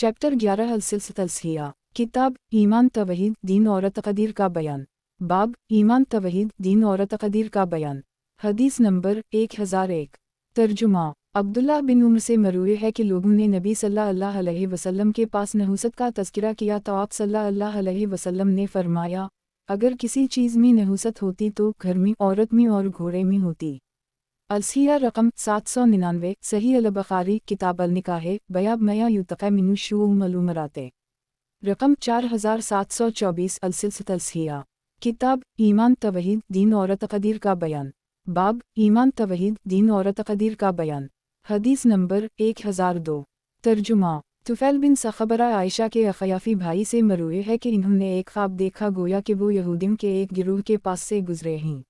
Chapter 11 अल-सिलसिला किताब ईमान तवहीद दीन और तक़दीर का बयान। बाब ईमान तवहीद दीन और तक़दीर का बयान। हदीस नंबर 1001। तर्जुमा अब्दुल्लाह बिन उम्र से मरूए है कि लोगों ने नबी सल्लल्लाहु अलैहि वसल्लम के पास नहुसत का तज़किरा किया तो आप सल्लल्लाहु अलैहि वसल्लम ने फरमाया, अगर किसी चीज़ में नहुसत होती तो घर में, औरत में और घोड़े में होती। अलसिया रकम 799। सही अल-बुखारी किताब अल-निकाह बयाब मया युतक़ा मिनु शुऊम मलूमराते रकम 4724। अल-सिलसिला किताब ईमान तवहीद दीन और तक़दीर का बयान। बाब ईमान तवहीद दीन और तक़दीर का बयान। हदीस नंबर 1002। तर्जुमा तुफ़ैल बिन सख़बरा आयशा के अख़याफ़ी भाई से मरूए है कि इन्होंने एक ख्वाब देखा, गोया कि वो यहूदियों के एक गिरोह के पास से गुज़रे हैं।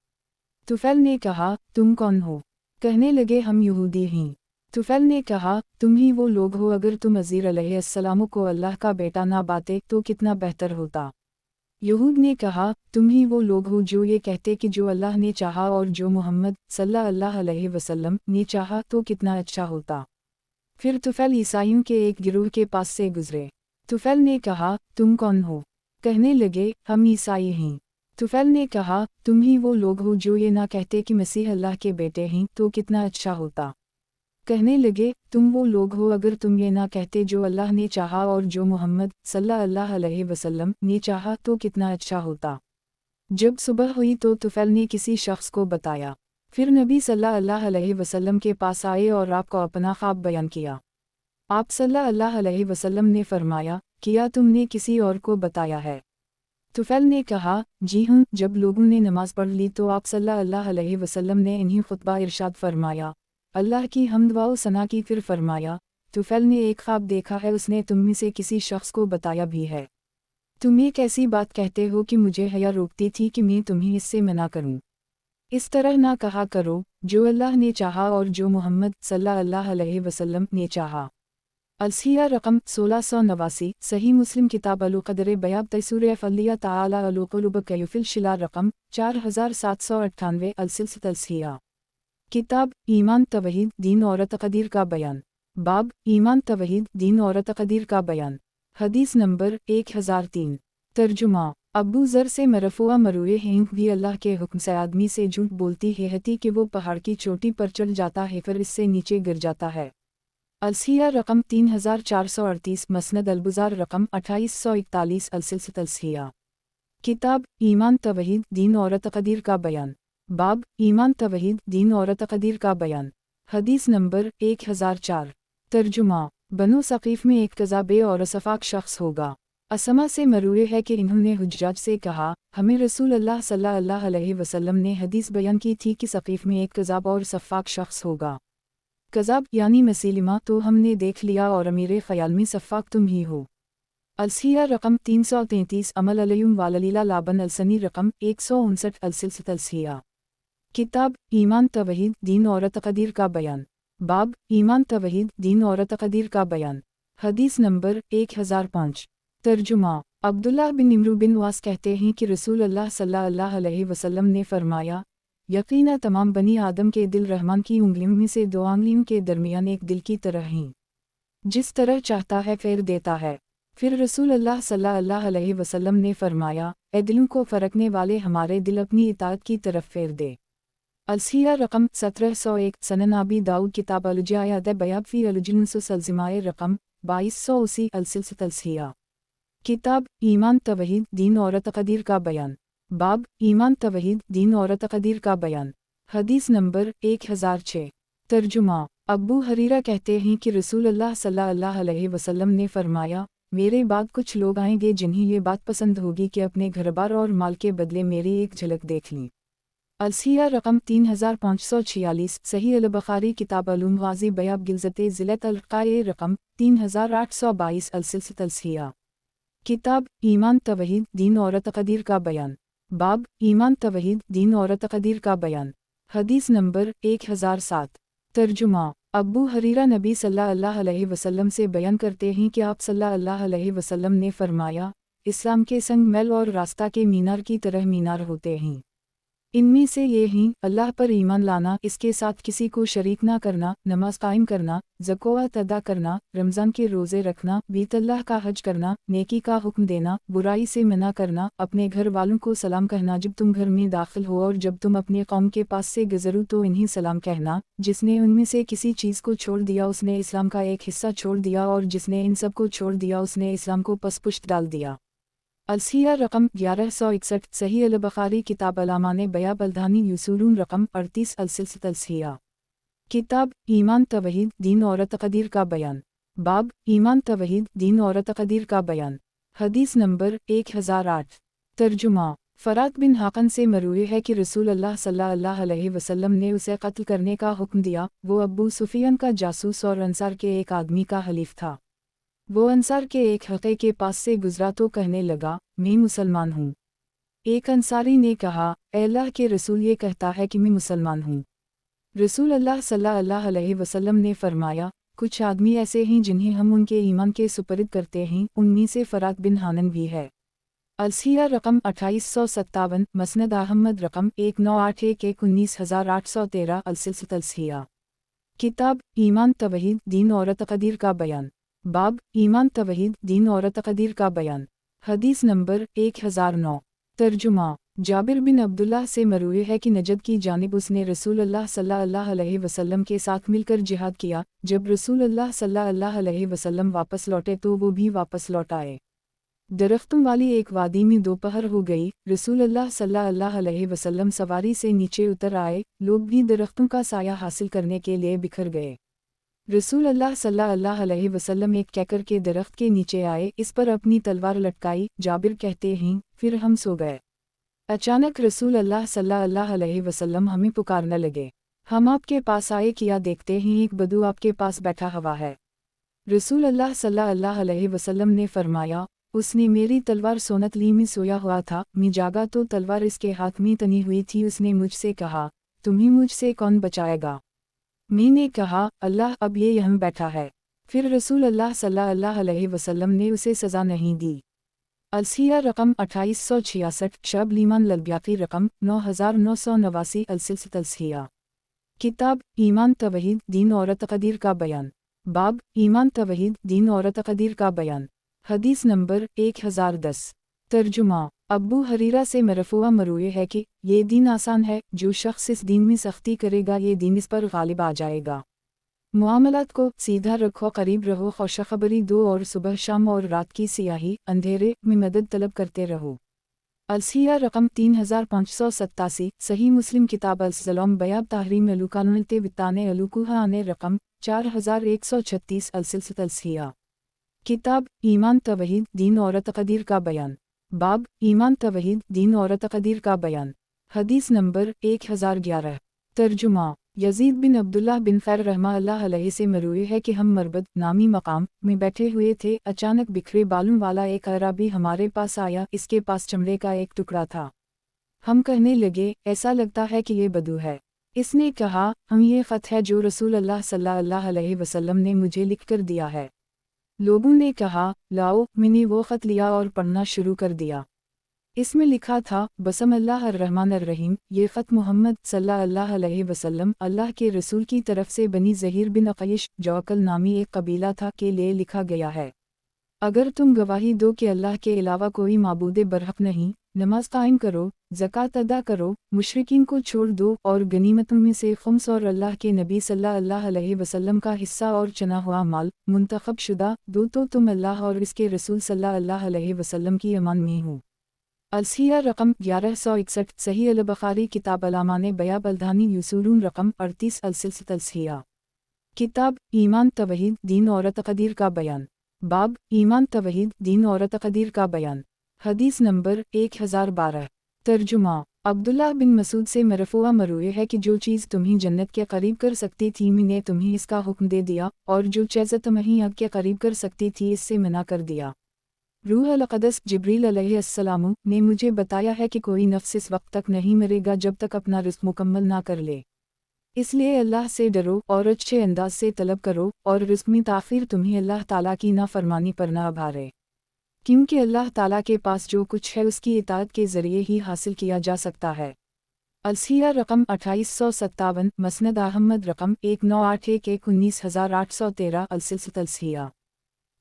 तुफ़ैल ने कहा, तुम कौन हो? कहने लगे, हम यहूदी हैं। तुफ़ैल ने कहा, तुम ही वो लोग हो। अगर तुम अज़ीर अलैहिस्सलाम को अल्लाह का बेटा ना पाते तो कितना बेहतर होता। यहूद ने कहा, तुम ही वो लोग हो जो ये कहते कि जो अल्लाह ने चाहा और जो मुहम्मद सल्लल्लाहु अलैहि वसल्लम ने चाहा तो कितना अच्छा होता। फिर तुफ़ैल ईसाइयों के एक गिरोह के पास से गुज़रे। तुफ़ैल ने कहा, तुम कौन हो? कहने लगे, हम ईसाई हैं। तुफ़ैल ने कहा, तुम ही वो लोग हो जो ये ना कहते कि मसीह अल्लाह के बेटे हैं तो कितना अच्छा होता। कहने लगे, तुम वो लोग हो अगर तुम ये ना कहते जो अल्लाह ने चाहा और जो मुहम्मद सल्लल्लाहु अलैहि वसल्लम ने चाहा तो कितना अच्छा होता। जब सुबह हुई तो तुफ़ैल ने किसी शख्स को बताया। फिर नबी सल्लल्लाहु अलैहि वसल्लम के पास आए और आपको अपना ख्वाब बयान किया। आप सल्लल्लाहु अलैहि वसल्लम ने फरमाया, किया तुमने किसी और को बताया है? तुफ़ैल ने कहा, जी हाँ। जब लोगों ने नमाज़ पढ़ ली तो आप सल्लल्लाहु अलैहि वसल्लम ने इन्हीं खुतबा इरशाद फरमाया, अल्लाह की हम्द व सना की। फिर फरमाया, तुफ़ैल ने एक ख्वाब देखा है, उसने तुम में से किसी शख्स को बताया भी है। तुम एक ऐसी बात कहते हो कि मुझे हया रोकती थी कि मैं तुम्हें इससे मना करूं। इस तरह ना कहा करो, जो अल्लाह ने चाहा और जो मुहम्मद सल्लल्लाहु अलैहि वसल्लम ने चाहा। अलसिया रकम 1689। सही मुस्लिम किताब अल-क़दर बयाब तैसूर फ़लिया ताला अल-क़ुलूब कयुफ़िल शिला रकम 4798। अल-सिलसिला किताब ईमान तवहीद दीन और तक़दीर का बयान। बाब ईमान तवहीद दीन और तक़दीर का बयान। हदीस नंबर 1003। तर्जुमा अबू ज़र से मरफ़ूआ मरूए हैं भी अल्लाह के हुक्म से आदमी से झूठ बोलती है हती कि वो पहाड़ की चोटी पर चढ़ जाता है फिर इससे नीचे गिर जाता है। अलसिया रकम 3438। मसनद अल-बुज़ार रकम 2841। अल-सिलसिला किताब ईमान तवहीद दीन और तक़दीर का बयान। बाब ईमान तवहीद दीन और तक़दीर का बयान। हदीस नंबर 1004। तर्जुमा बनो सक़ीफ़ में एक कज़ाबे और सफ़ाक शख्स होगा। असमा से मरूए है कि इन्होंने हुज्जाज से कहा, हमें रसूल अल्लाह सल्लल्लाहु अलैहि वसल्लम ने हदीस बयान की थी कि सक़ीफ़ में एक कज़ाब और सफ़ाक शख्स होगा। कज़ाब यानी मसीलिमा तो हमने देख लिया और अमीरे ख़याल में सफ़ाक तुम ही हो। अलसिया रकम 333। अमल अलयुम वाललीला लाबन अलसनी रकम 159। अल-सिलसिला किताब ईमान तवहीद दीन और तक़दीर का बयान। बाब ईमान तवहीद दीन और तक़दीर का बयान। हदीस नंबर 1005। तर्जुमा अब्दुल्लाह बिन इम्रू बिन वास कहते हैं कि रसूल अल्लाह सल्लल्लाहु अलैहि वसल्लम ने फरमाया, यकीनन तमाम बनी आदम के दिल रहमान की उंगलियों में से दो आंगलियों के दरमियान एक दिल की तरह हैं। जिस तरह चाहता है फेर देता है। फिर रसूल अल्लाह सल्लल्लाहु अलैहि वसल्लम ने फरमाया, ए दिलों को फरकने वाले हमारे दिल अपनी इताअत की तरफ फेर दे। अलसिया रकम 1701। सनन अबी दाऊद किताब अल-जायद बयाब फ़ी अल-जुनूस अल-ज़माए रकम 2280। अल-सिलसिला किताब ईमान तवहीद दीन और तक़दीर का बयान। बाब ईमान तवहीद दीन और तक़दीर का बयान। हदीस नंबर 1006। तर्जुमा अबू हरीरा कहते हैं कि रसूल अल्लाह सल्लल्लाहु अलैहि वसल्लम ने फरमाया, मेरे बाद कुछ लोग आएंगे जिन्हें ये बात पसंद होगी कि अपने घरबार और माल के बदले मेरी एक झलक देख लें। अलसिया रकम 3546। सही अल-बुखारी किताब अलूम गाज़ी बयाब गिलज़ते ज़िलत अल-क़ाए रकम 3822। अल-सिलसिला किताब ईमान तवहीद दीन और तक़दीर का बयान। बाब ईमान तवहीद दीन और तक़दीर का बयान। हदीस नंबर 1007। तर्जुमा अबू हरीरा नबी सल्लल्लाहु अलैहि वसल्लम से बयान करते हैं कि आप सल्लल्लाहु अलैहि वसल्लम ने फरमाया, इस्लाम के संग मैल और रास्ता के मीनार की तरह मीनार होते हैं। इनमें से ये हैं अल्लाह पर ईमान लाना, इसके साथ किसी को शरीक ना करना, नमाज कायम करना, ज़कात अदा करना, रमज़ान के रोज़े रखना, बैतुल्लाह का हज करना, नेकी का हुक्म देना, बुराई से मना करना, अपने घर वालों को सलाम कहना जब तुम घर में दाखिल हो और जब तुम अपने कौम के पास से गुजरो तो इन्हीं सलाम कहना। जिसने उनमें से किसी चीज़ को छोड़ दिया उसने इस्लाम का एक हिस्सा छोड़ दिया और जिसने इन सब को छोड़ दिया उसने इस्लाम को पसपुश्त डाल दिया। अलसिया रकम 1161 सही अल बुखारी किताब अलामाने बया बल्धानी यूसूलून रकम 38 अलसिलसिलत अलसिया किताब ईमान तवहीद दीन और तक़दीर का बयान बाब ईमान तवहीद दीन और तक़दीर का बयान हदीस नंबर 1008 तर्जुमा फ़रात बिन हाक़न से मरूए है कि रसूल अल्लाह सल्लल्लाहु अलैहि वसल्लम ने उसे कत्ल करने का हुक्म दिया। वो अबू सुफियान का जासूस और अंसार के एक आदमी का हलीफ था। वो अंसार के एक हक़े के पास से गुजरा तो कहने लगा, मैं मुसलमान हूँ। एक अंसारी ने कहा, ए अल्लाह के रसूल ये कहता है कि मैं मुसलमान हूँ। रसूल अल्लाह सल्लल्लाहु अलैहि वसल्लम ने फरमाया, कुछ आदमी ऐसे हैं जिन्हें हम उनके ईमान के सुपरद करते हैं, उनमें से फ़रात बिन हानन भी है। अलसिया रकम 2857 मसनद अहमद रकम 1981 अलसिलसिलत अलसिया किताब ईमान तवहीद दीन और तक़दीर का बयान बाब ईमान तवहीद दीन और तक़दीर का बयान हदीस नंबर 1009 तर्जुमा जाबिर बिन अब्दुल्लाह से मरूए है कि नजद की जानिब उसने रसूल अल्लाह सल्लल्लाहु अलैहि वसल्लम के साथ मिलकर जिहाद किया। जब रसूल अल्लाह सल्लल्लाहु अलैहि वसल्लम वापस लौटे तो वो भी वापस लौट आए। दरख्तों वाली एक वादी में दोपहर हो गई। रसूल अल्लाह सल्लल्लाहु अलैहि वसल्लम सवारी से नीचे उतर आए। लोग भी दरख्तों का साया हासिल करने के लिए बिखर गए। रसूल अल्लाह सल्लल्लाहु अलैहि वसल्लम एक कैकर के दरख्त के नीचे आए, इस पर अपनी तलवार लटकाई। जाबिर कहते हैं, फिर हम सो गए। अचानक रसूल अल्लाह सल्लल्लाहु अलैहि वसल्लम हमें पुकारने लगे। हम आपके पास आए, किया देखते हैं एक बदू आपके पास बैठा हुआ है। रसूल अल्लाह सल्लल्लाहु अलैहि वसल्लम ने फरमाया, उसने मेरी तलवार सोनत ली में सोया हुआ था। मैं जागा तो तलवार इसके हाथ में तनी हुई थी। उसने मुझसे कहा, तुम्हें मुझसे कौन बचाएगा? मैंने कहा, अल्लाह, अब ये यहाँ बैठा है। फिर रसूल अल्लाह सल्लल्लाहु अलैहि वसल्लम ने उसे सज़ा नहीं दी। अलसिया रकम 2866 शब लीमान ललब्याकी रकम 9989 अलसिलसिलत अलसिया किताब ईमान तवहीद दीन और तक़दीर का बयान बाब ईमान तवहीद दीन और तक़दीर का बयान हदीस नंबर 1010 तर्जुमा अब्बू हरीरा से मरफूआ मरूए है कि ये दीन आसान है, जो शख्स इस दीन में सख्ती करेगा ये दीन इस पर गालिब आ जाएगा। मुआमलात को सीधा रखो, करीब रहो, खुशखबरी दो और सुबह शाम और रात की सियाही अंधेरे में मदद तलब करते रहो। अलसिया रकम 3587 सही मुस्लिम किताब अलसलम बयाब तहरीम अलुकानते विताने अलुकुहाने रकम 4136 अलसिलसिलत अलसिया किताब ईमान तवहीद दीन और तक़दीर का बयान बाब ईमान तवहीद दीन और तक़दीर का बयान हदीस नंबर 1011 तर्जुमा यजीद बिन अब्दुल्लाह बिन खैर रहमा अल्लाह अलैहि से मरूए है कि हम मरबद नामी मकाम में बैठे हुए थे। अचानक बिखरे बालों वाला एक अराबी हमारे पास आया। इसके पास चमड़े का एक टुकड़ा था। हम कहने लगे, ऐसा लगता है कि ये बदू है। इसने कहा, हम ये ख़त है जो रसूल अल्लाह सल्लल्लाहु अलैहि वसल्लम ने मुझे लिख कर दिया है। लोगों ने कहा, लाओ। मैंने वो ख़त लिया और पढ़ना शुरू कर दिया। इसमें लिखा था, बसम अल्लाह अर्रहमान अर्रहीम। ये ख़त मोहम्मद सल्लल्लाहु अलैहि वसल्लम अल्लाह के रसूल की तरफ से बनी ज़हीर बिन अक़यश जौकल नामी एक कबीला था के लिए लिखा गया है। अगर तुम गवाही दो कि अल्लाह के अलावा कोई माबूदे बरहक नहीं, नमाज कायम करो, ज़कात अदा करो, मुशरिकीन को छोड़ दो और गनीमतों में से खुम्स और अल्लाह के नबी सल्लल्लाहु अलैहि वसल्लम का हिस्सा और चना हुआ माल मुंतखब शुदा दो तो तुम अल्लाह और इसके रसूल सल्लल्लाहु अलैहि वसल्लम की अमान में हो। अलसिया रकम 1161 सही अल बुखारी किताब अलामाने बया बल्धानी यूसूलून रकम 38 अलसिलसिलत अलसिया किताब ईमान तवहीद दीन और तक़दीर का बयान बाब ईमान तवहीद दीन और तक़दीर का बयान हदीस नंबर 1012 तर्जुमा अब्दुल्लाह बिन मसूद से मरफूआ मरूए है कि जो चीज़ तुम्हें जन्नत के करीब कर सकती थी मैंने तुम्हें इसका हुक्म दे दिया, और जो चीज़ तुम्हें आग के करीब कर सकती थी इससे मना कर दिया। रूह अल-क़ुद्स जिब्रील अलैहिस्सलाम ने मुझे बताया है कि कोई नफ्स इस वक्त तक नहीं मरेगा जब तक अपना रिज़्क़ मुकम्मल ना कर ले। इसलिए अल्लाह से डरो और अच्छे अंदाज से तलब करो, और रिज़्क़ में ताख़ीर तुम्हें अल्लाह ताला की नाफरमानी पर ना उभारे, क्योंकि अल्लाह ताला के पास जो कुछ है उसकी इताअत के ज़रिए ही हासिल किया जा सकता है। अलसिया रकम 2857, मसनद अहमद रकम 1981-19813, अलसिलसिलत अलसिया।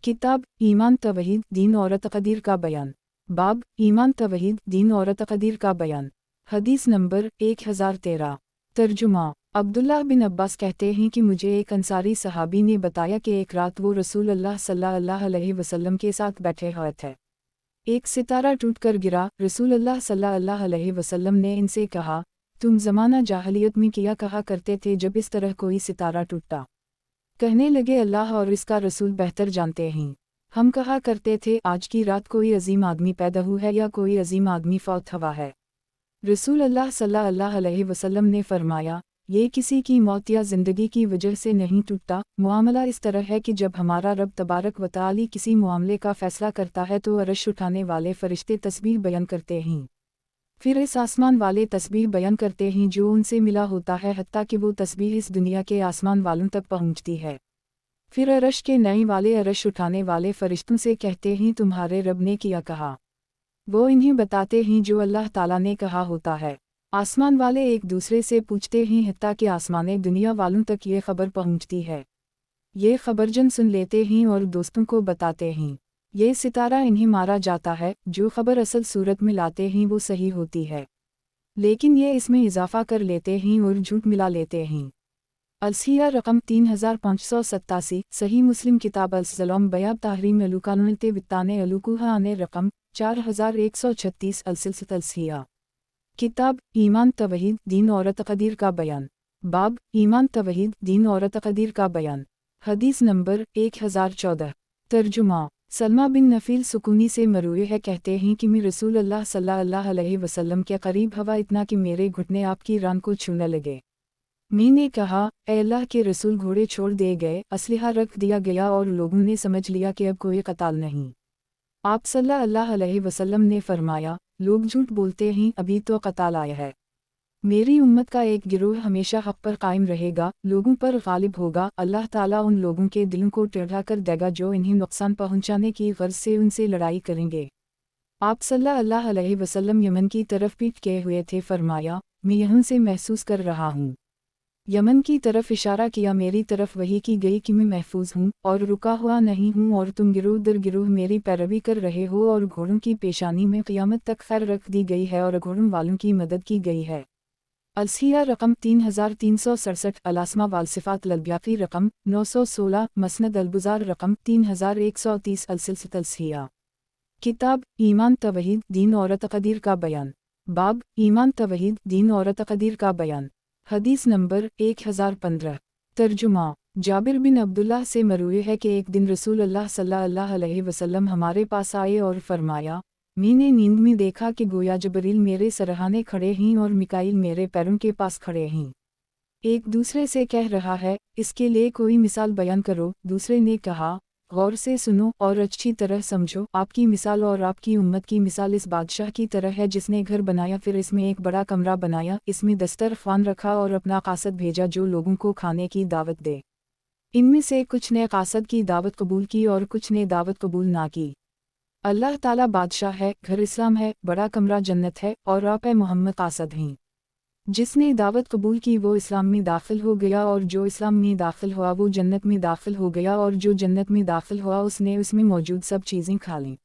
किताब ईमान तवहीद दीन और तक़दीर का बयान। बाब ईमान तवहीद दीन और तक़दीर का बयान। हदीस नंबर 1013। तर्जुमा। अब्दुल्लाह बिन अब्बास कहते हैं कि मुझे एक अंसारी सहाबी ने बताया कि एक रात वो रसूल अल्लाह सल्लल्लाहु अलैहि वसल्लम के साथ बैठे हुए थे। एक सितारा टूटकर गिरा। रसूल अल्लाह सल्लल्लाहु अलैहि वसल्लम ने इनसे कहा, तुम ज़माना जाहलियत में किया कहा करते थे जब इस तरह कोई सितारा टूटता? कहने लगे, अल्लाह और इसका रसूल बेहतर जानते हैं। हम कहा करते थे, आज की रात कोई अजीम आदमी पैदा हुआ है या कोई अजीम आदमी फौत हुआ है। रसूल अल्लाह सल्लल्लाहु अलैहि वसल्लम ने फरमाया, ये किसी की मौत या ज़िंदगी की वजह से नहीं टूटता। मामला इस तरह है कि जब हमारा रब तबारक व तआला किसी मामले का फ़ैसला करता है तो अर्श उठाने वाले फ़रिश्ते तस्बीह बयान करते हैं। फिर इस आसमान वाले तस्बीह बयान करते हैं जो उनसे मिला होता है, हत्ता कि वो तस्बीह इस दुनिया के आसमान वालों तक पहुँचती है। फिर अर्श के नई वाले अर्श उठाने वाले फ़रिश्तों से कहते हैं, तुम्हारे रब ने क्या कहा? वो इन्हें बताते हैं जो अल्लाह ताला ने कहा होता है। आसमान वाले एक दूसरे से पूछते हैं, हत्ता कि आसमाने दुनिया वालों तक ये खबर पहुंचती है। ये खबरजन सुन लेते हैं और दोस्तों को बताते हैं। ये सितारा इन्हें मारा जाता है। जो खबर असल सूरत में लाते हैं वो सही होती है, लेकिन ये इसमें इजाफा कर लेते हैं और झूठ मिला लेते हैं। अलसिया रकम 3587, सही मुस्लिम किताब अल-सलाम बयाब तहरीम अलुकानते वित्ताने अलुकुहाने रकम 4136, अलसिलसिलत अलसिया। किताब ईमान तवहीद दीन और तक़दीर का बयान। बाब ईमान तवहीद दीन और तक़दीर का बयान। हदीस नंबर 1014। तर्जुमा। सलमा बिन नफील सुकूनी से मरूए है, कहते हैं कि मैं रसूल अल्लाह सल्लल्लाहु अलैहि वसल्लम के करीब हवा इतना कि मेरे घुटने आपकी रान को छूने लगे। मैंने कहा, ए अल्लाह के रसूल, घोड़े छोड़ दिए गए, असलहा रख दिया गया और लोगों ने समझ लिया कि अब कोई कताल नहीं। आप सल्लल्लाहु अलैहि वसल्लम ने फरमाया, लोग झूठ बोलते हैं, अभी तो कताल आया है। मेरी उम्मत का एक गिरोह हमेशा हक़ पर कायम रहेगा, लोगों पर गालिब होगा। अल्लाह ताला उन लोगों के दिलों को टेढ़ा कर देगा जो इन्हें नुकसान पहुंचाने की गर्ज से उनसे लड़ाई करेंगे। आप सल्लल्लाहु अलैहि वसल्लम यमन की तरफ पीठ किए हुए थे। फरमाया, मैं यहाँ से महसूस कर रहा हूँ। यमन की तरफ इशारा किया, मेरी तरफ वही की गई कि मैं महफूज हूँ और रुका हुआ नहीं हूँ, और तुम गिरोह दर गिरोह मेरी पैरवी कर रहे हो, और घोड़ों की पेशानी में क़यामत तक खैर रख दी गई है और घोड़ों वालों की मदद की गई है। अलसिया रकम 3367, अलास्मा वालसिफ़ात ललब्याक़ी रकम 916, मसनद अलबुज़ार रकम 3130, अलसिलसिलत अलसिया। किताब ईमान तवहीद दीन और तक़दीर का बयान। बाब ईमान तवहीद दीन और तक़दीर का बयान। हदीस नंबर 1015। तर्जुमा। जाबिर बिन अब्दुल्लाह से मरूए है कि एक दिन रसूल अल्लाह सल्लल्लाहु अलैहि वसल्लम हमारे पास आए और फरमाया, मैंने नींद में देखा कि गोया जबरील मेरे सरहाने खड़े हैं और मिकाईल मेरे पैरों के पास खड़े हैं। एक दूसरे से कह रहा है, इसके लिए कोई मिसाल बयान करो। दूसरे ने कहा, गौर से सुनो और अच्छी तरह समझो। आपकी मिसाल और आपकी उम्मत की मिसाल इस बादशाह की तरह है जिसने घर बनाया, फिर इसमें एक बड़ा कमरा बनाया, इसमें दस्तरख्वान रखा और अपना कासद भेजा जो लोगों को खाने की दावत दे। इनमें से कुछ ने कासद की दावत कबूल की और कुछ ने दावत कबूल ना की। अल्लाह ताला बादशाह है, घर इस्लाम है, बड़ा कमरा जन्नत है, और आप मोहम्मद कासद हैं। जिसने दावत कबूल की वो इस्लाम में दाखिल हो गया, और जो इस्लाम में दाखिल हुआ वो जन्नत में दाखिल हो गया, और जो जन्नत में दाखिल हुआ उसने उसमें मौजूद सब चीज़ें खा लीं।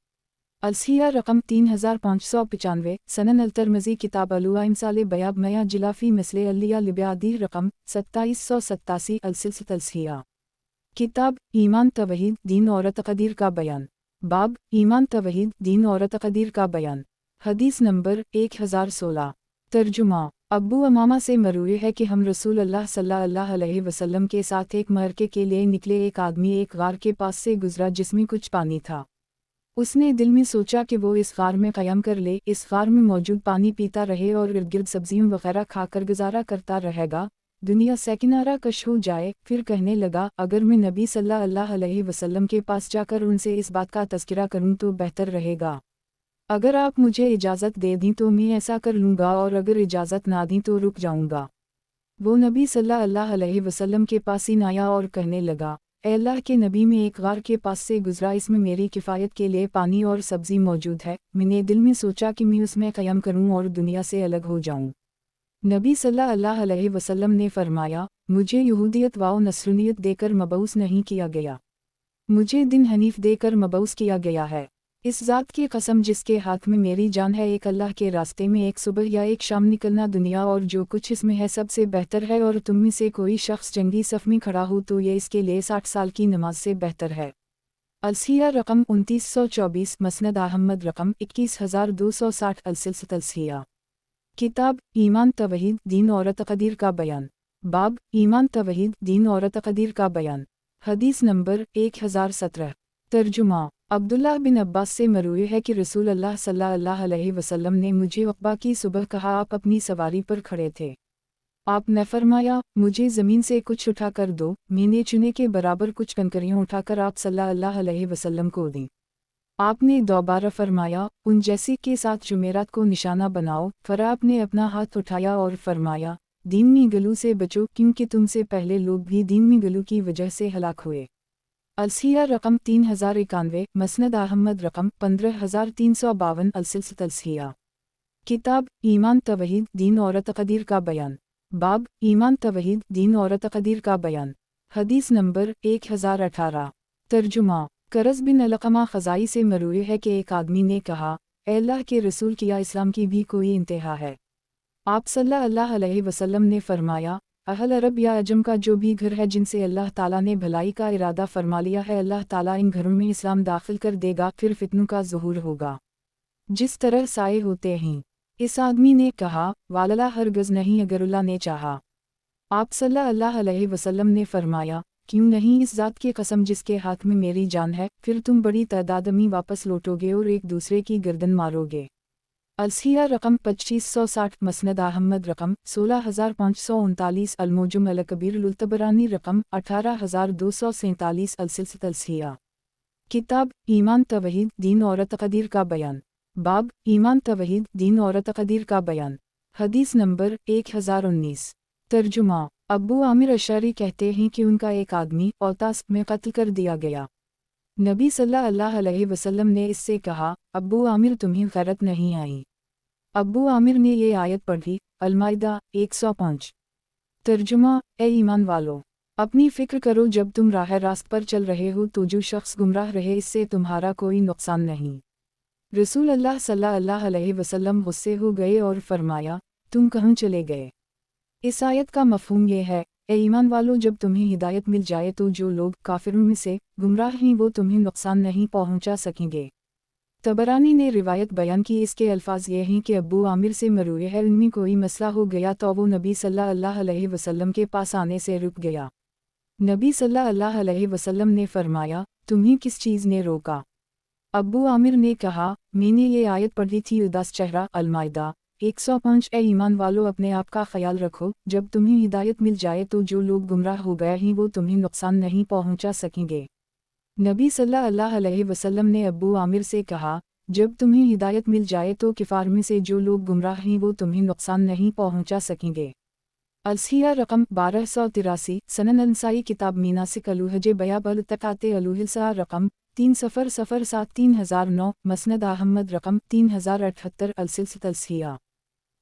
अलसिया रकम 3595, सनन अल-तिरमिज़ी किताब अल-इमसाल बयाब मया जिलाफी मसले अलिया लिब्यादी रकम 2787, अलसिलसिलत अलसिया। किताब ईमान तवहीद दीन और तक़दीर का बयान। बाब ईमान तवहीद दीन और तक़दीर का बयान। हदीस नंबर 1016। तर्जुमा। अब्बू अमामा से मरूए है कि हम रसूल अल्लाह सल्लल्लाहु अलैहि वसल्लम के साथ एक मरके के लिए निकले। एक आदमी एक गार के पास से गुजरा जिसमें कुछ पानी था। उसने दिल में सोचा कि वो इस गार में क़याम कर ले, इस गार में मौजूद पानी पीता रहे और इर्द गिर्द सब्जियों वगैरह खाकर गुजारा करता रहेगा, दुनिया से किनारा कश हो जाए। फिर कहने लगा, अगर मैं नबी सल्लल्लाहु अलैहि वसल्लम के पास जाकर उनसे इस बात का तज़किरा करूं तो बेहतर रहेगा। अगर आप मुझे इजाज़त दे दी तो मैं ऐसा कर लूँगा, और अगर इजाज़त ना दी तो रुक जाऊँगा। वो नबी सल्लल्लाहु अलैहि वसल्लम के पास ही आया और कहने लगा, ए अल्लाह के नबी, में एक गार के पास से गुजरा, इसमें मेरी किफ़ायत के लिए पानी और सब्ज़ी मौजूद है। मैंने दिल में सोचा कि मैं उसमें क़याम करूँ और दुनिया से अलग हो जाऊँ। नबी सल्लल्लाहु अलैहि वसल्लम ने फरमाया, मुझे यहूदियत व नस्रानियत देकर मबऊस नहीं किया गया, मुझे दिन हनीफ देकर मबऊस किया गया है। इस ज़ात की कसम जिसके हाथ में मेरी जान है, एक अल्लाह के रास्ते में एक सुबह या एक शाम निकलना दुनिया और जो कुछ इसमें है सबसे बेहतर है, और तुम में से कोई शख्स जंगी सफ में खड़ा हो तो ये इसके लिए 60 साल की नमाज से बेहतर है। अलसिया रकम 2924, मसनद अहमद रकम 21260, अलसिया। किताब ईमान तवहीद दीन और तक़दीर का बयान। बाब ईमान तवहीद दीन और तक़दीर का बयान। हदीस नंबर 1017। तर्जुमा। अब्दुल्लाह बिन अब्बास से मरूए है कि रसूल अल्लाह सल्लल्लाहु अलैहि वसल्लम ने मुझे उक़बा की सुबह कहा, आप अपनी सवारी पर खड़े थे, आपने फरमाया, मुझे ज़मीन से कुछ उठा कर दो। मैंने चुने के बराबर कुछ कंकरियाँ उठाकर आप सल्लल्लाहु अलैहि वसल्लम को दी। आपने दोबारा फरमाया, उन जैसी के साथ जुमेरात को निशाना बनाओ। फिर आपने अपना हाथ उठाया और फरमाया, दीन में गलू से बचो, क्योंकि तुमसे पहले लोग भी दीन में गलू की वजह से हलाक हुए। अलसिया रकम 3091, मसनद अहमद रकम 15352, अलसिया। किताब ईमान तवहीद दीन और तक़दीर का बयान। बाब ईमान तवहीद दीन और तक़दीर का बयान। हदीस नंबर 1018। तर्जुमा। करज़ बिन अलक़मा ख़ज़ाई से मरूए है कि एक आदमी ने कहा, ए अल्लाह के रसूल, क्या इस्लाम की भी कोई इंतहा है? आप सल्लल्लाहु अलैहि वसल्लम ने फरमाया, अहल अरब या अजम का जो भी घर है जिनसे अल्लाह ताला ने भलाई का इरादा फरमा लिया है, अल्लाह ताला इन घरों में इस्लाम दाखिल कर देगा, फिर फितनों का ज़ुहूर होगा जिस तरह साए होते हैं। इस आदमी ने कहा, वालला हरगज़ नहीं, अगर अल्लाह ने चाहा। आप सल्लल्लाहु अलैहि वसल्लम ने फरमाया, क्यों नहीं, इस ज़ात की कसम जिसके हाथ में मेरी जान है, फिर तुम बड़ी तादाद में वापस लौटोगे और एक दूसरे की गर्दन मारोगे। अलसिया रकम 2560, मसनद अहमद रकम 16539, अलमोजुम अलकबीर लुल्तबरानी रकम 18247, अलसिया। किताब ईमान तवहीद दीन और तक़दीर का बयान। बाब ईमान तवहीद दीन और तक़दीर का बयान। हदीस नंबर 1019। तर्जुमा। अब्बू आमिर अशअरी कहते हैं कि उनका एक आदमी औतास में कत्ल कर दिया गया। नबी सल्लल्लाहु अलैहि वसल्लम ने इससे कहा, अब्बू आमिर, तुम्हें गैरत नहीं आई? अब्बू आमिर ने ये आयत पढ़ी, अल-माइदा 105। तर्जुमा। ए ईमान वालो, अपनी फ़िक्र करो जब तुम राह रास्त पर चल रहे हो तो जो शख्स गुमराह रहे इससे तुम्हारा कोई नुकसान नहीं। रसूल अल्लाह सल्लल्लाहु अलैहि वसल्लम गुस्से हो गए और फरमाया, तुम कहाँ चले गए? इस आयत का मफ़हूम ये है, ए ईमान वालो, जब तुम्हें हिदायत मिल जाए तो जो लोग काफिरों में से गुमराह हैं वो तुम्हें नुकसान नहीं पहुंचा सकेंगे। तबरानी ने रिवायत बयान की, इसके अल्फाज ये हैं कि अब्बू आमिर से मरूए है, उनमें कोई मसला हो गया तो वो नबी सल्लल्लाहु अलैहि वसल्लम के पास आने से रुक गया। नबी सल्लल्लाहु अलैहि वसल्लम ने फरमाया, तुम्हें किस चीज़ ने रोका? अब्बू आमिर ने कहा, मैंने ये आयत पढ़ी थी, उदास चेहरा, अल-माइदा 105। ए ईमान वालो, अपने आप का ख्याल रखो, जब तुम्हें हिदायत मिल जाए तो जो लोग गुमराह हो गए हैं वो तुम्हें नुकसान नहीं पहुंचा सकेंगे। नबी सल्लल्लाहु अलैहि वसल्लम ने अब्बू आमिर से कहा, जब तुम्हें हिदायत मिल जाए तो किफ़ार में से जो लोग गुमराह हैं वो तुम्हें नुकसान नहीं पहुंचा सकेंगे। अलसिया रकम 1283, सनन अंसाई किताब मीनासिक अलूहज बयाब अलतकाते अलूहिलसा रकम 3007 3009, मसनद अहमद रकम 3078, अलसिया।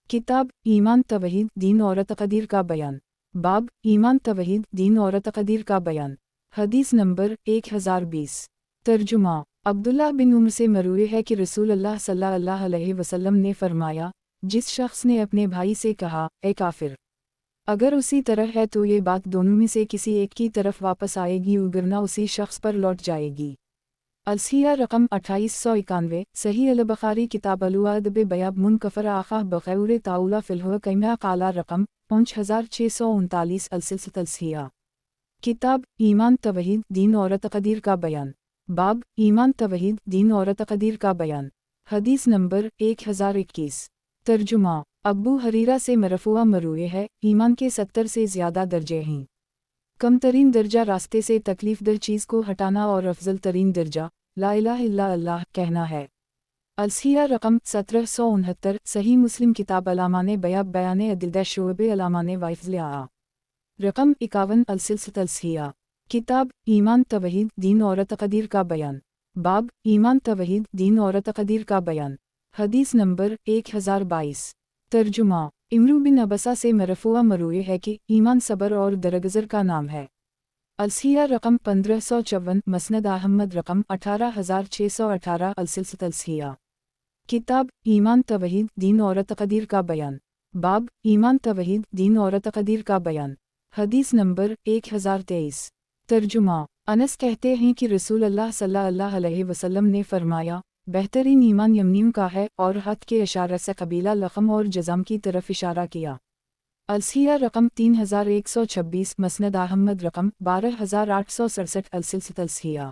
किताब ईमान तवहीद दीन और तक़दीर का बयान। बाब ईमान तवहीद दीन और तक़दीर का बयान। हदीस नंबर 1020। तर्जुमा। अब्दुल्लाह बिन उमर से मरूए है कि रसूल अल्लाह सल्लल्लाहु अलैहि वसल्लम ने फरमाया, जिस शख्स ने अपने भाई से कहा, ए काफिर, अगर उसी तरह है तो ये बात दोनों में से किसी एक की तरफ वापस आएगी, वरना उसी शख्स पर लौट जाएगी। अलसिया रकम 2891, सही अल-बुखारी किताब अलुअदब बयाब मुनकफर आखा बग़ैर ताउला फ़िलह कैमा काला रकम 5639, अलसिया। किताब ईमान तवहीद दीन और तक़दीर का बयान। बाब ईमान तवहीद दीन और तक़दीर का बयान। हदीस नंबर 1021। तर्जुमा। अब्बू हरीरा से मरफ़ूआ मरूए है, ईमान के 70 से ज़्यादा दर्जे हैं। कम तरीन दर्जा रास्ते से तकलीफ़ दर चीज़ को हटाना और अफजल तरीन दर्जा ला इलाहा इल्ला अल्लाह कहना है। अलसिया रकम 1769, सही मुस्लिम किताब अलामाने बयाब बयाने अदिल्दा शोबे अलामाने वाइफ़ज़लिया रकम 51, अलसिया। किताब ईमान तवहीद दीन और तक़दीर का बयान। बाब ईमान तवहीद दीन और तक़दीर का बयान। हदीस नंबर 1022। तर्जुमा। इमरू बिन अबसा से मरफूआ मरूए है कि ईमान सबर और दरगज़र का नाम है। अलसिया रकम 1554, मसनद अहमद रकम 18618, अलसिलसिलत अलसिया। किताब ईमान तवहीद दीन और तक़दीर का बयान। बाब ईमान तवहीद दीन और तक़दीर का बयान। हदीस नंबर 1023। तर्जुमा। अनस कहते हैं कि रसूल अल्लाह सल्लल्लाहु अलैहि वसल्लम ने फरमाया, बेहतरीन ईमान यमनियों का है, और हद के इशारे से कबीला लखम और जज़म की तरफ इशारा किया। अलसिया रकम 3126, मसनद अहमद रकम 12867, अलसिलसिलत अलसिया।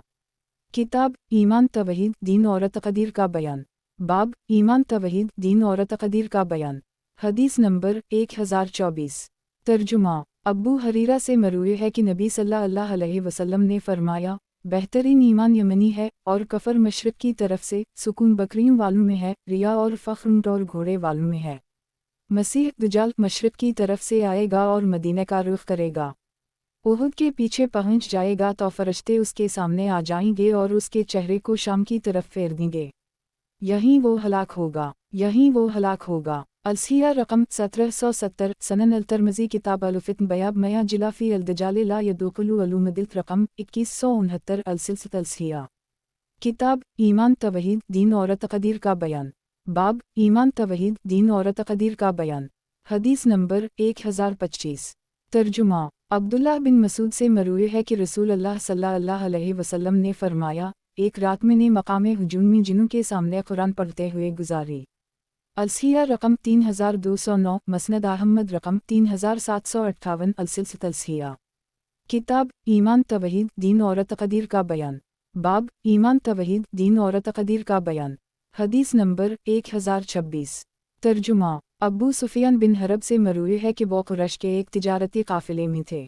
किताब ईमान तवहीद दीन और तक़दीर का बयान। बाब ईमान तवहीद दीन और तक़दीर का बयान। हदीस नंबर 1024। तर्जुमा। अब्बू हरीरा से मरूए है कि नबी सल्लल्लाहु अलैहि वसल्लम ने फरमाया, बेहतरीन ईमान यमनी है, और कफर मशरक़ की तरफ से, सुकून बकरियों वालों में है, रिया और फ़ख्र ऊँट और घोड़े वालों में है। मसीह दज्जाल मशरक़ की तरफ से आएगा और मदीने का रुख करेगा। उहुद के पीछे पहुंच जाएगा तो फरिश्ते उसके सामने आ जाएंगे और उसके चेहरे को शाम की तरफ फेर देंगे। यहीं वो हलाक होगा, यहीं वो हलाक होगा। अलसिया रकम 1770, सनन अल-तिर्मिज़ी किताब अल-फित्न बयाब मया जिलाफ़ी अल-दजाल ला यदुखुलु अलुमदित रकम 2169, अलसिलसिलत अलसिया। किताब ईमान तवहीद दीन और तक़दीर का बयान। बाब ईमान तवहीद दीन और तक़दीर का बयान। हदीस नंबर 1025। तर्जुमा। अब्दुल्लाह बिन मसूद से मरूए है कि रसूल अल्लाह सल्लल्लाहु अलैहि वसल्लम ने फरमाया, एक रात मैंने मकामे हुजूम में जिन्नों के सामने कुरान पढ़ते हुए गुजारी। अलसिया रकम 3209, मसनद अहमद रकम 3758, अलसिलसिलत अलसिया। किताब ईमान तवहीद दीन और तक़दीर का बयान। बाब ईमान तवहीद दीन और तक़दीर का बयान। हदीस नंबर 1026। तर्जुमा। अब्बू सुफियान बिन हरब से मरूए है कि वो कुरैश के एक तिजारती काफ़िले में थे।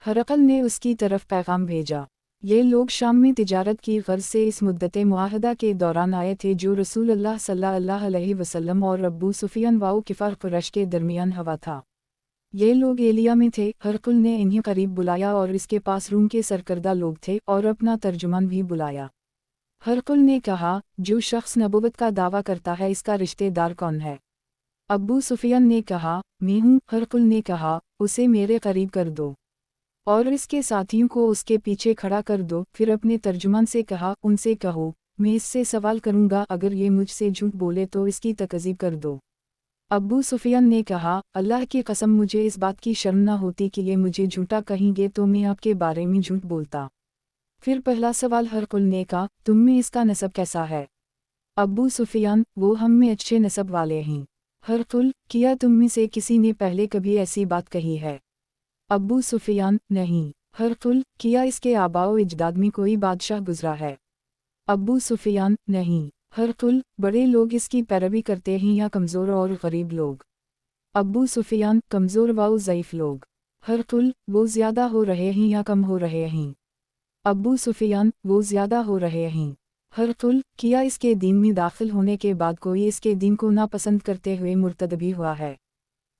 हरकल ने उसकी तरफ पैगाम भेजा। ये लोग शाम में तिजारत की गर्ज से इस मुद्दत मुआहदा के दौरान आए थे जो रसूल अल्लाह सल्लल्लाहु अलैहि वसल्लम और अब्बू सुफियान वाओ किफ़ार कुरैश के दरमियान हवा था। ये लोग एलिया में थे। हरकुल ने इन्हें करीब बुलाया और इसके पास रूम के सरकर्दा लोग थे और अपना तर्जुमान भी बुलाया। हरकुल ने कहा, जो शख्स नबुवत का दावा करता है इसका रिश्तेदार कौन है? अब्बू सुफियान ने कहा, मैं हूँ। हरकुल ने कहा, उसे मेरे करीब कर दो और इसके साथियों को उसके पीछे खड़ा कर दो। फिर अपने तर्जुमान से कहा, उनसे कहो, मैं इससे सवाल करूँगा, अगर ये मुझसे झूठ बोले तो इसकी तकज़ीब कर दो। अब्बू सुफियान ने कहा, अल्लाह की कसम मुझे इस बात की शर्म न होती कि ये मुझे झूठा कहेंगे तो मैं आपके बारे में झूठ बोलता। फिर पहला सवाल हरकुल ने कहा, तुम में इसका नसब कैसा है? अब्बू सुफियान, वो हम में अच्छे नसब वाले हैं। हरकुल, किया तुम में से किसी ने पहले कभी ऐसी बात कही है? अब्बू सुफियान, नहीं। हरकुल, किया इसके आबाओ इजदाद में कोई बादशाह गुजरा है? अब्बू सुफियान, नहीं। हरकुल, बड़े लोग इसकी पैरवी करते हैं या कमज़ोर और गरीब लोग? अब्बू सुफियान, कमज़ोर व ज़ईफ़ लोग। हरकुल, वो ज़्यादा हो रहे हैं या कम हो रहे हैं? अब्बू सुफियान, वो ज़्यादा हो रहे हैं। हरकुल, किया इसके दीन में दाखिल होने के बाद कोई इसके दीन को नापसंद करते हुए मुर्तद भी हुआ है?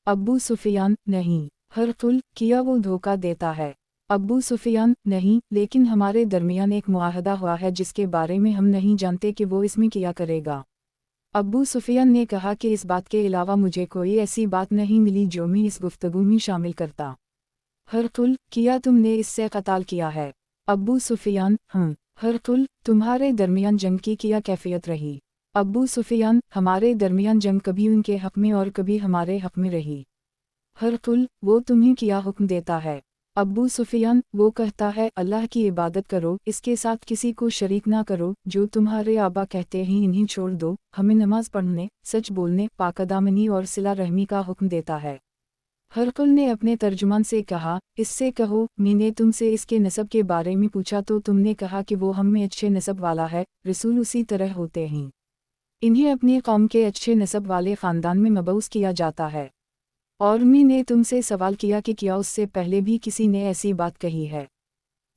अब्बू सुफियान, नहीं। हरकुल, किया वो धोखा देता है? अब्बू सुफियान, नहीं, लेकिन हमारे दरमियान एक मुआहदा हुआ है जिसके बारे में हम नहीं जानते कि वो इसमें किया करेगा। अब्बू सुफियान ने कहा कि इस बात के अलावा मुझे कोई ऐसी बात नहीं मिली जो मैं इस गुफ्तगू में शामिल करता। हरकुल, किया तुमने इससे क़ताल किया है? अब्बू सुफियान, हरकुल, तुम्हारे दरमियान जंग की क्या कैफियत रही? अब्बू सुफियान, हमारे दरमियान जंग कभी उनके हक़ में और कभी हमारे हक़ में रही। हरकुल, वो तुम्हें क्या हुक्म देता है? अब्बू सुफियान, वो कहता है, अल्लाह की इबादत करो, इसके साथ किसी को शरीक ना करो, जो तुम्हारे आबा कहते हैं इन्हें छोड़ दो, हमें नमाज पढ़ने, सच बोलने, पाकदामनी और सिला रहमी का हुक्म देता है। हरकुल ने अपने तर्जुमान से कहा, इससे कहो, मैंने तुमसे इसके नसब के बारे में पूछा तो तुमने कहा कि वो हम में अच्छे नसब वाला है। रसूल उसी तरह होते हैं, इन्हें अपनी कौम के अच्छे नसब वाले ख़ानदान में मबऊस किया जाता है। और मैंने तुमसे सवाल किया कि क्या उससे पहले भी किसी ने ऐसी बात कही है?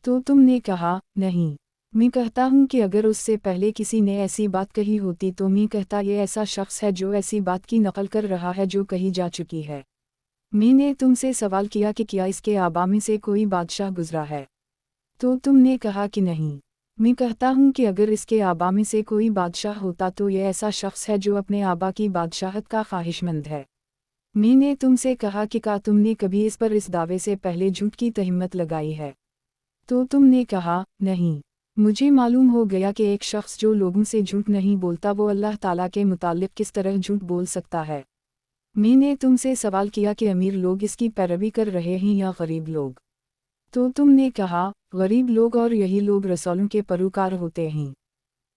तो तुमने कहा, नहीं। मैं कहता हूँ कि अगर उससे पहले किसी ने ऐसी बात कही होती तो मैं कहता ये ऐसा शख्स है जो ऐसी बात की नकल कर रहा है जो कही जा चुकी है। मैंने तुमसे सवाल किया कि क्या इसके आबा में से कोई बादशाह गुजरा है? तो तुमने कहा कि नहीं। मैं कहता हूँ कि अगर इसके आबा में से कोई बादशाह होता तो ये ऐसा शख्स है जो अपने आबा की बादशाहत का ख्वाहिशमंद है। मैं ने तुमसे कहा कि क्या तुमने कभी इस पर इस दावे से पहले झूठ की तहमत लगाई है? तो तुमने कहा, नहीं। मुझे मालूम हो गया कि एक शख्स जो लोगों से झूठ नहीं बोलता वो अल्लाह ताला के मुतालिक किस तरह झूठ बोल सकता है। मैंने तुमसे सवाल किया कि अमीर लोग इसकी पैरवी कर रहे हैं या गरीब लोग? तो तुमने कहा, गरीब लोग, और यही लोग रसूलों के पैरोकार होते हैं।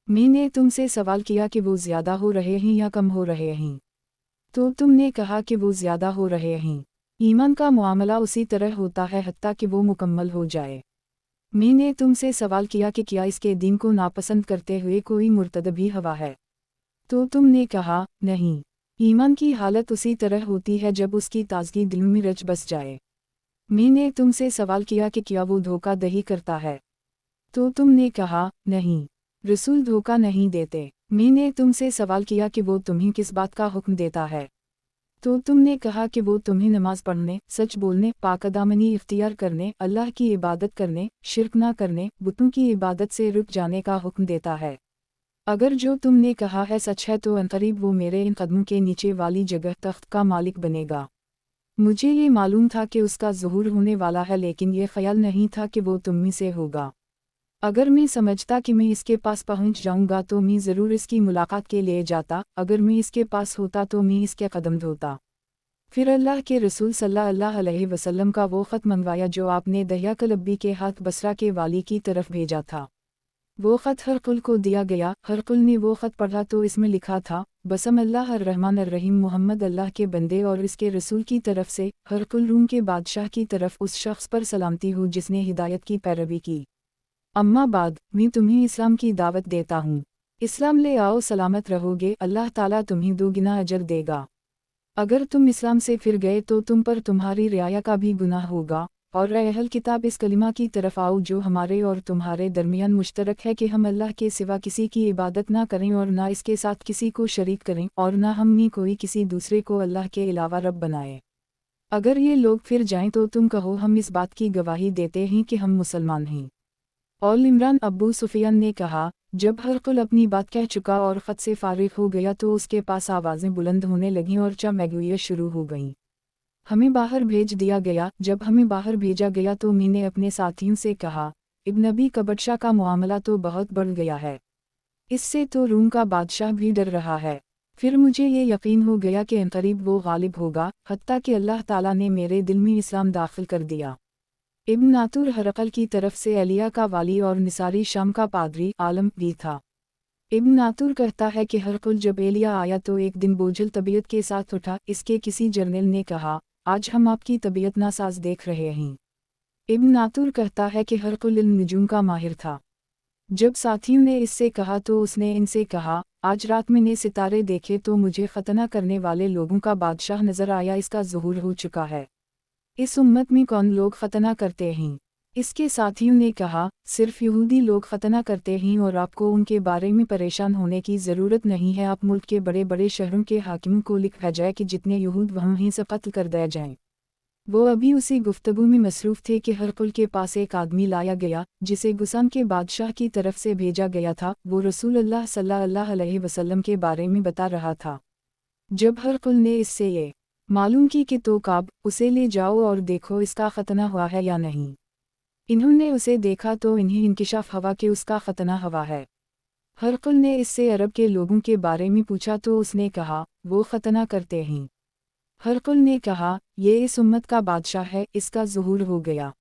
मैंने तुमसे सवाल किया कि वो ज़्यादा हो रहे हैं या कम हो रहे हैं? तो तुमने कहा कि वो ज़्यादा हो रहे हैं। ईमान का मामला उसी तरह होता है हत्ता कि वो मुकम्मल हो जाए। मैंने तुमसे सवाल किया कि क्या इसके दीन को नापसंद करते हुए कोई मुर्तद भी हवा है? तो तुमने कहा, नहीं। ईमान की हालत उसी तरह होती है जब उसकी ताज़गी दिल में रच बस जाए। मैंने तुमसे सवाल किया कि क्या वो धोखा दही करता है? तो तुमने कहा, नहीं। रसूल धोखा नहीं देते। मैंने तुमसे सवाल किया कि वो तुम्हें किस बात का हुक्म देता है? तो तुमने कहा कि वो तुम्हें नमाज पढ़ने, सच बोलने, पाकदामनी इख्तियार करने, अल्लाह की इबादत करने, शिर्क ना करने, बुतों की इबादत से रुक जाने का हुक्म देता है। अगर जो तुमने कहा है सच है तो अनकरीब वो मेरे इन कदमों के नीचे वाली जगह तख्त का मालिक बनेगा। मुझे ये मालूम था कि उसका ज़ुहूर होने वाला है, लेकिन ये ख्याल नहीं था कि वो तुम में से होगा। अगर मैं समझता कि मैं इसके पास पहुंच जाऊंगा तो मैं ज़रूर इसकी मुलाकात के लिए जाता। अगर मैं इसके पास होता तो मैं इसके कदम धोता। फिर अल्लाह के रसूल सल्लल्लाहु अलैहि वसल्लम का वो ख़त मंगवाया जो आपने दहिया कलब्बी के हाथ बसरा के वाली की तरफ भेजा था। वो ख़त हरकुल को दिया गया। हरकुल ने वो ख़त पढ़ा तो इसमें लिखा था, बसम अल्लाह अर्रहमान अर्रहीम, मोहम्मद अल्लाह के बंदे और इसके रसूल की तरफ से, हरकुल रूम के बादशाह की तरफ उस शख्स पर सलामती हो जिसने हिदायत की पैरवी की। अम्मा बाद, मैं तुम्हें इस्लाम की दावत देता हूँ। इस्लाम ले आओ, सलामत रहोगे, अल्लाह ताला तुम्हें दोगुना अजर देगा। अगर तुम इस्लाम से फिर गए तो तुम पर तुम्हारी रियाया का भी गुनाह होगा। और ए अहल किताब, इस कलिमा की तरफ आओ जो हमारे और तुम्हारे दरमियान मुश्तरक है कि हम अल्लाह के सिवा किसी की इबादत ना करें और ना इसके साथ किसी को शरीक करें, और ना हम में कोई किसी दूसरे को अल्लाह के अलावा रब बनाए। अगर ये लोग फिर जाएं तो तुम कहो, हम इस बात की गवाही देते हैं कि हम मुसलमान हैं। और इमरान अब्बू सुफियान ने कहा, जब हरकुल अपनी बात कह चुका और ख़त से फारिग हो गया तो उसके पास आवाज़ें बुलंद होने लगीं और चमगुइयाँ शुरू हो गईं। हमें बाहर भेज दिया गया। जब हमें बाहर भेजा गया तो मैंने अपने साथियों से कहा, इब्न नबी कबटशा का मामला तो बहुत बढ़ गया है। इससे तो रूम का बादशाह भी डर रहा है। फिर मुझे ये यकीन हो गया कि अनकरीब वो गालिब होगा, हत्ता कि अल्लाह ताला ने मेरे दिल में इस्लाम दाखिल कर दिया। इब्न नातुर हरकल की तरफ से एलिया का वाली और निसारी शाम का पादरी आलम भी था। इब्न नातुर कहता है कि हरकुल जब एलिया आया तो एक दिन बोझल तबीयत के साथ उठा। इसके किसी जर्नल ने कहा, आज हम आपकी तबीयत नासाज देख रहे हैं। इब्न नातुर कहता है कि हरकुल इल्म निजूम का माहिर था। जब साथियों ने इससे कहा तो उसने इनसे कहा, आज रात मैंने सितारे देखे तो मुझे खतना करने वाले लोगों का बादशाह नजर आया। इसका ज़ुहूर हो चुका है। इस उम्मत में कौन लोग खतना करते हैं? इसके साथियों ने कहा, सिर्फ यहूदी लोग खतना करते हैं और आपको उनके बारे में परेशान होने की ज़रूरत नहीं है। आप मुल्क के बड़े बड़े शहरों के हाकिमों को लिख भेजाए कि जितने यहूद वहाँ हैं सब कत्ल कर दिया जाएं। वो अभी उसी गुफ्तगू में मसरूफ़ थे कि हरकुल के पास एक आदमी लाया गया जिसे गुसान के बादशाह की तरफ से भेजा गया था। वो रसूल अल्लाह सल्लल्लाहु अलैहि वसल्लम के बारे में बता रहा था। जब हरकुल ने इससे ये मालूम की कि तो काब, उसे ले जाओ और देखो इसका खतना हुआ है या नहीं। इन्होंने उसे देखा तो इन्हें इंकिशाफ हवा कि उसका खतना हुआ है। हरकुल ने इससे अरब के लोगों के बारे में पूछा तो उसने कहा, वो खतना करते हैं। हरकुल ने कहा, ये इस उम्मत का बादशाह है, इसका ज़ुहूर हो गया।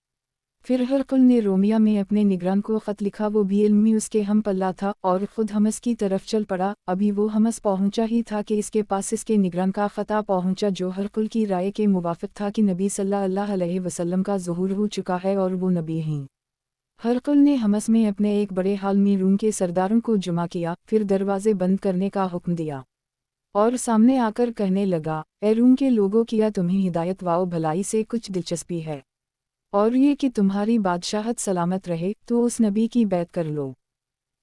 फिर हरकुल ने रोमिया में अपने निगरान को ख़त लिखा। वो भी इल्मी उसके हम पल्ला था और ख़ुद हमस की तरफ चल पड़ा। अभी वो हमस पहुंचा ही था कि इसके पास इसके निगरान का ख़ता पहुंचा जो हरकुल की राय के मुवाफ़िक़ था कि नबी सल्लल्लाहु अलैहि वसल्लम का ज़ुहूर हो चुका है और वो नबी हैं। हरकुल ने हमस में अपने एक बड़े हाल में रूम के सरदारों को जमा किया, फिर दरवाजे बंद करने का हुक्म दिया और सामने आकर कहने लगा, ए रूम के लोगों, किया तुम्हें हिदायत व भलाई से कुछ दिलचस्पी है और ये कि तुम्हारी बादशाहत सलामत रहे तो उस नबी की बैत कर लो।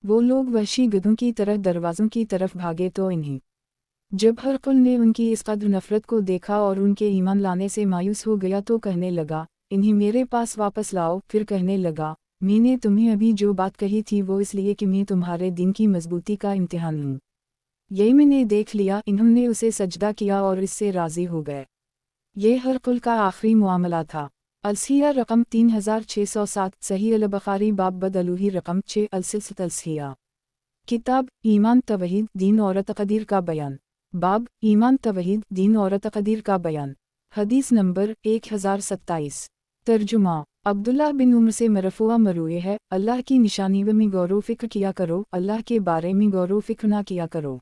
वो लोग वहशी गधों की तरह दरवाज़ों की तरफ भागे तो इन्हें जब हरकुल ने उनकी इस कद्र नफ़रत को देखा और उनके ईमान लाने से मायूस हो गया तो कहने लगा, इन्हें मेरे पास वापस लाओ। फिर कहने लगा, मैंने तुम्हें अभी जो बात कही थी वो इसलिए कि मैं तुम्हारे दिन की मजबूती का इम्तिहान लूँ। यही मैंने देख लिया। इन्होंने उसे सजदा किया और इससे राज़ी हो गए। ये हरकुल का आखिरी मामला था। अलसिया रकम 3607 सही अल-बुखारी बाब बदलूही रकम 6 अलसिलसिया। किताब ईमान तवहीद दीन और तक़दीर का बयान। बाब ईमान तवहीद दीन और तक़दीर का बयान। हदीस नंबर 1027। तर्जुमा अब्दुल्लाह बिन उम्र से मरफूआ मरूए है, अल्लाह की निशानियों में गौर फ़िक्र किया करो, अल्लाह के बारे में गौर फ़िक्र ना किया करो।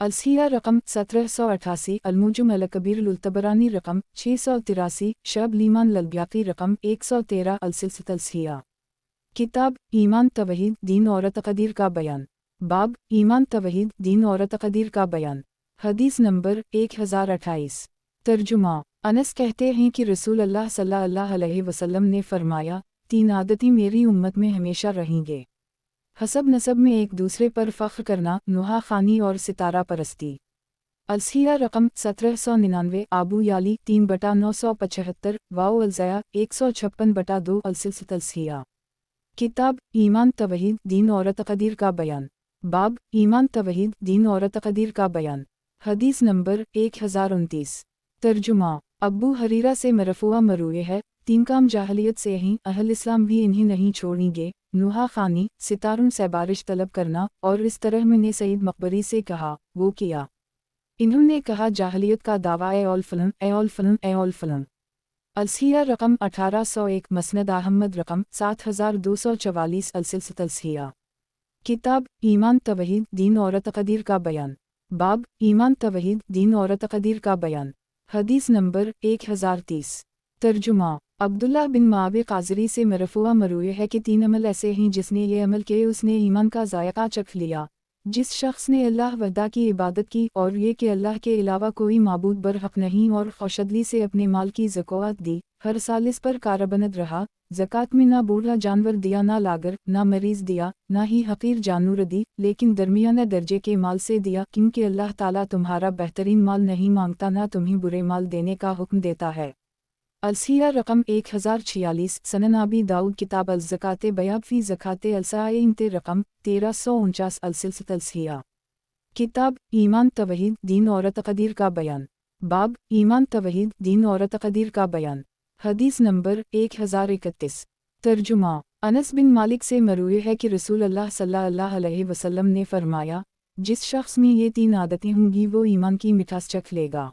अलसिया रकम 1788 अलमुजम अल-कबीर लुल-तबरानी रकम 683 शब लीमान लल-ब्याक़ी रकम 113 अलसिलसिया। किताब ईमान तवहीद दीन और तक़दीर का बयान। बाब ईमान तवहीद दीन और तक़दीर का बयान। हदीस नंबर 1028। तर्जुमा अनस कहते हैं कि रसूल अल्लाह सल्लल्लाहु अलैहि वसल्लम ने फरमाया, 3 आदतें मेरी उम्मत में हमेशा रहेंगे। हसब नसब में एक दूसरे पर फ़ख्र करना, नुहा खानी और सितारा परस्ती। अलसिया रकम 1799 आबू याली 3/975 वाओ अलज़या 156/2 अलसिलसिया। किताब ईमान तवहीद दीन और तक़दीर का बयान। बाब ईमान तवहीद दीन और तक़दीर का बयान। हदीस नंबर 1029। तर्जुमा अब्बू हरीरा से मरफूआ मरूए है, 3 काम जाहलियत से ही अहल इस्लाम भी इन्हें नहीं छोड़ेंगे, नुहा खानी, सितारों से बारिश तलब करना, और इस तरह मैंने सईद मकबरी से कहा, वो किया। इन्होंने कहा जाहलियत का दावा ए औल फलन ए औल फलन ए औल फलन। अलसिया रकम 1801 मसनद अहमद रकम 7244 अलसिलसिया। किताब ईमान तवहीद दीन और तक़दीर का बयान। बाब ईमान तवहीद दीन और तक़दीर का बयान। हदीस नंबर 1030। तर्जुमा अब्दुल्लाह बिन मावे क़ाज़री से मरफूआ मरूए है कि 3 अमल ऐसे हैं जिसने ये अमल किए उसने ईमान का ज़ायक़ा चख लिया। जिस शख्स ने अल्लाह वहदा की इबादत की और ये कि अल्लाह के अलावा कोई माबूद बरहक नहीं और खुशदली से अपने माल की ज़कात दी, हर साल इस पर कारबंद रहा, ज़कात में ना बूढ़ा जानवर दिया, ना लागर, ना मरीज़ दिया, ना ही हक़ीर जानवर दी, लेकिन दरमियाना दर्जे के माल से दिया, क्योंकि अल्लाह ताला तुम्हारा बेहतरीन माल नहीं मांगता, ना तुम्हें बुरे माल देने का हुक्म देता है। अलसिया रकम 1046 सनन अबी दाऊद किताब अल-ज़कात बयाब फ़ी ज़कात अलसाइन ते रकम 1349 अलसिलसिया। किताब ईमान तवहीद दीन और तक़दीर का बयान। बाब ईमान तवहीद दीन और तक़दीर का बयान। हदीस नंबर 1031। तर्जुमा अनस बिन मालिक से मरूए है कि रसूल अल्लाह सल्लल्लाहु अलैहि वसल्लम ने फरमाया, जिस शख्स में ये 3 आदतें होंगी वो ईमान की मिठास चख लेगा।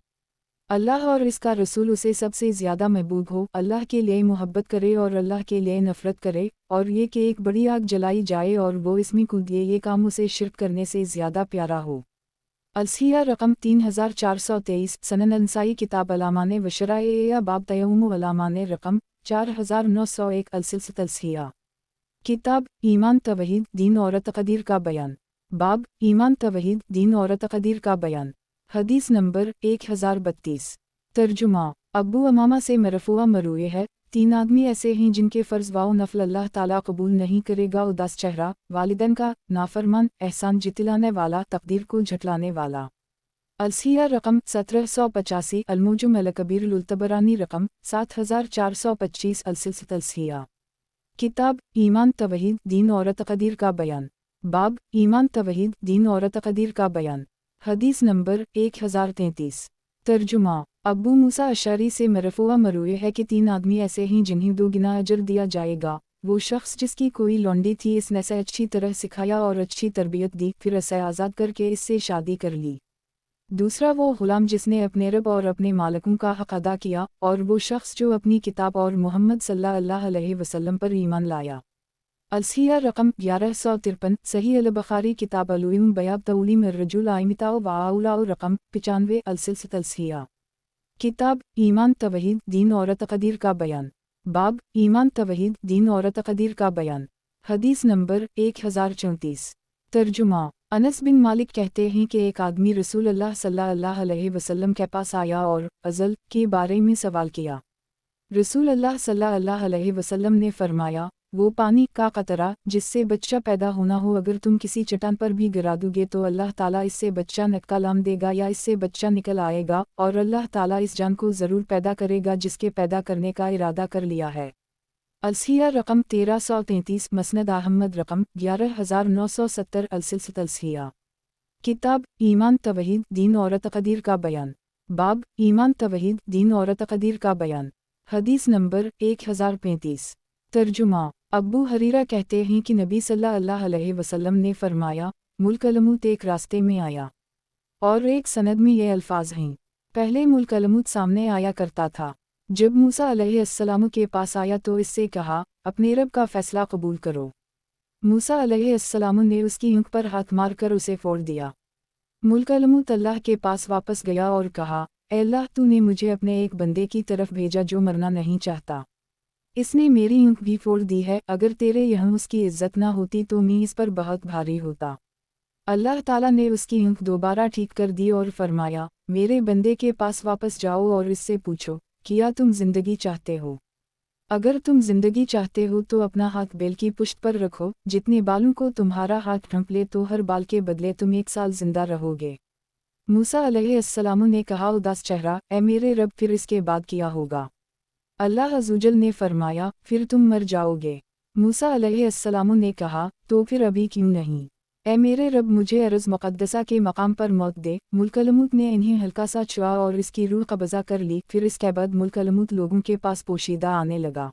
अल्लाह और इसका रसूल उसे सबसे ज़्यादा महबूब हो, अल्लाह के लिए मोहब्बत करे और अल्लाह के लिए नफ़रत करे, और ये कि एक बड़ी आग जलाई जाए और वो इसमें कूद ये काम उसे शिर्क करने से ज़्यादा प्यारा हो। अलसिया रकम 3423 सनन अंसाई किताब अलामाने वशराए या बाब तयम्मुम अलामाने रकम 4901 अलसिलसिया। किताब ईमान तवहीद दीन और तक़दीर का बयान। बाब ईमान तवहीद दीन और तक़दीर का बयान। हदीस नंबर 1032। तर्जुमा अब्बू अमामा से मरफूआ मरूए है, 3 आदमी ऐसे हैं जिनके फ़र्ज़ व नफ़ल अल्लाह ताला कबूल नहीं करेगा, उदास चेहरा, वालिदैन का नाफरमान, एहसान जितलाने वाला, तकदीर को झटलाने वाला। अलसिया रकम 1785 अलमुजम अल-कबीर लुल-तबरानी रकम 7425 अलसिलसिया। किताब ईमान तवहीद दीन और तक़दीर का बयान। बाब ईमान तवहीद दीन और तक़दीर का बयान। हदीस नंबर 1033। तर्जुमा अब्बू मूसा अशरी से मरफूआ मरूए है कि 3 आदमी ऐसे हैं जिन्हें 2 गुना अजर दिया जाएगा। वो शख्स जिसकी कोई लौंडी थी, इसने इसे अच्छी तरह सिखाया और अच्छी तरबियत दी, फिर इसे आज़ाद करके इससे शादी कर ली। दूसरा वो ग़ुलाम जिसने अपने रब और अपने मालिकों का हक़ अदा किया, और वो शख्स जो अपनी किताब और मोहम्मद सल्लल्लाहु अलैहि वसल्लम पर ईमान लाया। अलसिया रकम 1153 सही अल-बुखारी किताब अल-उलूम बयाब तौलीम अर्रजुल आइमिताओ वाउलाओ रकम 95 अलसिलसिया। किताब ईमान तवहीद दीन और तक़दीर का बयान। बाब ईमान तवहीद दीन और तक़दीर का बयान। हदीस नंबर 1034। तर्जुमा अनस बिन मालिक कहते हैं कि एक आदमी रसूल अल्लाह सल्लल्लाहु अलैहि वसल्लम के पास आया और अज़ल के बारे में सवाल किया। रसूल अल्लाह सल्लल्लाहु अलैहि वसल्लम ने फरमाया, वो पानी का कतरा जिससे बच्चा पैदा होना हो, अगर तुम किसी चट्टान पर भी गिरा दोगे तो अल्लाह ताला इससे बच्चा निकाल देगा या इससे बच्चा निकल आएगा, और अल्लाह ताला इस जान को ज़रूर पैदा करेगा जिसके पैदा करने का इरादा कर लिया है। अलसिया रकम 1333 मसनद अहमद रकम 11970 अलसिलसिया। किताब ईमान तवहीद दीन और तक़दीर का बयान। बाब ईमान तवहीद दीन और तक़दीर का बयान। हदीस नंबर 1035। तर्जुमा। अब्बू हरीरा कहते हैं कि नबी सल्लल्लाहु अलैहि वसल्लम ने फरमाया, मुल्कलमूत एक रास्ते में आया, और एक सनद में ये अल्फाज हैं। पहले मुल्कलमूत सामने आया करता था। जब मूसा अलैहिस्सलाम के पास आया तो इससे कहा, अपने रब का फैसला कबूल करो। मूसा अलैहिस्सलाम ने उसकी आंख पर हाथ मारकर उसे फोड़ दिया। मुल्कलमूत अल्लाह के पास वापस गया और कहा, ऐ अल्लाह, तूने मुझे अपने एक बंदे की तरफ भेजा जो मरना नहीं चाहता। इसने मेरी आंख भी फोड़ दी है। अगर तेरे यहाँ उसकी इज्जत ना होती तो मैं इस पर बहुत भारी होता। अल्लाह ताला ने उसकी आंख दोबारा ठीक कर दी और फरमाया, मेरे बंदे के पास वापस जाओ और इससे पूछो, क्या तुम जिंदगी चाहते हो? अगर तुम जिंदगी चाहते हो तो अपना हाथ बैल की पुश्त पर रखो, जितने बालों को तुम्हारा हाथ ढंप ले तो हर बाल के बदले तुम 1 साल जिंदा रहोगे। मूसा अलैहिस्सलाम ने कहा उदास चेहरा, ऐ मेरे रब, फिर इसके बाद क्या होगा? अल्लाह अज़्ज़वजल ने फरमाया, फिर तुम मर जाओगे। मूसा अलैहिस्सलाम ने कहा, तो फिर अभी क्यों नहीं? ऐ मेरे रब, मुझे अर्ज़ मुक़द्दसा के मकाम पर मौत दे। मुल्कलमूत ने इन्हें हल्का सा छुआ और इसकी रूह कब्ज़ा कर ली। फिर इसके बाद मुल्कलमूत लोगों के पास पोशीदा आने लगा।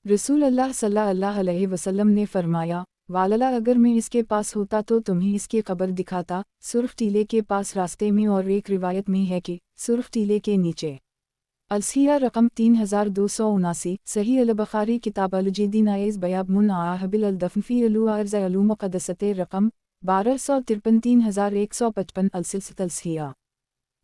रसूल अल्लाह सल्लल्लाहु अलैहि वसल्लम ने फरमाया, वालला, अगर मैं इसके पास होता तो तुम्हें इसकी कब्र दिखाता, सुर्ख टीले के पास रास्ते में। और एक रिवायत में है कि सुर्ख टीले के नीचे। अलसिया रकम 3279। सही अल-बुखारी किताब अल-जदीद नाइज़ बयाब मुन आहबिल अल-दफ़न अलू अर्ज़ अलू मुक़द्दसते रकम 1253 3155 अलसिलसिलत अलसिया।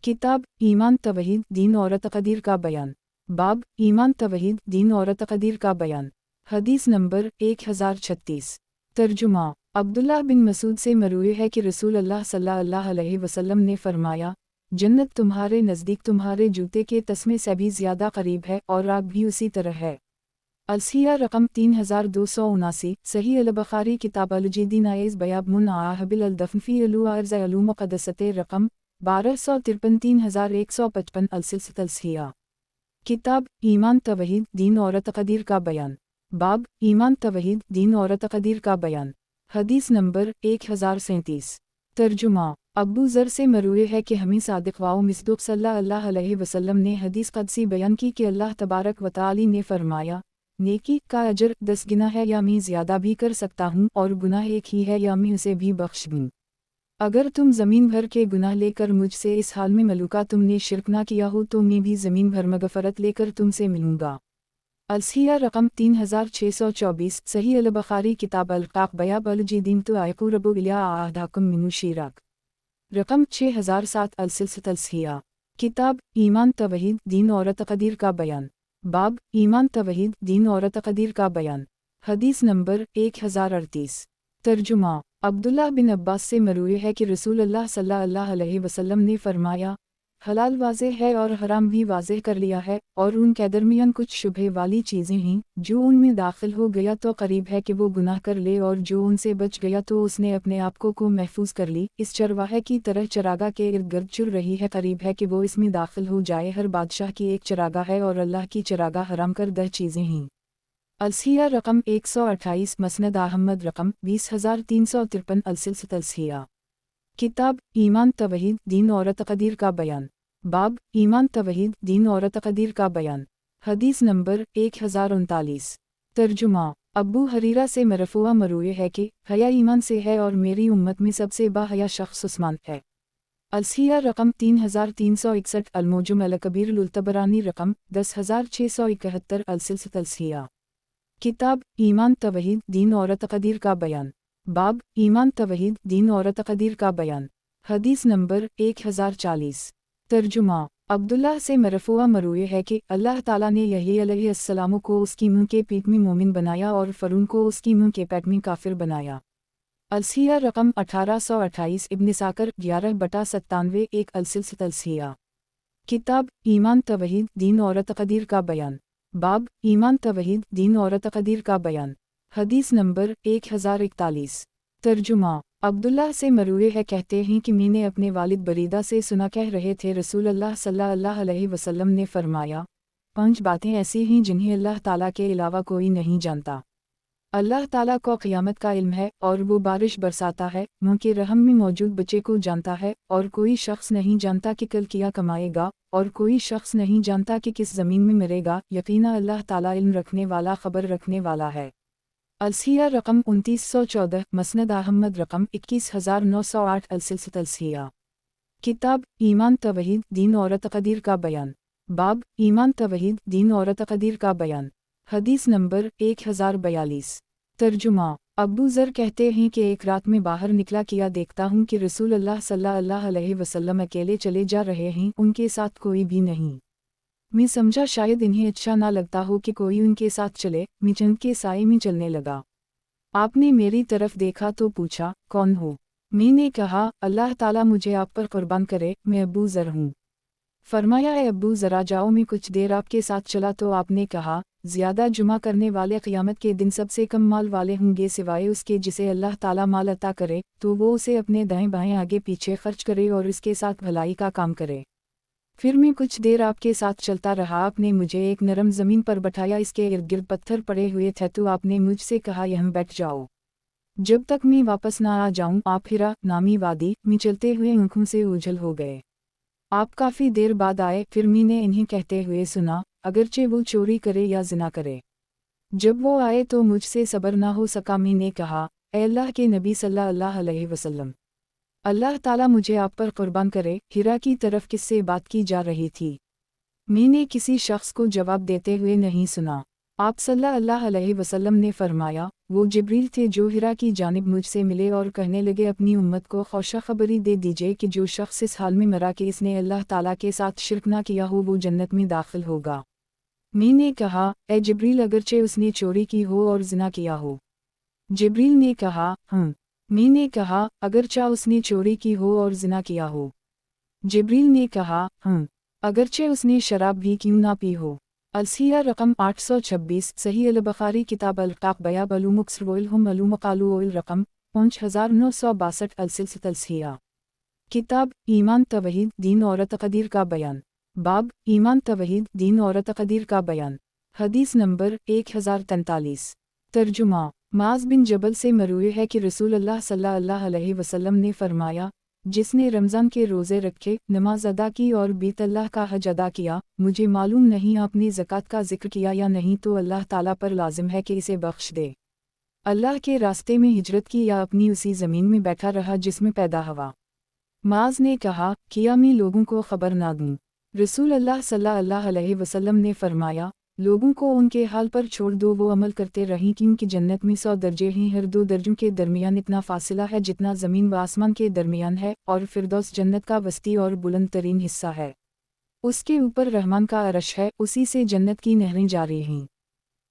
किताब ईमान तवहीद दीन और तक़दीर का बयान। बाब ईमान तवहीद दीन और तक़दीर का बयान। हदीस नंबर 1036। तर्जुमा। अब्दुल्लाह बिन मसूद से मरूए है कि रसूल अल्लाह सल्लल्लाहु अलैहि वसल्लम ने फरमाया, जन्नत तुम्हारे नज़दीक तुम्हारे जूते के तस्मे से भी ज़्यादा करीब है और आग भी उसी तरह है। अलसिया रकम 3279। सही अल-बुखारी किताब अल-जदीद नाइज़ बयाब मुन आहबिल अल-दफ़न अलू अर्ज़ अलू मुक़द्दसते रकम 1253 3155 अलसिलसिलत अलसिया। किताब ईमान तवहीद दीन और तक़दीर का बयान। बाब ईमान तवहीद दीन और तक़दीर का बयान। हदीस नंबर 1037। तर्जुमा। अब्बू ज़र से मरूए है कि हमें सादिक़ व मिस्दूक़ सल्लल्लाहु अलैहि वसल्लम ने हदीस क़दसी बयान की कि अल्लाह तबारक व तआला ने फरमाया, नेकी का अजर 10 गुना है या मैं ज़्यादा भी कर सकता हूँ, और गुनाह एक ही है या मैं उसे भी बख्श दूँ। अगर तुम ज़मीन भर के गुनाह लेकर मुझसे इस हाल में मलूका तुमने शिरक ना किया हो तो मैं भी ज़मीन भर मग़फ़रत लेकर तुमसे मिलूँगा। अलसिया रकम 3624। सही अल-बुखारी किताब अल-क़ाक़ बयाब अल-जदीद तो आयक़ुरबु इला आहदाकुम मिनु शिराक रकम 6007 अलसिलसिलत अलसिया। किताब ईमान तवहीद दीन और तक़दीर का बयान। बाब ईमान तवहीद दीन और तक़दीर का बयान। हदीस नंबर 1038। तर्जुमा। अब्दुल्लाह बिन अब्बास से मरूए है कि रसूल अल्लाह सल्लल्लाहु अलैहि वसल्लम ने फरमाया, हलाल वाज़ेह है और हराम भी वाज़ेह कर लिया है, और उनके दरमियान कुछ शुबहे वाली चीज़ें हैं। जो उनमें दाखिल हो गया तो करीब है कि वो गुनाह कर ले, और जो उनसे बच गया तो उसने अपने आप को महफूज कर ली। इस चरवाहे की तरह चरागाह के इर्द गिर्द चुर रही है, करीब है कि वो इसमें दाखिल हो जाए। हर बादशाह की एक चरागाह है और अल्लाह की चरागाह हराम कर 10 चीज़ें हैं। अलसिया रकम 128। मसनद अहमद रकम 20353 अलसिलसिलत अलसिया। किताब ईमान तवहीद दीन और तक़दीर का बयान। बाब ईमान तवहीद दीन और तक़दीर का बयान। हदीस नंबर 1039। तर्जुमा। अब्बू हरीरा से मरफ़ूआ मरूए है कि हया ईमान से है और मेरी उम्मत में सबसे बाहया शख्स उस्मान है। अलसिया रकम 3361 अल-मुजम अल-कबीर अल-तबरानी रकम 10671 अलसिलसिलत अलसिया। किताब ईमान तवहीद दीन और तक़दीर का बयान। बाब ईमान तवहीद दीन और तक़दीर का बयान। हदीस नंबर 1040। तर्जुमा। अब्दुल्लाह से मरफ़ूआ मरूए है कि अल्लाह ताला ने यहया अलैहिस्सलाम को उसकी मुँह के पेट में मोमिन बनाया और फ़रून को उसकी मुँह के पेट में काफिर बनाया। अलसिया रकम 1828। इब्न साकर 11/97 1 अलसिलसिलत अलसिया। किताब ईमान तवहीद दीन और तक़दीर का बयान। बाब ईमान तवहीद दीन और तक़दीर का बयान। हदीस नंबर 1041। तर्जुमा। अब्दुल्लाह से मरूए है कहते हैं कि मैंने अपने वालिद बरीदा से सुना, कह रहे थे रसूल अल्लाह सल्लल्लाहु अलैहि वसल्लम ने फरमाया, 5 बातें ऐसी हैं जिन्हें अल्लाह ताला के अलावा कोई नहीं जानता। اللہ تعالیٰ کو قیامت کا علم ہے اور وہ بارش برساتا ہے، منہ کے رحم میں موجود بچے کو جانتا ہے، اور کوئی شخص نہیں جانتا کہ کل کیا کمائے گا، اور کوئی شخص نہیں جانتا کہ کس زمین میں مرے گا، یقینا اللہ تعالیٰ علم رکھنے والا خبر رکھنے والا ہے۔ السیہ رقم 2914، مسند احمد رقم 21908، السلسلۃ الصحیحہ۔ کتاب ایمان توحید دین اور تقدیر کا بیان، باب ایمان توحید دین اور تقدیر کا بیان، حدیث نمبر 1042۔ ترجمہ: ابو ذر کہتے ہیں کہ ایک رات میں باہر نکلا کیا دیکھتا ہوں کہ رسول اللہ صلی اللہ علیہ وسلم اکیلے چلے جا رہے ہیں، ان کے ساتھ کوئی بھی نہیں۔ میں سمجھا شاید انہیں اچھا نہ لگتا ہو کہ کوئی ان کے ساتھ چلے، میں چند کے سائے میں چلنے لگا۔ آپ نے میری طرف دیکھا تو پوچھا، کون ہو؟ میں نے کہا، اللہ تعالیٰ مجھے آپ پر قربان کرے، میں ابو ذر ہوں۔ فرمایا، اے ابو ذر جاؤ، میں کچھ دیر آپ کے ساتھ چلا تو آپ نے کہا، زیادہ جمع کرنے والے قیامت کے دن سب سے کم مال والے ہوں گے سوائے اس کے جسے اللہ تعالیٰ مال عطا کرے تو وہ اسے اپنے دائیں بائیں آگے پیچھے خرچ کرے اور اس کے ساتھ بھلائی کا کام کرے۔ پھر میں کچھ دیر آپ کے ساتھ چلتا رہا، آپ نے مجھے ایک نرم زمین پر بٹھایا، اس کے ارد گرد پتھر پڑے ہوئے تھے تو آپ نے مجھ سے کہا، یہاں بیٹھ جاؤ جب تک میں واپس نہ آ جاؤں۔ آپ ہرا نامی وادی میں چلتے ہوئے آنکھوں سے اوجھل ہو گئے۔ آپ کافی دیر بعد آئے، پھر میں نے انہیں کہتے ہوئے سنا، اگرچہ وہ چوری کرے یا زنا کرے۔ جب وہ آئے تو مجھ سے صبر نہ ہو سکا، میں نے کہا، اے اللہ کے نبی صلی اللہ علیہ وسلم، اللہ تعالیٰ مجھے آپ پر قربان کرے، ہرا کی طرف کس سے بات کی جا رہی تھی؟ میں نے کسی شخص کو جواب دیتے ہوئے نہیں سنا۔ آپ صلی اللہ علیہ وسلم نے فرمایا، وہ جبریل تھے جو ہرا کی جانب مجھ سے ملے اور کہنے لگے، اپنی امت کو خوشخبری دے دیجئے کہ جو شخص اس حال میں مرا کہ اس نے اللہ تعالیٰ کے ساتھ شرک نہ کیا ہو، وہ جنت میں داخل ہوگا۔ میں نے کہا، اے جبریل، اگرچہ اس نے چوری کی ہو اور زنا کیا ہو؟ جبریل نے کہا، ہاں۔ میں نے کہا، اگرچہ اس نے چوری کی ہو اور زنا کیا ہو؟ جبریل نے کہا، ہاں۔ اگرچہ اس نے شراب بھی کیوں نہ پی ہو؟ السیہ رقم 826، صحیح البخاری کتاب الرقاق بیاب علوم اکثر وعلم علوم قالو رقم 5962، السلسلۃ الصحیحہ۔ کتاب ایمان توحید دین اور تقدیر کا بیان، باب ایمان توحید دین اور تقدیر کا بیان، حدیث نمبر 1043۔ ترجمہ: معاذ بن جبل سے مروی ہے کہ رسول اللہ صلی اللہ علیہ وسلم نے فرمایا، جس نے رمضان کے روزے رکھے، نماز ادا کی اور بیت اللہ کا حج ادا کیا، مجھے معلوم نہیں آپ نے زکوٰۃ کا ذکر کیا یا نہیں، تو اللہ تعالیٰ پر لازم ہے کہ اسے بخش دے۔ اللہ کے راستے میں ہجرت کی یا اپنی اسی زمین میں بیٹھا رہا جس میں پیدا ہوا؟ معاذ نے کہا، کیا میں لوگوں کو خبر نہ دوں؟ رسول اللہ صلی اللہ علیہ وسلم نے فرمایا، لوگوں کو ان کے حال پر چھوڑ دو، وہ عمل کرتے رہیں، کیونکہ جنت میں 100 درجے ہیں، ہر 2 درجوں کے درمیان اتنا فاصلہ ہے جتنا زمین و آسمان کے درمیان ہے، اور فردوس جنت کا وسطی اور بلند ترین حصہ ہے، اس کے اوپر رحمان کا عرش ہے، اسی سے جنت کی نہریں جاری ہیں۔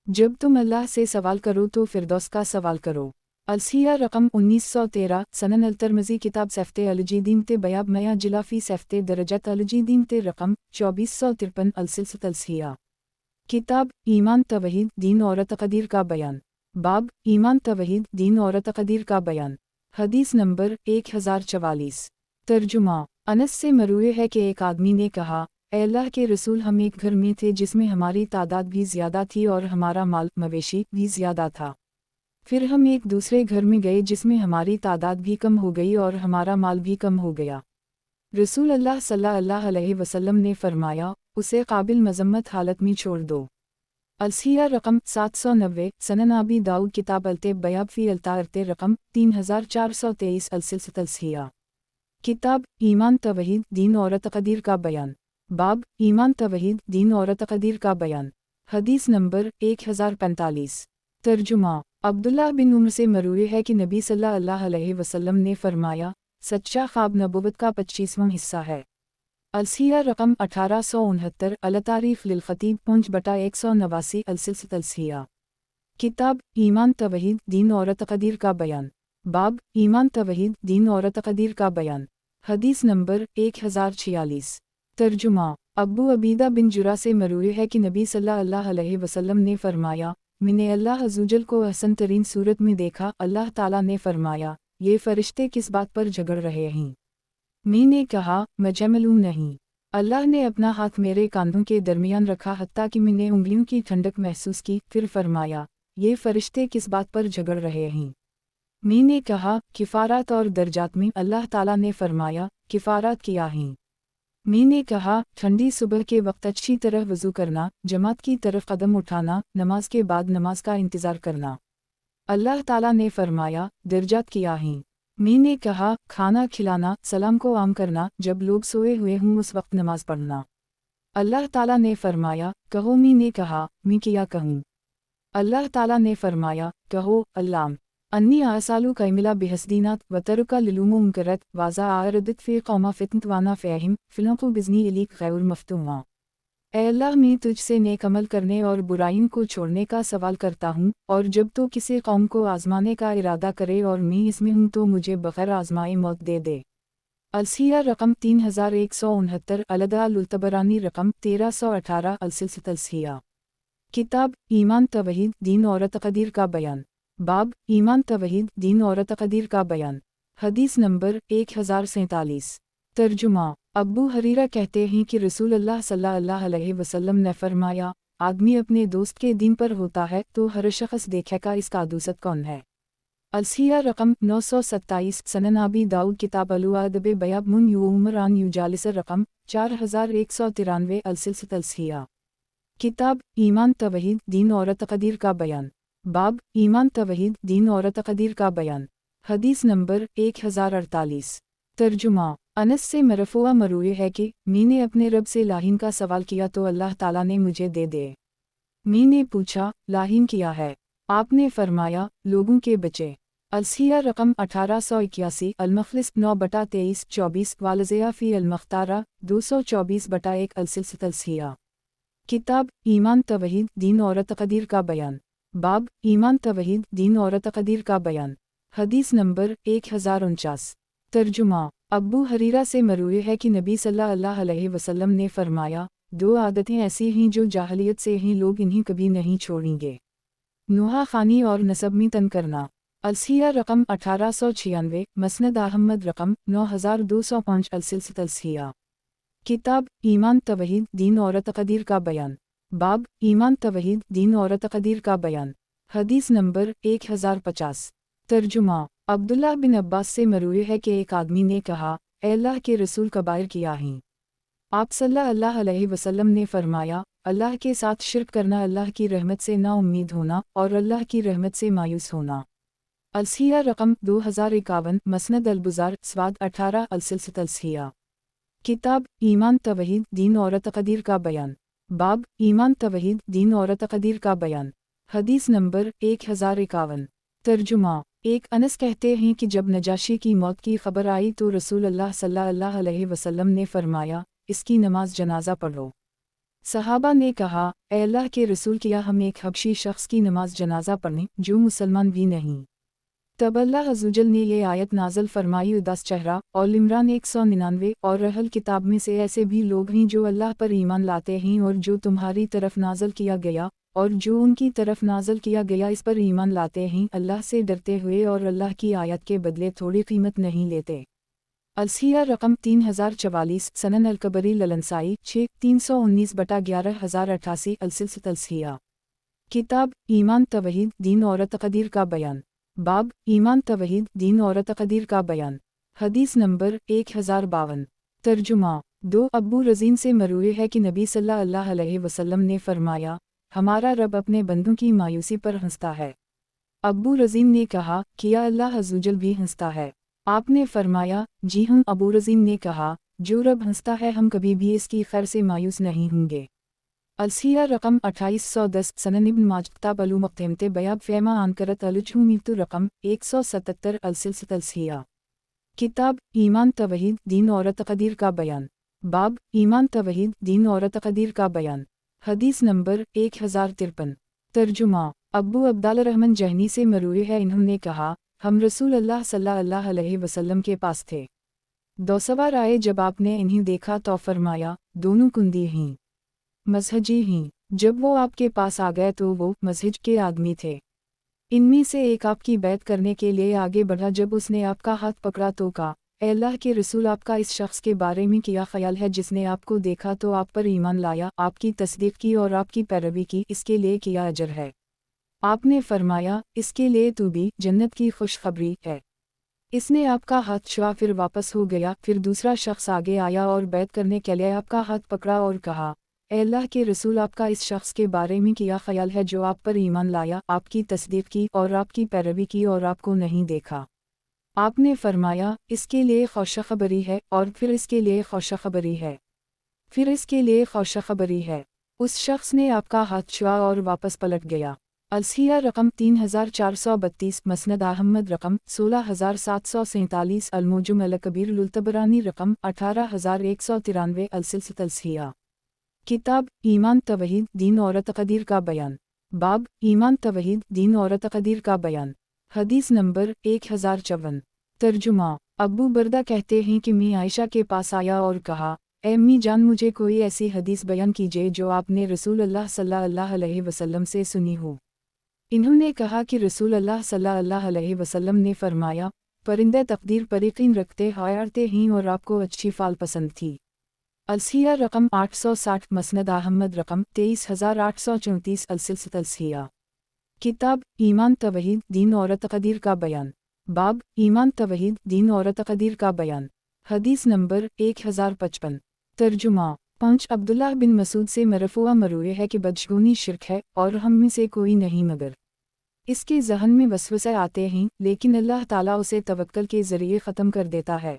جب تم اللہ سے سوال کرو تو فردوس کا سوال کرو۔ السیہ رقم 1913، سنن الترمذی کتاب صفت الجدیمت بیاب میاں جلا فی صفت درجت الجدیمت رقم 2453، السلسلۃ الصحیحہ۔ کتاب ایمان توحید دین اور تقدیر کا بیان، باب ایمان توحید دین اور تقدیر کا بیان، حدیث نمبر 1044۔ ترجمہ: انس سے مروی ہے کہ ایک آدمی نے کہا، اے اللہ کے رسول، ہم ایک گھر میں تھے جس میں ہماری تعداد بھی زیادہ تھی اور ہمارا مال مویشی بھی زیادہ تھا۔ پھر ہم ایک دوسرے گھر میں گئے جس میں ہماری تعداد بھی کم ہو گئی اور ہمارا مال بھی کم ہو گیا۔ رسول اللہ صلی اللہ علیہ وسلم نے فرمایا، اسے قابل مذمت حالت میں چھوڑ دو۔ السیہ رقم 790، سنن ابی داؤد کتاب الطب بیاب فی الطہارت رقم 3423، السلسلۃ الصحیحہ۔ کتاب ایمان توحید دین اور تقدیر کا بیان، باب ایمان توحید دین اور تقدیر کا بیان، حدیث نمبر 1045۔ ترجمہ: عبداللہ بن عمر سے مروی ہے کہ نبی صلی اللہ علیہ وسلم نے فرمایا، سچا خواب نبوت کا 25واں حصہ ہے۔ السیہ رقم 1869، التعریف للخطیب 5/189، السلسلۃ الصحیحہ۔ کتاب ایمان توحید دین اور تقدیر کا بیان، باب ایمان توحید دین اور تقدیر کا بیان، حدیث نمبر 1046۔ ترجمہ: ابو عبیدہ بن جرا سے مروی ہے کہ نبی صلی اللہ علیہ وسلم نے فرمایا، میں نے اللہ عزوجل کو احسن ترین صورت میں دیکھا۔ اللہ تعالیٰ نے فرمایا، یہ فرشتے کس بات پر جھگڑ رہے ہیں؟ میں نے کہا، مجھے معلوم نہیں۔ اللہ نے اپنا ہاتھ میرے کاندھوں کے درمیان رکھا حتیٰ کہ میں نے انگلیوں کی ٹھنڈک محسوس کی، پھر فرمایا، یہ فرشتے کس بات پر جھگڑ رہے ہیں؟ می نے کہا کفارات اور درجات میں۔ اللہ تعالیٰ نے فرمایا کفارات کیا ہیں؟ می نے کہا ٹھنڈی صبح کے وقت اچھی طرح وضو کرنا، جماعت کی طرف قدم اٹھانا، نماز کے بعد نماز کا انتظار کرنا۔ اللہ تعالیٰ نے فرمایا درجات کیا ہیں؟ می نے کہا کھانا کھلانا، سلام کو عام کرنا، جب لوگ سوئے ہوئے ہوں اس وقت نماز پڑھنا۔ اللہ تعالیٰ نے فرمایا کہو۔ می نے کہا میں کیا کہوں؟ اللہ تعالیٰ نے فرمایا کہو اللام انی آسالو کیملا بحسدینات و ترکا للوم منکرت واضح آردت فی قوما فتنت وانا فیہم فلنقو بزنی علیک غیر مفتوما۔ اے اللہ میں تجھ سے نیک عمل کرنے اور برائیوں کو چھوڑنے کا سوال کرتا ہوں، اور جب تو کسی قوم کو آزمانے کا ارادہ کرے اور میں اس میں ہوں تو مجھے بغیر آزمائے موت دے دے۔ السیہ رقم 3169، الدال الطبرانی رقم 1318، السلسلۃ الصحیحہ۔ کتاب ایمان توحید دین اور تقدیر کا بیان۔ باب ایمان توحید دین اور تقدیر کا بیان۔ حدیث نمبر 1047۔ ترجمہ۔ ابو ہریرہ کہتے ہیں کہ رسول اللہ صلی اللہ علیہ وسلم نے فرمایا آدمی اپنے دوست کے دین پر ہوتا ہے تو ہر شخص دیکھے گا اس کا دوست کون ہے۔ السیہ رقم 927، سنن ابی داؤد کتاب الادب بیاب من یؤمر ان یجالس رقم 4193، السلسلۃ الصحیحہ۔ کتاب ایمان توحید دین اور تقدیر کا بیان۔ باب ایمان توحید دین اور تقدیر کا بیان۔ حدیث نمبر 1048۔ ترجمہ۔ انس سے مرفوع مروی ہے کہ میں نے اپنے رب سے لاہین کا سوال کیا تو اللہ تعالیٰ نے مجھے دے دے۔ میں نے پوچھا لاہین کیا ہے؟ آپ نے فرمایا لوگوں کے بچے۔ السیہ رقم 1881، المخلص 9/23-24، والضیاء فی المختارہ 224/1، السلسلۃ الصحیحہ۔ کتاب ایمان توحید دین اور تقدیر کا بیان۔ باب ایمان توحید دین اور تقدیر کا بیان۔ حدیث نمبر 1049۔ ترجمہ۔ ابو ہریرہ سے مروی ہے کہ نبی صلی اللہ علیہ وسلم نے فرمایا دو عادتیں ایسی ہیں جو جاہلیت سے ہیں، لوگ انہیں کبھی نہیں چھوڑیں گے: نوحہ خوانی اور نسب میں تن کرنا۔ السیہ رقم 1896، مسند احمد رقم 9205، السلسلۃ الصحیحہ۔ کتاب ایمان توحید دین اور تقدیر کا بیان۔ باب ایمان توحید دین اور تقدیر کا بیان۔ حدیث نمبر 1050۔ ترجمہ۔ عبداللہ بن عباس سے مروی ہے کہ ایک آدمی نے کہا اے اللہ کے رسول کبائر کیا ہیں؟ آپ صلی اللہ علیہ وسلم نے فرمایا اللہ کے ساتھ شرک کرنا، اللہ کی رحمت سے نا امید ہونا، اور اللہ کی رحمت سے مایوس ہونا۔ السیہ رقم 2051، مسند البزار سواد 18، السلسلۃ الصحیحہ۔ کتاب ایمان توحید دین اور تقدیر کا بیان۔ باب ایمان توحید دین اور تقدیر کا بیان۔ حدیث نمبر 1051۔ ترجمہ۔ ایک انس کہتے ہیں کہ جب نجاشی کی موت کی خبر آئی تو رسول اللہ صلی اللہ علیہ وسلم نے فرمایا اس کی نماز جنازہ پڑھو۔ صحابہ نے کہا اے اللہ کے رسول کیا ہم ایک حبشی شخص کی نماز جنازہ پڑھیں جو مسلمان بھی نہیں؟ تب اللہ عزوجل نے یہ آیت نازل فرمائی اداس چہرہ اور عمران 199، اور اہل کتاب میں سے ایسے بھی لوگ ہیں جو اللہ پر ایمان لاتے ہیں اور جو تمہاری طرف نازل کیا گیا اور جو ان کی طرف نازل کیا گیا اس پر ایمان لاتے ہیں، اللہ سے ڈرتے ہوئے اور اللہ کی آیت کے بدلے تھوڑی قیمت نہیں لیتے۔ السیہ رقم 3044، سنن الکبری للنسائی 319/11088، السلسلۃ الصحیحہ۔ کتاب ایمان توحید دین اور تقدیر کا بیان۔ باب ایمان توحید دین اور تقدیر کا بیان۔ حدیث نمبر 1052۔ ترجمہ۔ دو ابو رزین سے مروی ہے کہ نبی صلی اللہ علیہ وسلم نے فرمایا ہمارا رب اپنے بندوں کی مایوسی پر ہنستا ہے۔ ابو رزین نے کہا کیا اللہ عزوجل بھی ہنستا ہے؟ آپ نے فرمایا جی ہم۔ ابو رزین نے کہا جو رب ہنستا ہے ہم کبھی بھی اس کی خیر سے مایوس نہیں ہوں گے۔ السیہ رقم 2810، سنن ابن ماجہ کتاب المقتمت بیاب فیما انکرت الجھومیت رقم 177، السلسلۃ الصحیحہ۔ کتاب ایمان توحید دین اور تقدیر کا بیان۔ باب ایمان توحید دین اور تقدیر کا بیان۔ حدیث نمبر 1053۔ ترجمہ۔ ابو عبدالرحمن جہنی سے مروی ہے انہوں نے کہا ہم رسول اللہ صلی اللہ علیہ وسلم کے پاس تھے، دو سوار آئے، جب آپ نے انہیں دیکھا تو فرمایا دونوں کندی ہیں، مزہجی ہیں۔ جب وہ آپ کے پاس آ گئے تو وہ مزہج کے آدمی تھے۔ ان میں سے ایک آپ کی بیعت کرنے کے لیے آگے بڑھا، جب اس نے آپ کا ہاتھ پکڑا تو کہا اے اللہ کے رسول آپ کا اس شخص کے بارے میں کیا خیال ہے جس نے آپ کو دیکھا تو آپ پر ایمان لایا، آپ کی تصدیق کی اور آپ کی پیروی کی، اس کے لیے کیا اجر ہے؟ آپ نے فرمایا اس کے لیے تو بھی جنت کی خوشخبری ہے۔ اس نے آپ کا ہاتھ چھوا پھر واپس ہو گیا، پھر دوسرا شخص آگے آیا اور بیعت کرنے کے لیے آپ کا ہاتھ پکڑا اور کہا، اے اللہ کے رسول، آپ کا اس شخص کے بارے میں کیا خیال ہے جو آپ پر ایمان لایا، آپ کی تصدیق کی اور آپ کی پیروی کی اور آپ کو نہیں دیکھا؟ آپ نے فرمایا اس کے لیے خوشخبری ہے، اور پھر اس کے لیے خوشخبری ہے، پھر اس کے لیے خوشخبری ہے۔ اس شخص نے آپ کا ہاتھ چھوا اور واپس پلٹ گیا۔ الصحیح رقم 3432، مسند احمد رقم 16747، المعجم الکبیر للطبرانی رقم 18193، السلسلۃ الصحیحہ۔ کتاب ایمان توحید دین اور تقدیر کا بیان، باب ایمان توحید دین اور تقدیر کا بیان، حدیث نمبر 1054۔ ترجمہ: ابو بردہ کہتے ہیں کہ میں عائشہ کے پاس آیا اور کہا، اے امی جان، مجھے کوئی ایسی حدیث بیان کیجیے جو آپ نے رسول اللہ صلی اللہ علیہ وسلم سے سنی ہو۔ انہوں نے کہا کہ رسول اللہ صلی اللہ علیہ وسلم نے فرمایا، پرندے تقدیر پر یقین رکھتے ہوتے ہیں اور آپ کو اچھی فال پسند تھی۔ الصحیحہ رقم 860، مسند احمد رقم 23834، السلسلۃ الصحیحہ۔ کتاب ایمان توحید دین اور تقدیر کا بیان، باب ایمان توحید دین اور تقدیر کا بیان، حدیث نمبر 1055۔ ترجمہ: پانچ عبداللہ بن مسعود سے مرفوع مروی ہے کہ بدشگونی شرک ہے اور ہم میں سے کوئی نہیں مگر اس کے ذہن میں وسوسے آتے ہیں، لیکن اللہ تعالیٰ اسے توکل کے ذریعے ختم کر دیتا ہے۔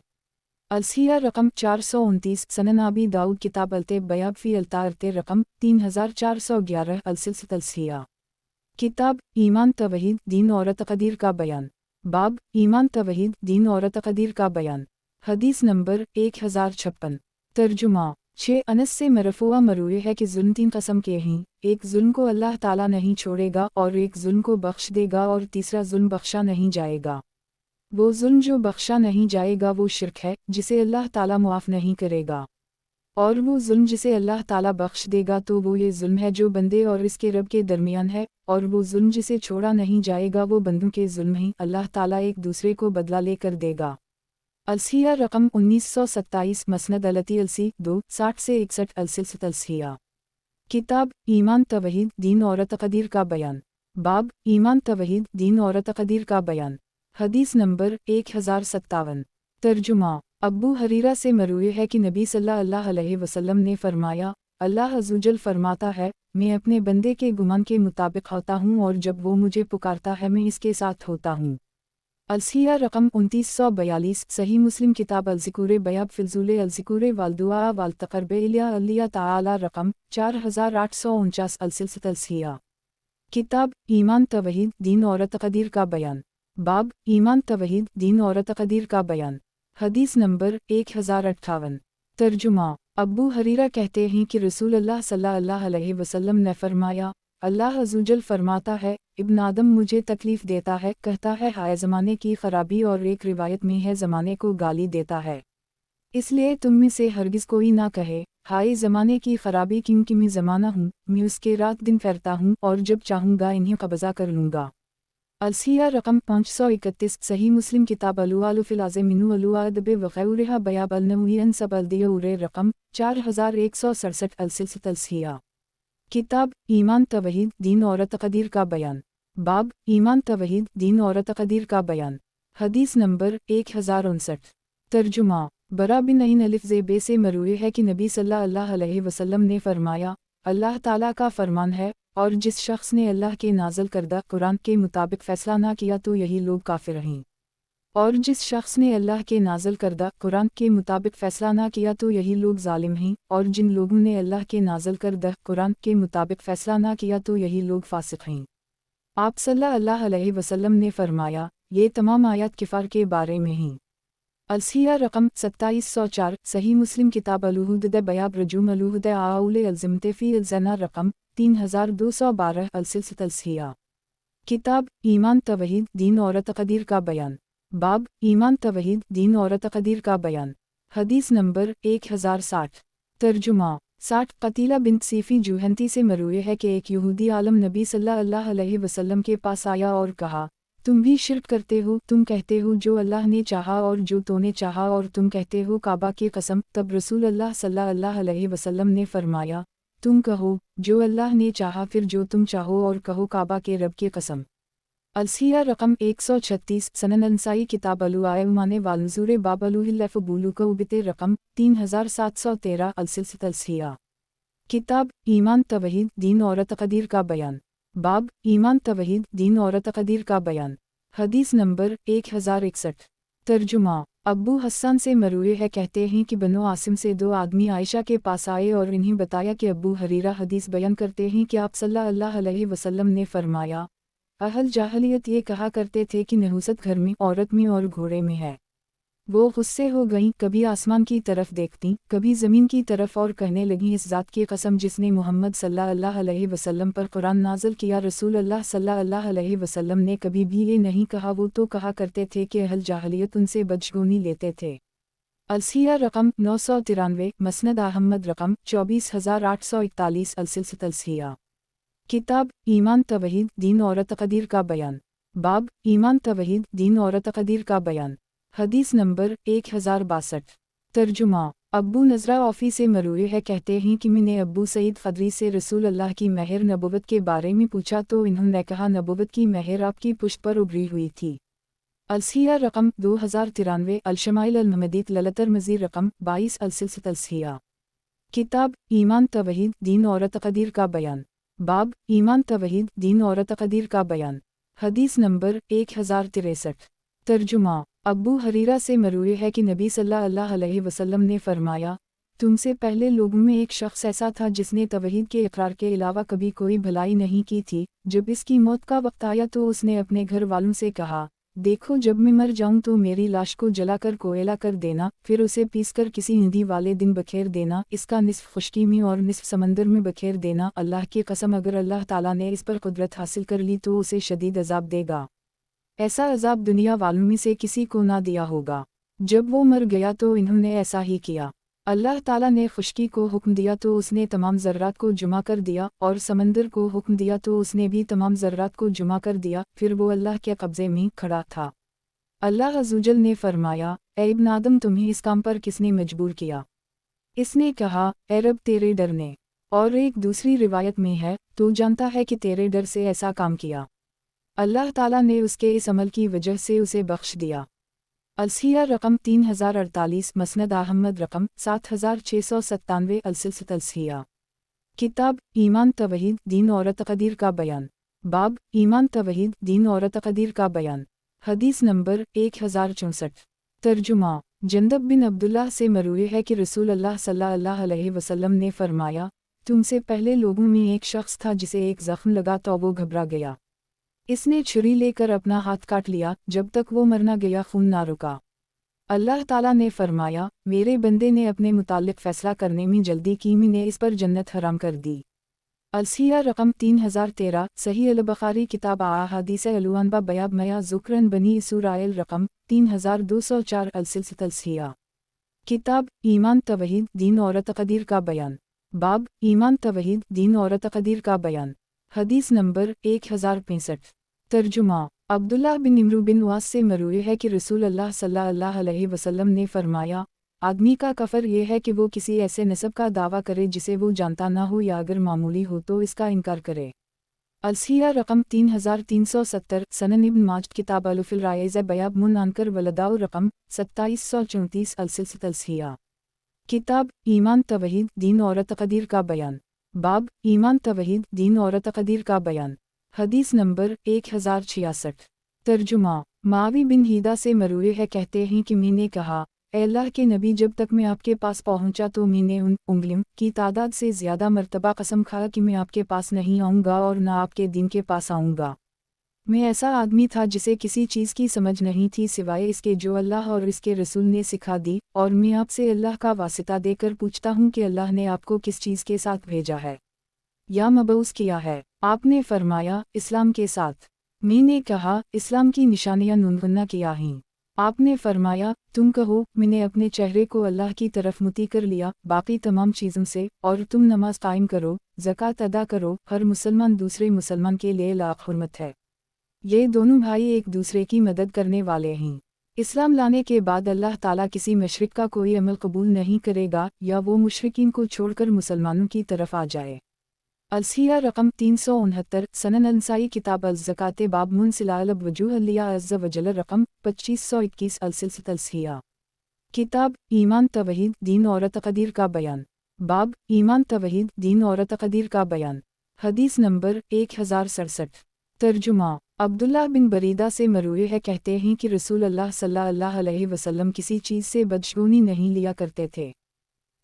الصحیحہ رقم 429، سنن ابی داؤد کتاب الطب فی الطہارۃ رقم 3411، السلسلۃ الصحیحہ۔ کتاب ایمان توحید دین اور تقدیر کا بیان، باب ایمان توحید دین اور تقدیر کا بیان، حدیث نمبر 1056۔ ترجمہ: انس سے مرفوع مروی ہے کہ ظلم تین قسم کے ہیں، ایک ظلم کو اللہ تعالیٰ نہیں چھوڑے گا، اور ایک ظلم کو بخش دے گا، اور تیسرا ظلم بخشا نہیں جائے گا۔ وہ ظلم جو بخشا نہیں جائے گا وہ شرک ہے جسے اللہ تعالیٰ معاف نہیں کرے گا، اور وہ ظلم جسے اللہ تعالیٰ بخش دے گا تو وہ یہ ظلم ہے جو بندے اور اس کے رب کے درمیان ہے، اور وہ ظلم جسے چھوڑا نہیں جائے گا وہ بندوں کے ظلم ہیں، اللہ تعالیٰ ایک دوسرے کو بدلہ لے کر دے گا۔ الصحیحہ رقم 1927، مسند التی السی 260-61، السلسلۃ الصحیحہ۔ کتاب ایمان توحید دین اور تقدیر کا بیان، باب ایمان توحید دین اور تقدیر کا بیان، حدیث نمبر 1057۔ ترجمہ: ابو ہریرہ سے مروی ہے کہ نبی صلی اللہ علیہ وسلم نے فرمایا، اللہ عزوجل فرماتا ہے، میں اپنے بندے کے گمان کے مطابق ہوتا ہوں، اور جب وہ مجھے پکارتا ہے میں اس کے ساتھ ہوتا ہوں۔ الصحیحہ رقم 2942، صحیح مسلم کتاب الذکور بیاب فضول الذکور والدعاء والتقرب الی اللہ تعالی رقم 4849، السلسلۃ الصحیحہ۔ کتاب ایمان توحید دین اور تقدیر کا بیان، باب ایمان توحید دین اور تقدیر کا بیان، حدیث نمبر 1058۔ ترجمہ: ابو ہریرہ کہتے ہیں کہ رسول اللہ صلی اللہ علیہ وسلم نے فرمایا، اللہ عزوجل فرماتا ہے، ابن آدم مجھے تکلیف دیتا ہے، کہتا ہے ہائے زمانے کی خرابی، اور ایک روایت میں ہے زمانے کو گالی دیتا ہے، اس لیے تم میں سے ہرگز کوئی نہ کہے ہائے زمانے کی خرابی، کیونکہ میں زمانہ ہوں، میں اس کے رات دن پھرتا ہوں، اور جب چاہوں گا انہیں قبضہ کر لوں گا۔ الصحیحہ رقم 531، صحیح مسلم کتاب الوال فی العظم منو الوادب وغیرہ بیاب النوی انصب الدیور رقم 4167، السلسلۃ الصحیحہ۔ کتاب ایمان توحید دین اور تقدیر کا بیان، باب ایمان توحید دین اور تقدیر کا بیان، حدیث نمبر 1059۔ ترجمہ: برا بن عین الف زیب سے مروی ہے کہ نبی صلی اللہ علیہ وسلم نے فرمایا، اللہ تعالیٰ کا فرمان ہے، اور جس شخص نے اللہ کے نازل کردہ قرآن کے مطابق فیصلہ نہ کیا تو یہی لوگ کافر ہیں، اور جس شخص نے اللہ کے نازل کردہ قرآن کے مطابق فیصلہ نہ کیا تو یہی لوگ ظالم ہیں، اور جن لوگوں نے اللہ کے نازل کردہ قرآن کے مطابق فیصلہ نہ کیا تو یہی لوگ فاسق ہیں۔ آپ صلی اللہ علیہ وسلم نے فرمایا، یہ تمام آیات کفار کے بارے میں ہیں۔ الصحیحہ رقم 2704، صحیح مسلم کتاب الوحود بیاب رجوم الوحود آول الزمت فی الزنا رقم 3212، السلسلۃ الصحیحہ۔ کتاب ایمان توحید دین اور تقدیر کا بیان، باب ایمان توحید دین اور تقدیر کا بیان، حدیث نمبر 1060۔ ترجمہ: 60 قتیلہ بنت سیفی جوہنتی سے مروی ہے کہ ایک یہودی عالم نبی صلی اللہ علیہ وسلم کے پاس آیا اور کہا، تم بھی شرک کرتے ہو، تم کہتے ہو جو اللہ نے چاہا اور جو تو نے چاہا، اور تم کہتے ہو کعبہ کی قسم۔ تب رسول اللہ صلی اللہ علیہ وسلم نے فرمایا، تم کہو جو اللہ نے چاہا، پھر جو تم چاہو، اور کہو کعبہ کے رب کی قسم۔ السیہ رقم 136 سنن انسائی کتاب الوائمان والنزور باب الوحلف بولوک وبت رقم 3713 السلسلۃ السیہ۔ کتاب ایمان توحید دین اور تقدیر کا بیان، باب ایمان توحید دین اور تقدیر کا بیان، حدیث نمبر 1061۔ ترجمہ۔ ابو حسان سے مروی ہے، کہتے ہیں کہ بنو عاصم سے دو آدمی عائشہ کے پاس آئے اور انہیں بتایا کہ ابو ہریرہ حدیث بیان کرتے ہیں کہ آپ صلی اللہ علیہ وسلم نے فرمایا، اہل جاہلیت یہ کہا کرتے تھے کہ نحوست گھر میں، عورت میں اور گھوڑے میں ہے۔ وہ غصے ہو گئیں، کبھی آسمان کی طرف دیکھتیں، کبھی زمین کی طرف، اور کہنے لگیں اس ذات کی قسم جس نے محمد صلی اللہ علیہ وسلم پر قرآن نازل کیا، رسول اللہ صلی اللہ علیہ وسلم نے کبھی بھی یہ نہیں کہا۔ وہ تو کہا کرتے تھے کہ اہل جاہلیت ان سے بدشگونی لیتے تھے۔ السیہ رقم 993 مسند احمد رقم 24841 السلسلۃ السیہ۔ کتاب ایمان توحید دین اور تقدیر کا بیان، باب ایمان توحید دین اور تقدیر کا بیان، حدیث نمبر 1062۔ ترجمہ۔ ابو نضرہ اوفی سے مروی ہے، کہتے ہیں کہ میں نے ابو سعید خدری سے رسول اللہ کی مہر نبوت کے بارے میں پوچھا تو انہوں نے کہا نبوت کی مہر آپ کی پشت پر ابری ہوئی تھی۔ السیہ رقم 2093 الشمائل المحمدیۃ للترمذی رقم 22 السلسلۃ السیہ۔ کتاب ایمان توحید دین اور تقدیر کا بیان، باب ایمان توحید دین اور تقدیر کا بیان، حدیث نمبر 1063۔ ترجمہ۔ ابو ہریرہ سے مروی ہے کہ نبی صلی اللہ علیہ وسلم نے فرمایا، تم سے پہلے لوگوں میں ایک شخص ایسا تھا جس نے توحید کے اقرار کے علاوہ کبھی کوئی بھلائی نہیں کی تھی۔ جب اس کی موت کا وقت آیا تو اس نے اپنے گھر والوں سے کہا، دیکھو جب میں مر جاؤں تو میری لاش کو جلا کر کوئلہ کر دینا، پھر اسے پیس کر کسی آندھی والے دن بکھیر دینا، اس کا نصف خشکی میں اور نصف سمندر میں بکھیر دینا۔ اللہ کی قسم اگر اللہ تعالیٰ نے اس پر قدرت حاصل کر لی تو اسے شدید عذاب دے گا، ایسا عذاب دنیا والوں میں سے کسی کو نہ دیا ہوگا۔ جب وہ مر گیا تو انہوں نے ایسا ہی کیا۔ اللہ تعالیٰ نے خشکی کو حکم دیا تو اس نے تمام ذرات کو جمع کر دیا، اور سمندر کو حکم دیا تو اس نے بھی تمام ذرات کو جمع کر دیا، پھر وہ اللہ کے قبضے میں کھڑا تھا۔ اللہ عزوجل نے فرمایا، اے ابن آدم تمہیں اس کام پر کس نے مجبور کیا؟ اس نے کہا، اے رب تیرے ڈر نے۔ اور ایک دوسری روایت میں ہے، تو جانتا ہے کہ تیرے ڈر سے ایسا کام کیا۔ اللہ تعالیٰ نے اس کے اس عمل کی وجہ سے اسے بخش دیا۔ السیہ رقم 3048 مسند احمد رقم 7697 السلسلۃ السیہ۔ کتاب ایمان توحید دین اور تقدیر کا بیان، باب ایمان توحید دین اور تقدیر کا بیان، حدیث نمبر 1064۔ ترجمہ۔ جندب بن عبداللہ سے مروی ہے کہ رسول اللہ صلی اللہ علیہ وسلم نے فرمایا، تم سے پہلے لوگوں میں ایک شخص تھا جسے ایک زخم لگا تو وہ گھبرا گیا۔ اس نے چھری لے کر اپنا ہاتھ کاٹ لیا، جب تک وہ مر نہ گیا خون نہ رکا۔ اللہ تعالیٰ نے فرمایا، میرے بندے نے اپنے متعلق فیصلہ کرنے میں جلدی کی، میں نے اس پر جنت حرام کر دی۔ السیہ رقم 3013 صحیح البخاری کتاب احادیث الانبا بیاب میاں ذکرن بنی اسرائیل رقم 3204 السلسلۃ السیہ۔ کتاب ایمان توحید دین اور تقدیر کا بیان، باب ایمان توحید دین اور تقدیر کا بیان، حدیث نمبر 1065۔ ترجمہ۔ عبداللہ بن عمرو بن عاص سے مروی ہے کہ رسول اللہ صلی اللہ علیہ وسلم نے فرمایا، آدمی کا کفر یہ ہے کہ وہ کسی ایسے نسب کا دعویٰ کرے جسے وہ جانتا نہ ہو، یا اگر معمولی ہو تو اس کا انکار کرے۔ السیہ رقم 3370 سنن ابن ماجہ کتاب الف الرائز بیاب من انکر ولداء رقم 2734 السلسلۃ السیہ۔ کتاب ایمان توحید دین اور تقدیر کا بیان، باب ایمان توحید دین اور تقدیر کا بیان، حدیث نمبر 1066۔ ترجمہ۔ معاوی بن ہیدا سے مروی ہے، کہتے ہیں کہ میں نے کہا، اے اللہ کے نبی جب تک میں آپ کے پاس پہنچا تو میں نے ان انگلیوں کی تعداد سے زیادہ مرتبہ قسم کھایا کہ میں آپ کے پاس نہیں آؤں گا اور نہ آپ کے دین کے پاس آؤں گا۔ میں ایسا آدمی تھا جسے کسی چیز کی سمجھ نہیں تھی سوائے اس کے جو اللہ اور اس کے رسول نے سکھا دی، اور میں آپ سے اللہ کا واسطہ دے کر پوچھتا ہوں کہ اللہ نے آپ کو کس چیز کے ساتھ بھیجا ہے یا مبعوث کیا ہے؟ آپ نے فرمایا، اسلام کے ساتھ۔ میں نے کہا، اسلام کی نشانیاں نمونہ کیا ہیں؟ آپ نے فرمایا، تم کہو، میں نے اپنے چہرے کو اللہ کی طرف متی کر لیا باقی تمام چیزوں سے، اور تم نماز قائم کرو، زکوٰۃ ادا کرو، ہر مسلمان دوسرے مسلمان کے لیے لاکھ حرمت ہے۔ یہ دونوں بھائی ایک دوسرے کی مدد کرنے والے ہیں۔ اسلام لانے کے بعد اللہ تعالیٰ کسی مشرک کا کوئی عمل قبول نہیں کرے گا یا وہ مشرکین کو چھوڑ کر مسلمانوں کی طرف آ جائے۔ السیرہ رقم 369 سنن انسائی کتاب الزکاة باب منسلال وجوہ اللہ عز وجل رقم 2521 السلسلۃ الصحیحہ کتاب ایمان توحید دین اور تقدیر کا بیان باب ایمان توحید دین اور تقدیر کا بیان حدیث نمبر 1067 ترجمہ عبداللہ بن بریدہ سے مروی ہے کہتے ہیں کہ رسول اللہ صلی اللہ علیہ وسلم کسی چیز سے بدشگونی نہیں لیا کرتے تھے،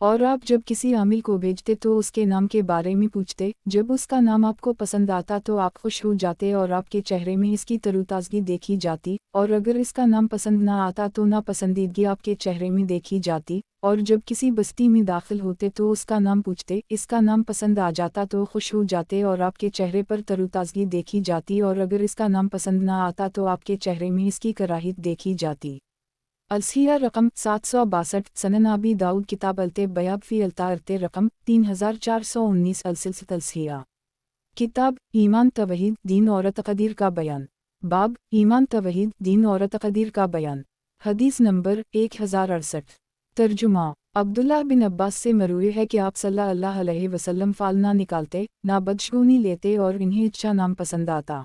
اور آپ جب کسی عامل کو بھیجتے تو اس کے نام کے بارے میں پوچھتے، جب اس کا نام آپ کو پسند آتا تو آپ خوش ہو جاتے اور آپ کے چہرے میں اس کی تروتازگی دیکھی جاتی، اور اگر اس کا نام پسند نہ آتا تو ناپسندیدگی آپ کے چہرے میں دیکھی جاتی، اور جب کسی بستی میں داخل ہوتے تو اس کا نام پوچھتے، اس کا نام پسند آ جاتا تو خوش ہو جاتے اور آپ کے چہرے پر تروتازگی دیکھی جاتی، اور اگر اس کا نام پسند نہ آتا تو آپ کے چہرے میں اس کی کراہیت دیکھی جاتی۔ الصحیحہ رقم 762 سنن ابی داؤد کتاب الطب فی الطہارۃ رقم 3419 السلسلۃ الصحیحہ کتاب ایمان توحید دین اور تقدیر کا بیان باب ایمان توحید دین اور تقدیر کا بیان حدیث نمبر 1068 ترجمہ عبداللہ بن عباس سے مروی ہے کہ آپ صلی اللہ علیہ وسلم فال نہ نکالتے، نہ بدشگونی لیتے اور انہیں اچھا نام پسند آتا۔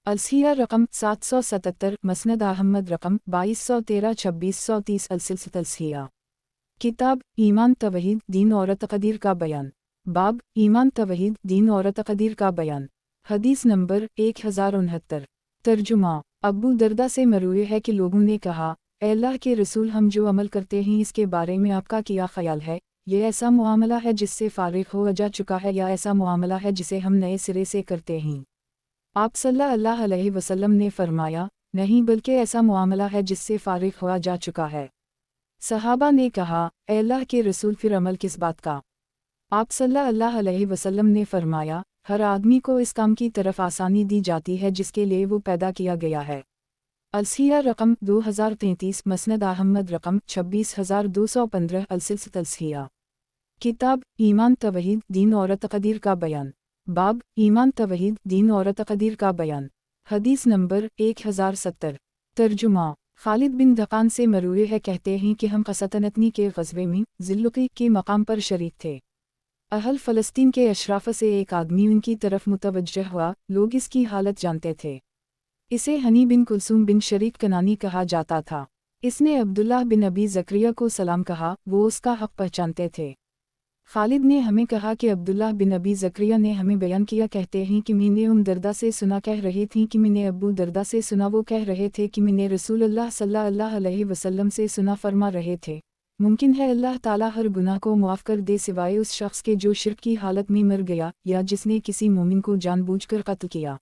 الصحیحہ رقم 777 مسند احمد رقم 2213 2630 السلسلۃ الصحیحہ کتاب ایمان توحید دین اور تقدیر کا بیان باب ایمان توحید دین اور تقدیر کا بیان حدیث نمبر 1069 ترجمہ ابو دردہ سے مروی ہے کہ لوگوں نے کہا، اے اللہ کے رسول، ہم جو عمل کرتے ہیں اس کے بارے میں آپ کا کیا خیال ہے؟ یہ ایسا معاملہ ہے جس سے فارغ ہو جا چکا ہے یا ایسا معاملہ ہے جسے ہم نئے سرے سے کرتے ہیں؟ آپ صلی اللہ علیہ وسلم نے فرمایا، نہیں، بلکہ ایسا معاملہ ہے جس سے فارغ ہوا جا چکا ہے۔ صحابہ نے کہا، اے اللہ کے رسول، پھر عمل کس بات کا؟ آپ صلی اللہ علیہ وسلم نے فرمایا، ہر آدمی کو اس کام کی طرف آسانی دی جاتی ہے جس کے لیے وہ پیدا کیا گیا ہے۔ الصحیحہ رقم 2033 مسند احمد رقم 26215 السلسلۃ الصحیحہ کتاب ایمان توحید دین اور تقدیر کا بیان باب ایمان توحید دین اور تقدیر کا بیان حدیث نمبر 1070 ترجمہ خالد بن دھقان سے مروی ہے کہتے ہیں کہ ہم قسطنطنی کے غزوے میں ذوالقی کے مقام پر شریک تھے۔ اہل فلسطین کے اشراف سے ایک آدمی ان کی طرف متوجہ ہوا، لوگ اس کی حالت جانتے تھے۔ اسے ہنی بن کلثوم بن شریک کنانی کہا جاتا تھا۔ اس نے عبداللہ بن ابی زکریا کو سلام کہا، وہ اس کا حق پہچانتے تھے۔ خالد نے ہمیں کہا کہ عبداللہ بن ابی زکریا نے ہمیں بیان کیا، کہتے ہیں کہ میں نے دردہ سے سنا، کہہ رہی تھیں کہ میں نے ابو دردہ سے سنا، وہ کہہ رہے تھے کہ میں نے رسول اللہ صلی اللہ علیہ وسلم سے سنا، فرما رہے تھے، ممکن ہے اللہ تعالیٰ ہر گناہ کو معاف کر دے سوائے اس شخص کے جو شرک کی حالت میں مر گیا یا جس نے کسی مومن کو جان بوجھ کر قتل کیا۔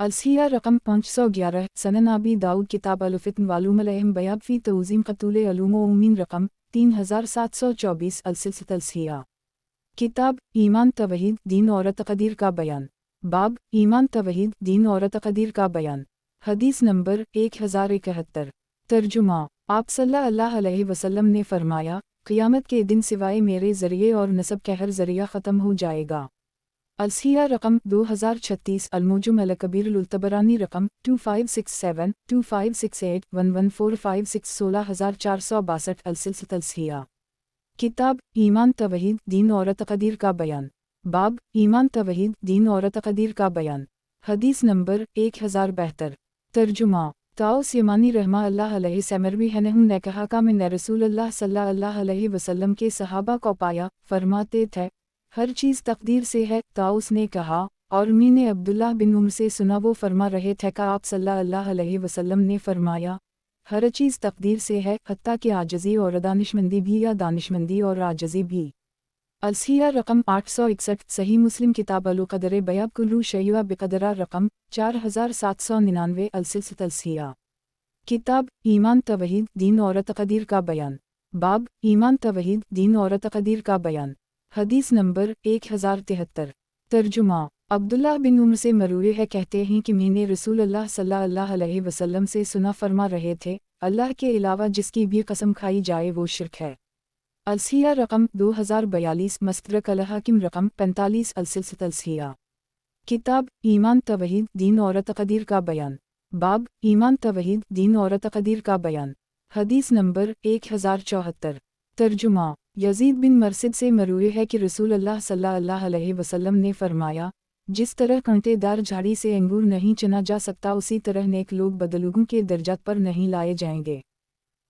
الصحیحہ رقم 511 سنن ابی داؤد کتاب الفتن والعلوم الہم بیان فی توضیح قتول علوم و امین رقم 3724 السلسلۃ الصحیحہ کتاب ایمان توحید دین اور تقدیر کا بیان باب ایمان توحید دین اور تقدیر کا بیان حدیث نمبر 1071 ترجمہ آپ صلی اللہ علیہ وسلم نے فرمایا، قیامت کے دن سوائے میرے ذریعے اور نسب کا ہر ذریعہ ختم ہو جائے گا۔ الصحیحہ رقم 2036 المعجم الکبیر الطبرانی رقم 2567 2568 11456 16462 السلسلۃ الصحیحہ کتاب ایمان توحید دین اور تقدیر کا بیان باب ایمان توحید دین اور تقدیر کا بیان حدیث نمبر 1072 ترجمہ طاؤس یمانی رحمہ اللہ علیہ سے مروی ہے، انہوں نے کہا کہ میں نے رسول اللہ صلی اللہ علیہ وسلم کے صحابہ کو پایا، فرماتے تھے، ہر چیز تقدیر سے ہے۔ طاؤس نے کہا، اور میں نے عبداللہ بن عمر سے سنا، وہ فرما رہے تھے کہ آپ صلی اللہ علیہ وسلم نے فرمایا، ہر چیز تقدیر سے ہے، حتیٰ کہ عاجزی اور دانشمندی بھی یا دانشمندی اور عاجزی بھی۔ الصحیحہ رقم 861 صحیح مسلم کتاب القدر بیان کلو شیء بقدرہ رقم 4799 السلسلۃ الصحیحہ کتاب ایمان توحید دین اور تقدیر کا بیان باب ایمان توحید دین اور تقدیر کا بیان حدیث نمبر 1073 ترجمہ عبداللہ بن عمر سے مروی ہے، کہتے ہیں کہ میں نے رسول اللہ صلی اللہ علیہ وسلم سے سنا، فرما رہے تھے، اللہ کے علاوہ جس کی بھی قسم کھائی جائے وہ شرک ہے۔ الصحیحہ رقم 2042 مستدرک الحاکم رقم 45 السلسلۃ الصحیحہ کتاب ایمان توحید دین اور تقدیر کا بیان बाब ईमान तवहीद दीन और तक़दीर का बयान। हदीस नंबर 1074। तर्जुमा। यजीद बिन मरसिद से मरूए है कि रसूल अल्लाह सल्लल्लाहु अलैहि वसल्लम ने फरमाया, जिस तरह कांटेदार झाड़ी से अंगूर नहीं चुना जा सकता उसी तरह नेक लोग बदलुगों के दर्जात पर नहीं लाए जाएंगे।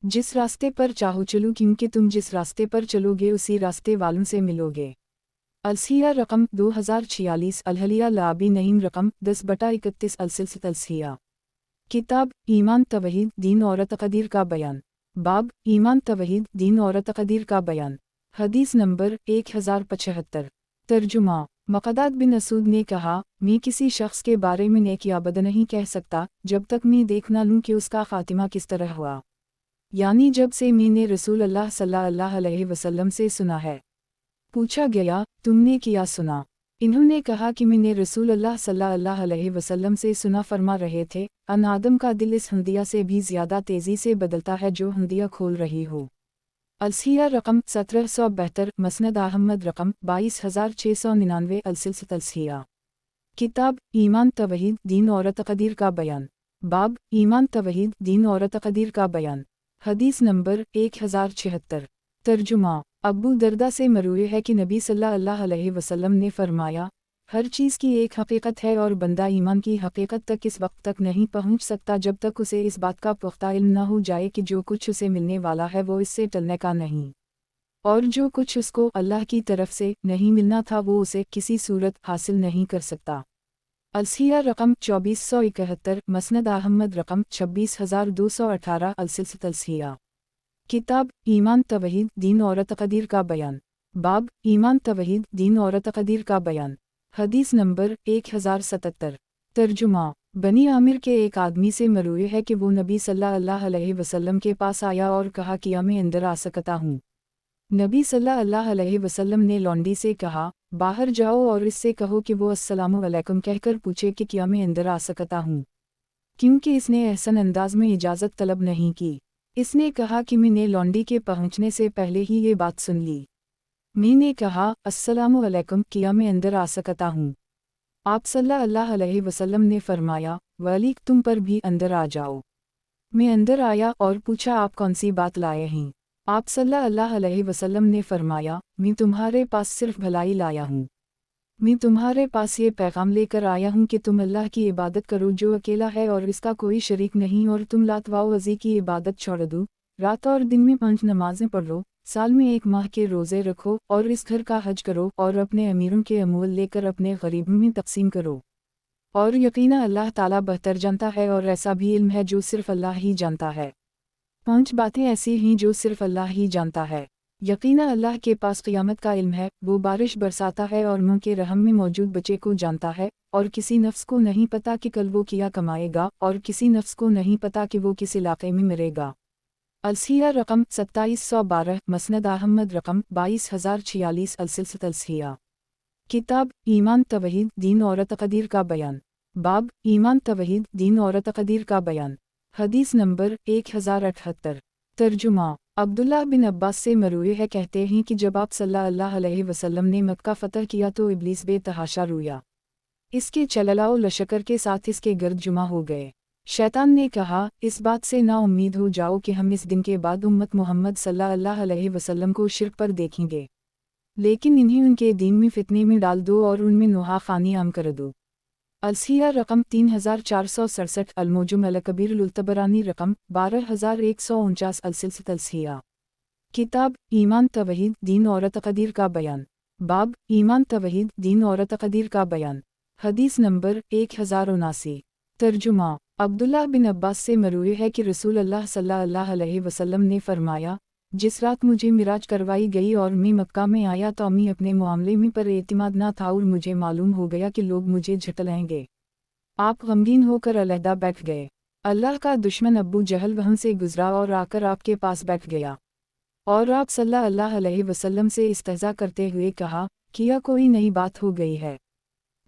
जिस रास्ते पर चाहो चलो, क्योंकि तुम जिस रास्ते पर चलोगे उसी रास्ते वालों से मिलोगे। अलसिया रकम 2046। अलहलिया लाबी नईम रकम 10/31। अलसिलसिलत अलसिया। किताब ईमान तवहीद दीन और तक़दीर का बयान। बाब ईमान तवहीद दीन और तक़दीर का बयान। हदीस नंबर 1075। तर्जुमा। मक़दाद बिन असूद ने कहा, मैं किसी शख्स के बारे में नेक या बद नहीं कह सकता जब तक मैं देख ना लूँ कि उसका ख़ातिमा किस तरह हुआ, यानी जब से मैंने रसूल अल्लाह सल्लल्लाहु अलैहि वसल्लम से सुना है। पूछा गया, तुमने क्या सुना? इन्होंने कहा कि मैंने रसूल अल्लाह सल्लल्लाहु अलैहि वसल्लम से सुना, फरमा रहे थे, अन आदम का दिल इस हंदिया से भी ज़्यादा तेज़ी से बदलता है जो हंदिया खोल रही हो। अलसिया रकम 1772। मसनद अहमद रकम 22699। अलसिलसिलत अलसिया। किताब ईमान तवहीद दीन और तक़दीर का बयान। बाब ईमान तवहीद दीन और तक़दीर का बयान। हदीस नंबर 1076। तर्जुमा। अबू दरदा से मरूए है कि नबी सल्लल्लाहु अलैहि वसल्लम ने फरमाया, हर चीज़ की एक हकीकत है और बंदा ईमान की हकीकत तक इस वक्त तक नहीं पहुंच सकता जब तक उसे इस बात का पुख्ता इल्म न हो जाए कि जो कुछ उसे मिलने वाला है वो इससे टलने का नहीं, और जो कुछ उसको अल्लाह की तरफ से नहीं मिलना था वो उसे किसी सूरत हासिल नहीं कर सकता। अलसिया रकम 2471। मसनद अहमद रकम 26218। अलसिलसिलत अलसिया। किताब ईमान तवहीद दीन और तक़दीर का बयान। बाब ईमान तवहीद दीन और तक़दीर का बयान। हदीस नंबर 1077। तर्जुमा। बनी आमिर के एक आदमी से मरूए है कि वो नबी सल्लल्लाहु अलैहि वसल्लम के पास आया और कहा कि मैं अंदर आ सकता हूँ। नबी सल्लल्लाहु अलैहि वसल्लम ने लौंडी से कहा, बाहर जाओ और इससे कहो कि वो अस्सलामु अलैकुम कहकर पूछे कि क्या मैं अंदर आ सकता हूँ, क्योंकि इसने एहसन अंदाज में इजाज़त तलब नहीं की। इसने कहा कि मैंने लौंडी के पहुंचने से पहले ही ये बात सुन ली। मैंने कहा, अस्सलामु अलैकुम, क्या मैं अंदर आ सकता हूँ? आप सल्लल्लाहु अलैहि वसल्लम ने फरमाया, वालिक तुम पर भी अंदर आ जाओ। मैं अंदर आया और पूछा, आप कौन सी बात लाए हैं? आप सल्लल्लाहु अलैहि वसल्लम ने फरमाया, मैं तुम्हारे पास सिर्फ भलाई लाया हूँ। मैं तुम्हारे पास ये पैगाम लेकर आया हूँ कि तुम अल्लाह की इबादत करो जो अकेला है और इसका कोई शरीक नहीं, और तुम लात व वज़ी की इबादत छोड़ दो, रात और दिन में 5 नमाजें पढ़ो, साल में 1 माह के रोज़े रखो और इस घर का हज करो और अपने अमीरों के अमूल लेकर अपने गरीबों में तकसीम करो। और यकीना अल्लाह ताला बेहतर जानता है और ऐसा भी इल्म है जो सिर्फ अल्लाह ही जानता है। 5 बातें ऐसी हैं जो सिर्फ अल्लाह ही जानता है। यकीना अल्लाह के पास क़यामत का इल्म है, वो बारिश बरसाता है और मुँह के रहम में मौजूद बच्चे को जानता है, और किसी नफ्स को नहीं पता कि कल वो क्या कमाएगा, और किसी नफ्स को नहीं पता कि वो किस इलाके में मरेगा। अलसिया रकम 2712। मसनद अहमद रकम 22046। अलसिलसिलत अलसिया। किताब ईमान तवहीद दीन और तक़दीर का बयान। बाब ईमान तवहीद दीन और तक़दीर का बयान। हदीस नंबर 1078। तर्जुमा। अब्दुल्लाह बिन अब्बास से मरूए है, कहते हैं कि जब आप सल्लल्लाहु अलैहि वसल्लम ने मक्का फ़तह किया तो इब्लीस बेतहाशा रोया। इसके चललाओ लश्कर के साथ इसके गर्द जुमा हो गए। शैतान ने कहा, इस बात से ना उम्मीद हो जाओ कि हम इस दिन के बाद उम्मत मोहम्मद सल्लल्लाहु अलैहि वसल्लम को शिर्क पर देखेंगे, लेकिन इन्हें उनके दीन में फितने में डाल दो और उनमें नुहाखानी आम कर दो। अलसिया रकम 3467। अलमोजुम अलकबीर लुल्तबरानी रकम 12149। अलसिलसिलत अलसिया। किताब ईमान तवहीद दीन और तक़दीर का बयान। बाब ईमान तवहीद दीन और तक़दीर का बयान। हदीस नंबर 1079। तर्जुमा। अब्दुल्लाह बिन अब्बास से मरूए है कि रसूल अल्लाह सल्लल्लाहु अलैहि वसल्लम ने फरमाया, जिस रात मुझे मिराज करवाई गई और मैं मक्का में आया तो मैं अपने मामले में पर एतिमाद ना था और मुझे मालूम हो गया कि लोग मुझे झटलाएंगे। आप गमगीन होकर अलहदा बैठ गए। अल्लाह का दुश्मन अब्बू जहल वहाँ से गुजरा और आकर आपके पास बैठ गया, और आप सल्लल्लाहु अलैहि वसल्लम से इस्तेज़ा करते हुए कहा, क्या कोई नई बात हो गई है?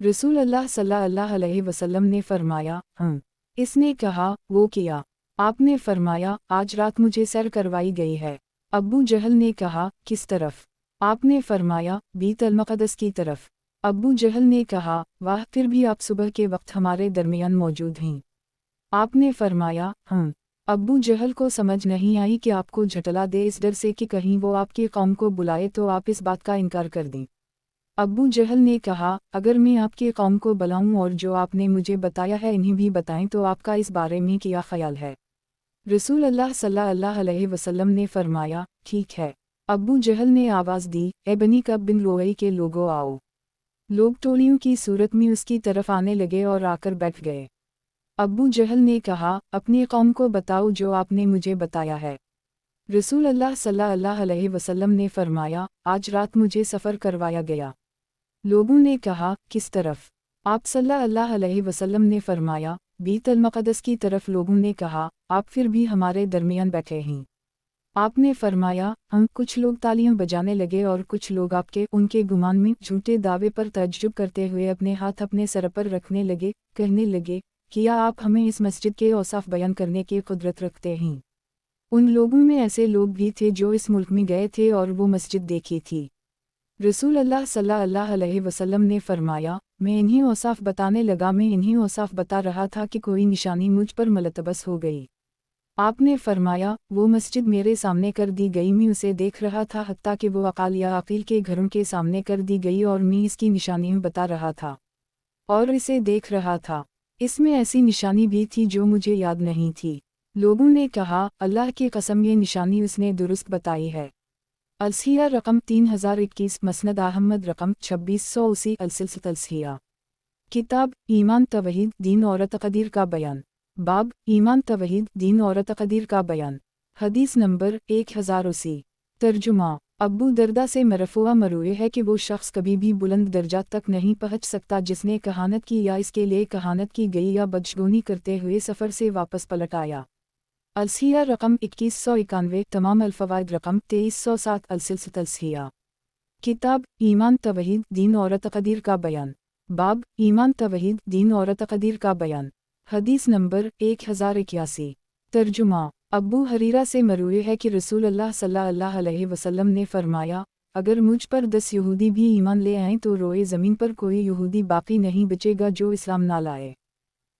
रसूल अल्लाह सल्लल्लाहु अलैहि वसल्लम ने फरमाया, हाँ। इसने कहा, वो किया? आपने फरमाया, आज रात मुझे सैर करवाई गई है। अब्बू जहल ने कहा, किस तरफ? आपने फरमाया, बैतुल मक़दस की तरफ। अब्बू जहल ने कहा, वाह, फिर भी आप सुबह के वक्त हमारे दरमियान मौजूद हैं। आपने फरमाया, अब्बू जहल को समझ नहीं आई कि आपको झटला दे, इस डर से कि कहीं वो आपकी कौम को बुलाए तो आप इस बात का इनकार कर दें। अब्बू जहल ने कहा, अगर मैं आपकी कौम को बुलाऊं और जो आपने मुझे बताया है इन्हें भी बताएं तो आपका इस बारे में क्या ख्याल है? रसूल अल्लाह सल्लल्लाहु अलैहि वसल्लम ने फरमाया, ठीक है। अब्बू जहल ने आवाज़ दी, ए बनी कब बिन लुअई के लोगों आओ। लोग टोलियों की सूरत में उसकी तरफ आने लगे और आकर बैठ गए। अब्बू जहल ने कहा, अपनी कौम को बताओ जो आपने मुझे बताया है। रसूल अल्लाह सल्लल्लाहु अलैहि वसल्लम ने फरमाया, आज रात मुझे सफ़र करवाया गया। लोगों ने कहा, किस तरफ? आप सल्लल्लाहु अलैहि वसल्लम ने फरमाया, बैतुल मक़दस की तरफ। लोगों ने कहा, आप फिर भी हमारे दरमियान बैठे हैं। आपने फरमाया, कुछ लोग तालियां बजाने लगे और कुछ लोग आपके उनके गुमान में झूठे दावे पर तअज्जुब करते हुए अपने हाथ अपने सर पर रखने लगे, कहने लगे, क्या आप हमें इस मस्जिद के औसाफ बयान करने की कुदरत रखते हैं? उन लोगों में ऐसे लोग भी थे जो इस मुल्क में गए थे और वो मस्जिद देखी थी। रसूल अल्लाह सल्लल्लाहु अलैहि वसल्लम ने फरमाया, मैं इन्हीं औसाफ बताने लगा, मैं इन्हीं औसाफ बता रहा था कि कोई निशानी मुझ पर मुलतबस हो गई। आपने फरमाया, वो मस्जिद मेरे सामने कर दी गई, मैं उसे देख रहा था हत्ता कि वो अकाल या अकील के घरों के सामने कर दी गई और मैं इसकी निशानियाँ बता रहा था और इसे देख रहा था। इसमें ऐसी निशानी भी थी जो मुझे याद नहीं थी। लोगों ने कहा, अल्लाह की कसम ये निशानी उसने दुरुस्त बताई है। अलसिया रकम 3021, मसनद अहमद रकम 2680, अलसिलसिला। किताब ईमान तवहीद दीन और तक़दीर का बयान। बाब ईमान तवहीद दीन और तक़दीर का बयान। हदीस नंबर 1080। तर्जुमा। अब्बू दरदा से मरफ़ूआ मरूए है कि वो शख्स कभी भी बुलंद दर्जा तक नहीं पहुँच सकता जिसने कहानत की या इसके लिए कहानत की गई या बदशगुनी करते हुए सफ़र से वापस पलट आया। अलसिया रकम 2191, तमाम अल्फ़वाइद रकम 2307, अलसिलसिला। किताब ईमान तवहीद दीन और तक़दीर का बयान। बाब ईमान तवहीद दीन और तक़दीर का बयान। हदीस नंबर 1081। तर्जुमा। अब्बू हरीरा से मरूए है कि रसूल अल्लाह सल्लल्लाहु अलैहि वसल्लम ने फरमाया, अगर मुझ पर 10 यहूदी भी ईमान ले आएं तो रोए ज़मीन पर कोई यहूदी बाकी नहीं बचेगा जो इस्लाम ना लाए।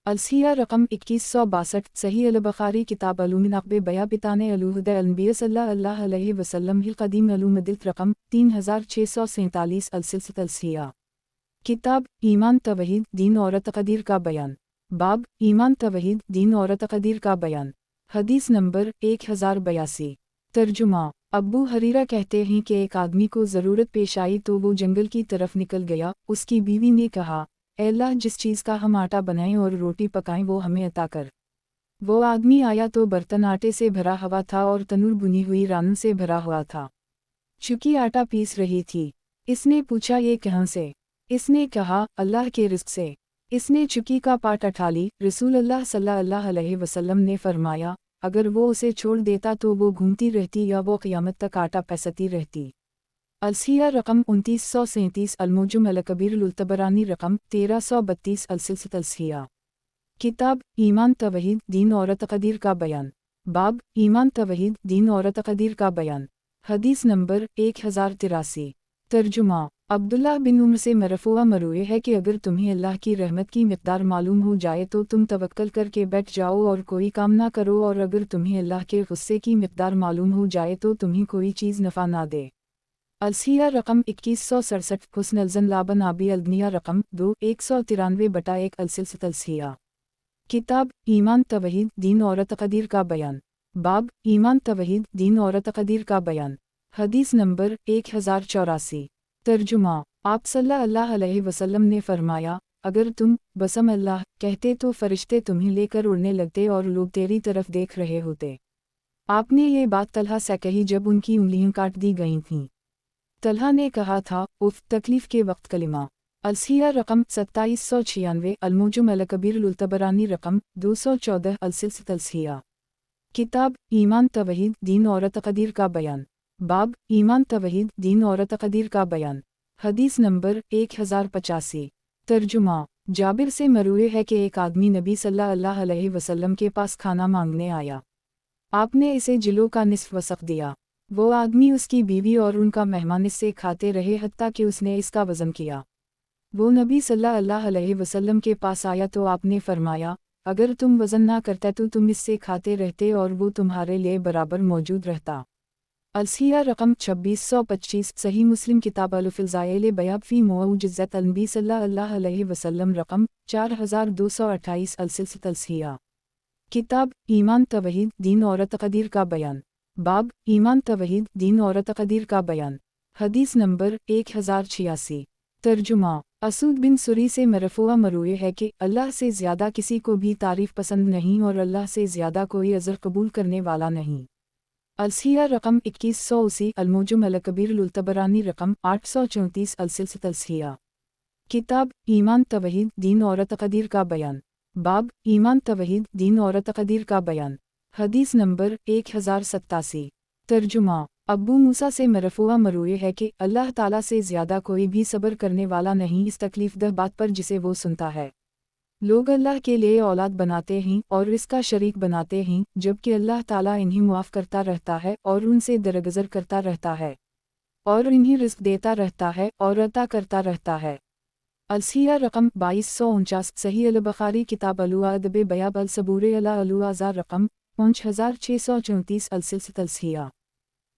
अलसिया रकम 2162, सही अल-बुखारी किताब अलूमिन अक़बे बया बिताने अलूहद अलनबिया सल्लल्लाहु अलैहि वसल्लम हिल क़दीम अलूमदित रकम 3647, अलसिलसिला। किताब ईमान तवहीद दीन और तक़दीर का बयान। बाब ईमान तवहीद दीन और तक़दीर का बयान। हदीस नंबर 1082। तर्जुमा। अब्बू हरीरा कहते हैं कि एक आदमी को ज़रूरत पेश आई तो वो जंगल की तरफ निकल गया। उसकी बीवी ने कहा, ऐ अल्लाह, जिस चीज़ का हम आटा बनाएं और रोटी पकाएं वो हमें अता कर। वो आदमी आया तो बर्तन आटे से भरा हुआ था और तनूर बुनी हुई रानों से भरा हुआ था। चुकी आटा पीस रही थी। इसने पूछा, ये कहाँ से? इसने कहा, अल्लाह के रिज़्क़ से। इसने चुकी का पाट उठा ली। रसूल अल्लाह सल्लल्लाहु अलैहि वसल्लम ने फरमाया, अगर वो उसे छोड़ देता तो वो घूमती रहती या वो क़यामत तक आटा पैसती रहती। अलसिया रकम 2937, अलमुजम अल-कबीर अल-तबरानी रकम 1332, अलसिलसिला। किताब ईमान तवहीद दीन और तक़दीर का बयान। बाब ईमान तवहीद दीन और तक़दीर का बयान। हदीस नंबर 1083। तर्जुमा। अब्दुल्लाह बिन उम्र से मरफ़ूआ मरूए है कि अगर तुम्हें अल्लाह की रहमत की मिक़दार मालूम हो जाए तो तुम तवक्कल करके बैठ जाओ और कोई काम ना करो, और अगर तुम्हें अल्लाह के गुस्से की मिक़दार मालूम हो जाए तो तुम्हें कोई चीज़ नफ़ा ना दे। अलसिया रकम 2167, हुस्न अज़न लाबन आबी अलदनिया रकम 2, 193/1, अलसिलसिला। किताब ईमान तवहीद दीन और तक़दीर का बयान। बाब ईमान तवहीद दीन और तक़दीर का बयान। हदीस नंबर 1084। तर्जुमा। आप सल्लल्लाहु अलैहि वसल्लम ने फरमाया, अगर तुम बसम अल्लाह कहते तो फरिश्ते तुम्हें लेकर उड़ने लगते और लोग तेरी तरफ देख रहे होते। आपने ये बात तलहा से कही जब उनकी उंगलियां काट दी गई थीं। तलहा ने कहा था, उफ, तकलीफ के वक्त कलिमा। अलसिया रकम 2796, अलमुजम अल-कबीर अल-तबरानी रकम 214, अलसिलसिला। किताब ईमान तवहीद दीन और तक़दीर का बयान। बाब ईमान तवहीद दीन और तक़दीर का बयान। हदीस नंबर 1085। तर्जुमा। जाबिर से मरूए है कि एक आदमी नबी सल्लल्लाहु अलैहि वसल्लम के पास खाना मांगने आया। आपने इसे जिलो का निस्फ वसक़ दिया। वो आदमी, उसकी बीवी और उनका मेहमान इससे खाते रहे हत्ता कि उसने इसका वज़न किया। वो नबी सल्लल्लाहु अलैहि वसल्लम के पास आया तो आपने फरमाया, اگر تم وزن نہ کرتے تو تم اس سے کھاتے رہتے اور وہ تمہارے لیے برابر موجود رہتا۔ الصحیح رقم 2625 صحیح مسلم کتاب الفضائل بیاب فی معجزات النبی صلی اللہ علیہ وسلم رقم 4228 السلسلۃ الصحیحہ۔ کتاب ایمان توحید دین اور تقدیر کا بیان، باب ایمان توحید دین اور تقدیر کا بیان، حدیث نمبر 1086۔ ترجمہ اسود بن سری سے مرفوع مروی ہے کہ اللہ سے زیادہ کسی کو بھی تعریف پسند نہیں اور اللہ سے زیادہ کوئی عذر قبول کرنے والا نہیں۔ الصحیح رقم 2180 المعجم الکبیر للطبرانی رقم 834 السلسلۃ الصحیحہ۔ کتاب ایمان توحید دین اور تقدیر کا بیان، باب ایمان توحید دین اور تقدیر کا بیان، حدیث نمبر 1087۔ ترجمہ ابو موسیٰ سے مرفوع مروی ہے کہ اللہ تعالیٰ سے زیادہ کوئی بھی صبر کرنے والا نہیں اس تکلیف دہ بات پر جسے وہ سنتا ہے۔ لوگ اللہ کے لیے اولاد بناتے ہیں اور اس کا شریک بناتے ہیں، جبکہ اللہ تعالیٰ انہیں معاف کرتا رہتا ہے اور ان سے درگزر کرتا رہتا ہے اور انہیں رزق دیتا رہتا ہے اور عطا کرتا رہتا ہے۔ الصحیح رقم 2249 صحیح البخاری کتاب الادب بیاب الصبور علی الاعذار رقم 5634 السلسلۃ الصحیحہ۔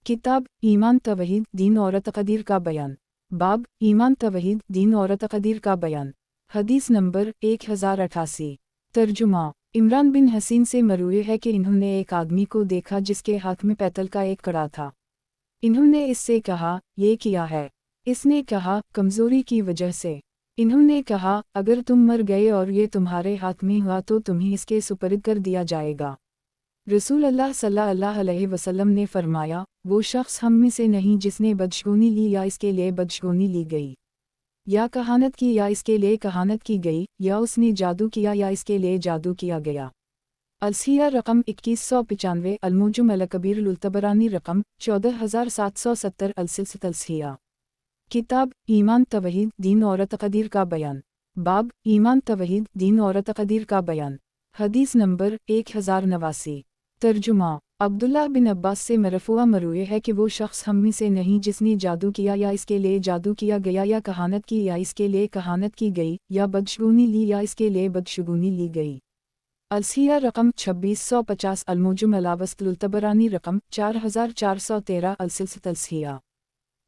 کتاب ایمان توحید دین اور تقدیر کا بیان، باب ایمان توحید دین اور تقدیر کا بیان، حدیث نمبر 1088۔ ترجمہ عمران بن حسین سے مروی ہے کہ انہوں نے ایک آدمی کو دیکھا جس کے ہاتھ میں پیتل کا ایک کڑا تھا۔ انہوں نے اس سے کہا یہ کیا ہے؟ اس نے کہا کمزوری کی وجہ سے۔ انہوں نے کہا اگر تم مر گئے اور یہ تمہارے ہاتھ میں ہوا تو تمہیں اس کے سپرد کر دیا جائے گا۔ رسول اللہ صلی اللہ علیہ وسلم نے فرمایا وہ شخص ہم میں سے نہیں جس نے بدشگونی لی یا اس کے لیے بدشگونی لی گئی، یا کہانت کی یا اس کے لیے کہانت کی گئی، یا اس نے جادو کیا یا اس کے لیے جادو کیا گیا۔ الصحیح رقم 2195 المعجم الکبیر للطبرانی رقم 14770 السلسلۃ الصحیحہ۔ کتاب ایمان توحید دین اور تقدیر کا بیان، باب ایمان توحید دین اور تقدیر کا بیان، حدیث نمبر 1089۔ ترجمہ عبداللہ بن عباس سے مرفوع مروی ہے کہ وہ شخص ہم میں سے نہیں جس نے جادو کیا یا اس کے لیے جادو کیا گیا، یا کہانت کی یا اس کے لیے کہانت کی گئی، یا بدشگونی لی یا اس کے لیے بدشگونی لی گئی۔ الصحیح رقم 2650 المعجم الاوسط للطبرانی رقم 4413 السلسلۃ الصحیحہ۔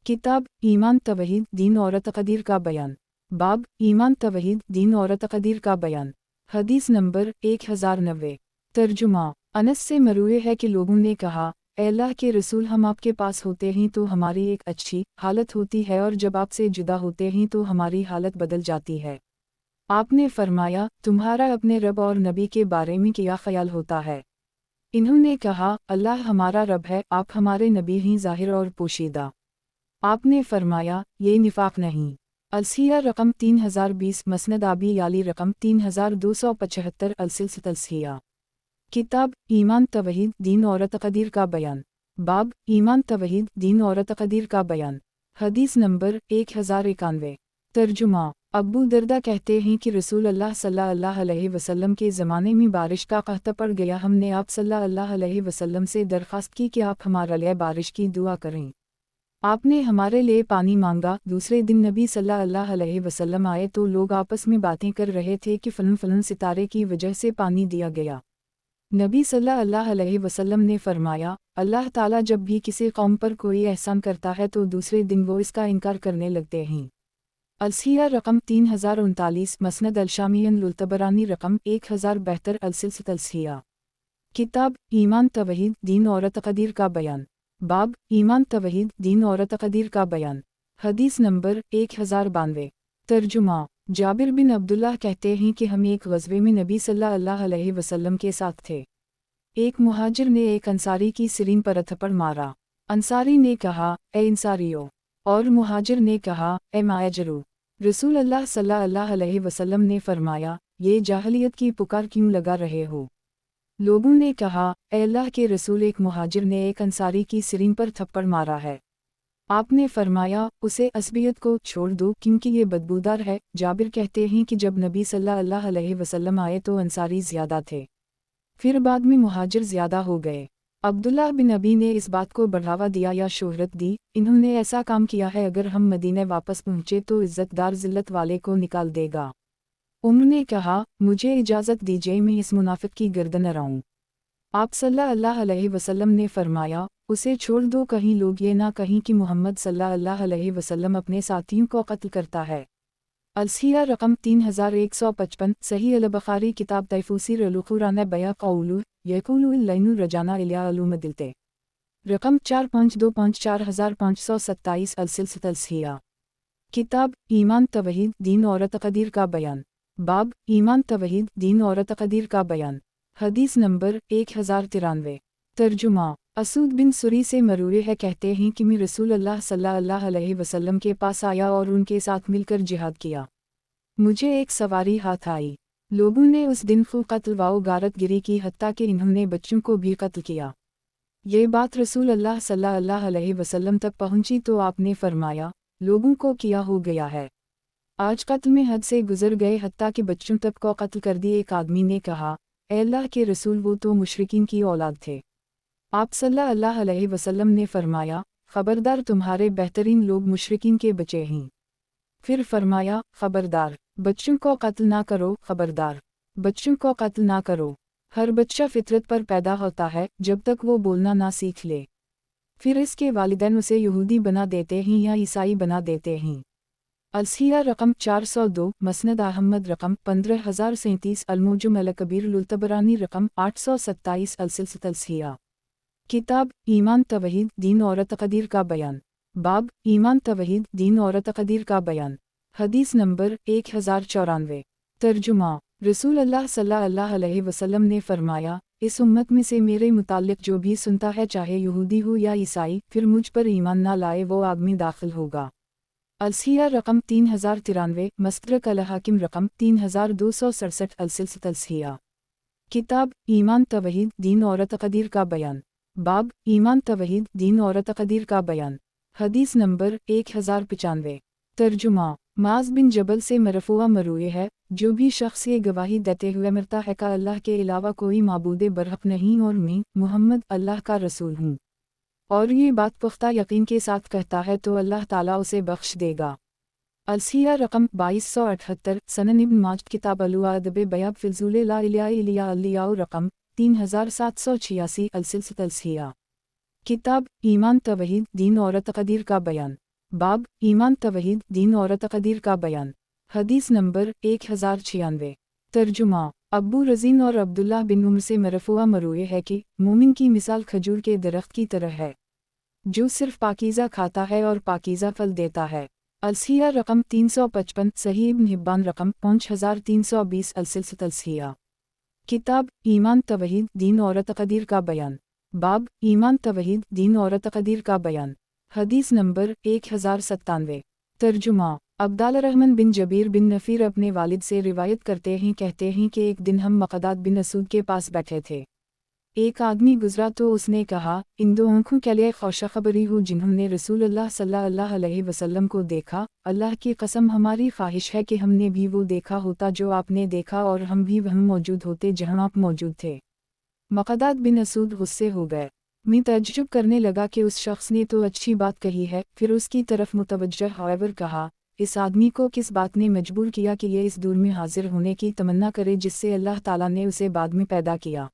کتاب ایمان توحید دین اور تقدیر کا بیان، باب ایمان توحید دین اور تقدیر کا بیان، حدیث نمبر 1090۔ ترجمہ انس سے مروی ہے کہ لوگوں نے کہا اے اللہ کے رسول ہم آپ کے پاس ہوتے ہیں تو ہماری ایک اچھی حالت ہوتی ہے اور جب آپ سے جدا ہوتے ہیں تو ہماری حالت بدل جاتی ہے۔ آپ نے فرمایا تمہارا اپنے رب اور نبی کے بارے میں کیا خیال ہوتا ہے؟ انہوں نے کہا اللہ ہمارا رب ہے، آپ ہمارے نبی ہیں ظاہر اور پوشیدہ۔ آپ نے فرمایا یہ نفاق نہیں۔ الصحیح رقم 3020 مسند ابی یعلی رقم 3275 السلسلۃ الصحیحہ۔ کتاب ایمان توحید دین اور تقدیر کا بیان، باب ایمان توحید دین اور تقدیر کا بیان، حدیث نمبر 1091۔ ترجمہ ابو دردہ کہتے ہیں کہ رسول اللہ صلی اللہ علیہ وسلم کے زمانے میں بارش کا قحط پڑ گیا، ہم نے آپ صلی اللہ علیہ وسلم سے درخواست کی کہ آپ ہمارے لیے بارش کی دعا کریں۔ آپ نے ہمارے لیے پانی مانگا۔ دوسرے دن نبی صلی اللہ علیہ وسلم آئے تو لوگ آپس میں باتیں کر رہے تھے کہ فلن فلن ستارے کی وجہ سے پانی دیا گیا۔ نبی صلی اللہ علیہ وسلم نے فرمایا اللہ تعالیٰ جب بھی کسی قوم پر کوئی احسان کرتا ہے تو دوسرے دن وہ اس کا انکار کرنے لگتے ہیں۔ الصحیح رقم 3039 مسند الشامیین للطبرانی رقم 1072 السلسلۃ الصحیحہ۔ کتاب ایمان توحید دین اور تقدیر کا بیان، باب ایمان توحید دین اور تقدیر کا بیان، حدیث نمبر 1092۔ ترجمہ جابر بن عبداللہ کہتے ہیں کہ ہم ایک غزوے میں نبی صلی اللہ علیہ وسلم کے ساتھ تھے۔ ایک مہاجر نے ایک انصاری کی سرین پر تھپڑ مارا۔ انصاری نے کہا اے انصاریو، اور مہاجر نے کہا اے مہاجرو۔ رسول اللہ صلی اللہ علیہ وسلم نے فرمایا یہ جاہلیت کی پکار کیوں لگا رہے ہو؟ لوگوں نے کہا اے اللہ کے رسول ایک مہاجر نے ایک انصاری کی سرین پر تھپڑ مارا ہے۔ آپ نے فرمایا اسے عصبیت کو چھوڑ دو کیونکہ یہ بدبودار ہے۔ جابر کہتے ہیں کہ جب نبی صلی اللہ علیہ وسلم آئے تو انصاری زیادہ تھے، پھر بعد میں مہاجر زیادہ ہو گئے۔ عبداللہ بن ابی نے اس بات کو بڑھاوا دیا یا شہرت دی، انہوں نے ایسا کام کیا ہے اگر ہم مدینے واپس پہنچے تو عزت دار ذلت والے کو نکال دے گا۔ उम्र ने कहा, मुझे इजाज़त दीजिए मैं इस मुनाफिक की गर्दन अराऊं। आप सल्लल्लाहु अलैहि वसल्लम ने फरमाया, उसे छोड़ दो, कहीं लोग ये ना कहीं कि मोहम्मद सल्लल्लाहु अलैहि वसल्लम अपने साथियों को कत्ल करता है। अलसिया रकम 3155 सही अल-बुखारी किताब तैफूसीर अल-कुरान बया कौलु यकूलु लैनु रजाना इल्या अलुमदिलते रकम 4525 अल-सिलसिला किताब ईमान तवहीद दीन और तकदीर का बयान बाब ईमान तवहीद दीन और तकदीर का बयान हदीस नंबर 1093 तर्जुमा असूद बिन सुरी से मरूए है, कहते हैं कि मैं रसूल अल्लाह सल्लल्लाहु अलैहि वसल्लम के पास आया और उनके साथ मिलकर जिहाद किया। मुझे एक सवारी हाथ आई। लोगों ने उस दिन खूब कत्ल व गारतगिरी की, हत्ता कि इन्होंने बच्चों को भी कत्ल किया। ये बात रसूल अल्लाह सल्लल्लाहु अलैहि वसल्लम तक पहुंची तो आपने फरमाया, लोगों को क्या हो गया है, आज कत्ल में हद से गुजर गए, हत्ता कि बच्चों तक को कत्ल कर दिए। एक आदमी ने कहा, ए अल्लाह के रसूल, वो तो मुशरिकीन की औलाद थे। आप सल्लल्लाहु अलैहि वसल्लम ने फरमाया, खबरदार, तुम्हारे बेहतरीन लोग मुशरिकीन के बच्चे हैं। फिर फरमाया, खबरदार, बच्चों को कत्ल ना करो, खबरदार, बच्चों को कत्ल ना करो। हर बच्चा फितरत पर पैदा होता है जब तक वो बोलना ना सीख ले, फिर इसके वालिदैन उसे यहूदी बना देते हैं या ईसाई बना देते हैं। अलसिया रकम 402 मसनद अहमद रकम 15037 अलमुजम अल-कबीर लुल्तबरानी रकम 827 अल-सिलसिला किताब ईमान तवहीद दीन और तकदीर का बयान बाब ईमान तवहीद दीन और तकदीर का बयान हदीस नंबर 1094 तर्जुमा रसूल अल्लाह सल्लल्लाहु अलैहि वसल्लम ने फरमाया, इस उम्मत में से मेरे मुताल्लिक जो भी सुनता है, चाहे यहूदी हो या ईसाई, फिर मुझ पर ईमान ना लाए, वो आग में दाखिल होगा। अलसिया रकम 3093 मस्तरक अल-हाकिम रकम 3267 अल-सिलसिला किताब ईमान तवहीद दीन और तकदीर का बयान बाब ईमान तवहीद दीन और तकदीर का बयान हदीस नंबर 1095 तर्जुमा माज बिन जबल से मरफूआ मरूए है, जो भी शख्स ये गवाही देते हुए मरता है का अल्लाह के अलावा कोई माबूद बरहक नहीं और मैं मुहम्मद अल्लाह का रसूल हूँ, और ये बात पुख्ता यकीन के साथ कहता है तो अल्लाह ताला उसे बख्श देगा। अलसिया रकम 2278 सनन इब्न माज किताब अल-अदब बयाब फिज़ूल ला इलाहा इल्ला अल्लाह रकम 3786 अल-सिलसिला किताब ईमान तवहीद दीन और तकदीर का बयान बाब ईमान तवहीद दीन और तकदीर का बयान हदीस नंबर 1096 तर्जुमा अब्बू रज़ीन और अब्दुल्लाह बिन उम्र से मरफूआ मरूए है कि मोमिन की मिसाल खजूर के दरख्त की तरह है, जो सिर्फ पाकीज़ा खाता है और पाकीज़ा फल देता है। अलसिया रकम 355 सही इब्न हिब्बान रकम 5320 अल-सिलसिला किताब ईमान तवहीद दीन और तकदीर का बयान बाब ईमान तवहीद दीन और तकदीर का बयान हदीस नंबर 1097 तर्जुमा अब्दाल रहमान बिन जबीर बिन नफ़ीर अपने वालिद से रिवायत करते हैं, कहते हैं कि एक दिन हम मक़दाद बिन असूद के पास बैठे थे। एक आदमी गुजरा तो उसने कहा, इन दो आँखों के लिए खुशखबरी हो जिन्होंने रसूलुल्लाह सल्लल्लाहु अलैहि वसल्लम को देखा। अल्लाह की कसम, हमारी ख्वाहिश है कि हमने भी वो देखा होता जो आपने देखा और हम भी वहाँ मौजूद होते जहाँ आप मौजूद थे। मक़दाद बिन असूद गुस्से हो गए। मैं तअज्जुब करने लगा कि उस शख्स ने तो अच्छी बात कही है। फिर उसकी तरफ मुतवज्जह होकर कहा, इस आदमी को किस बात ने मजबूर किया कि ये इस दूर में हाजिर होने की तमन्ना करे जिससे अल्लाह ताला ने उसे बाद में पैदा किया।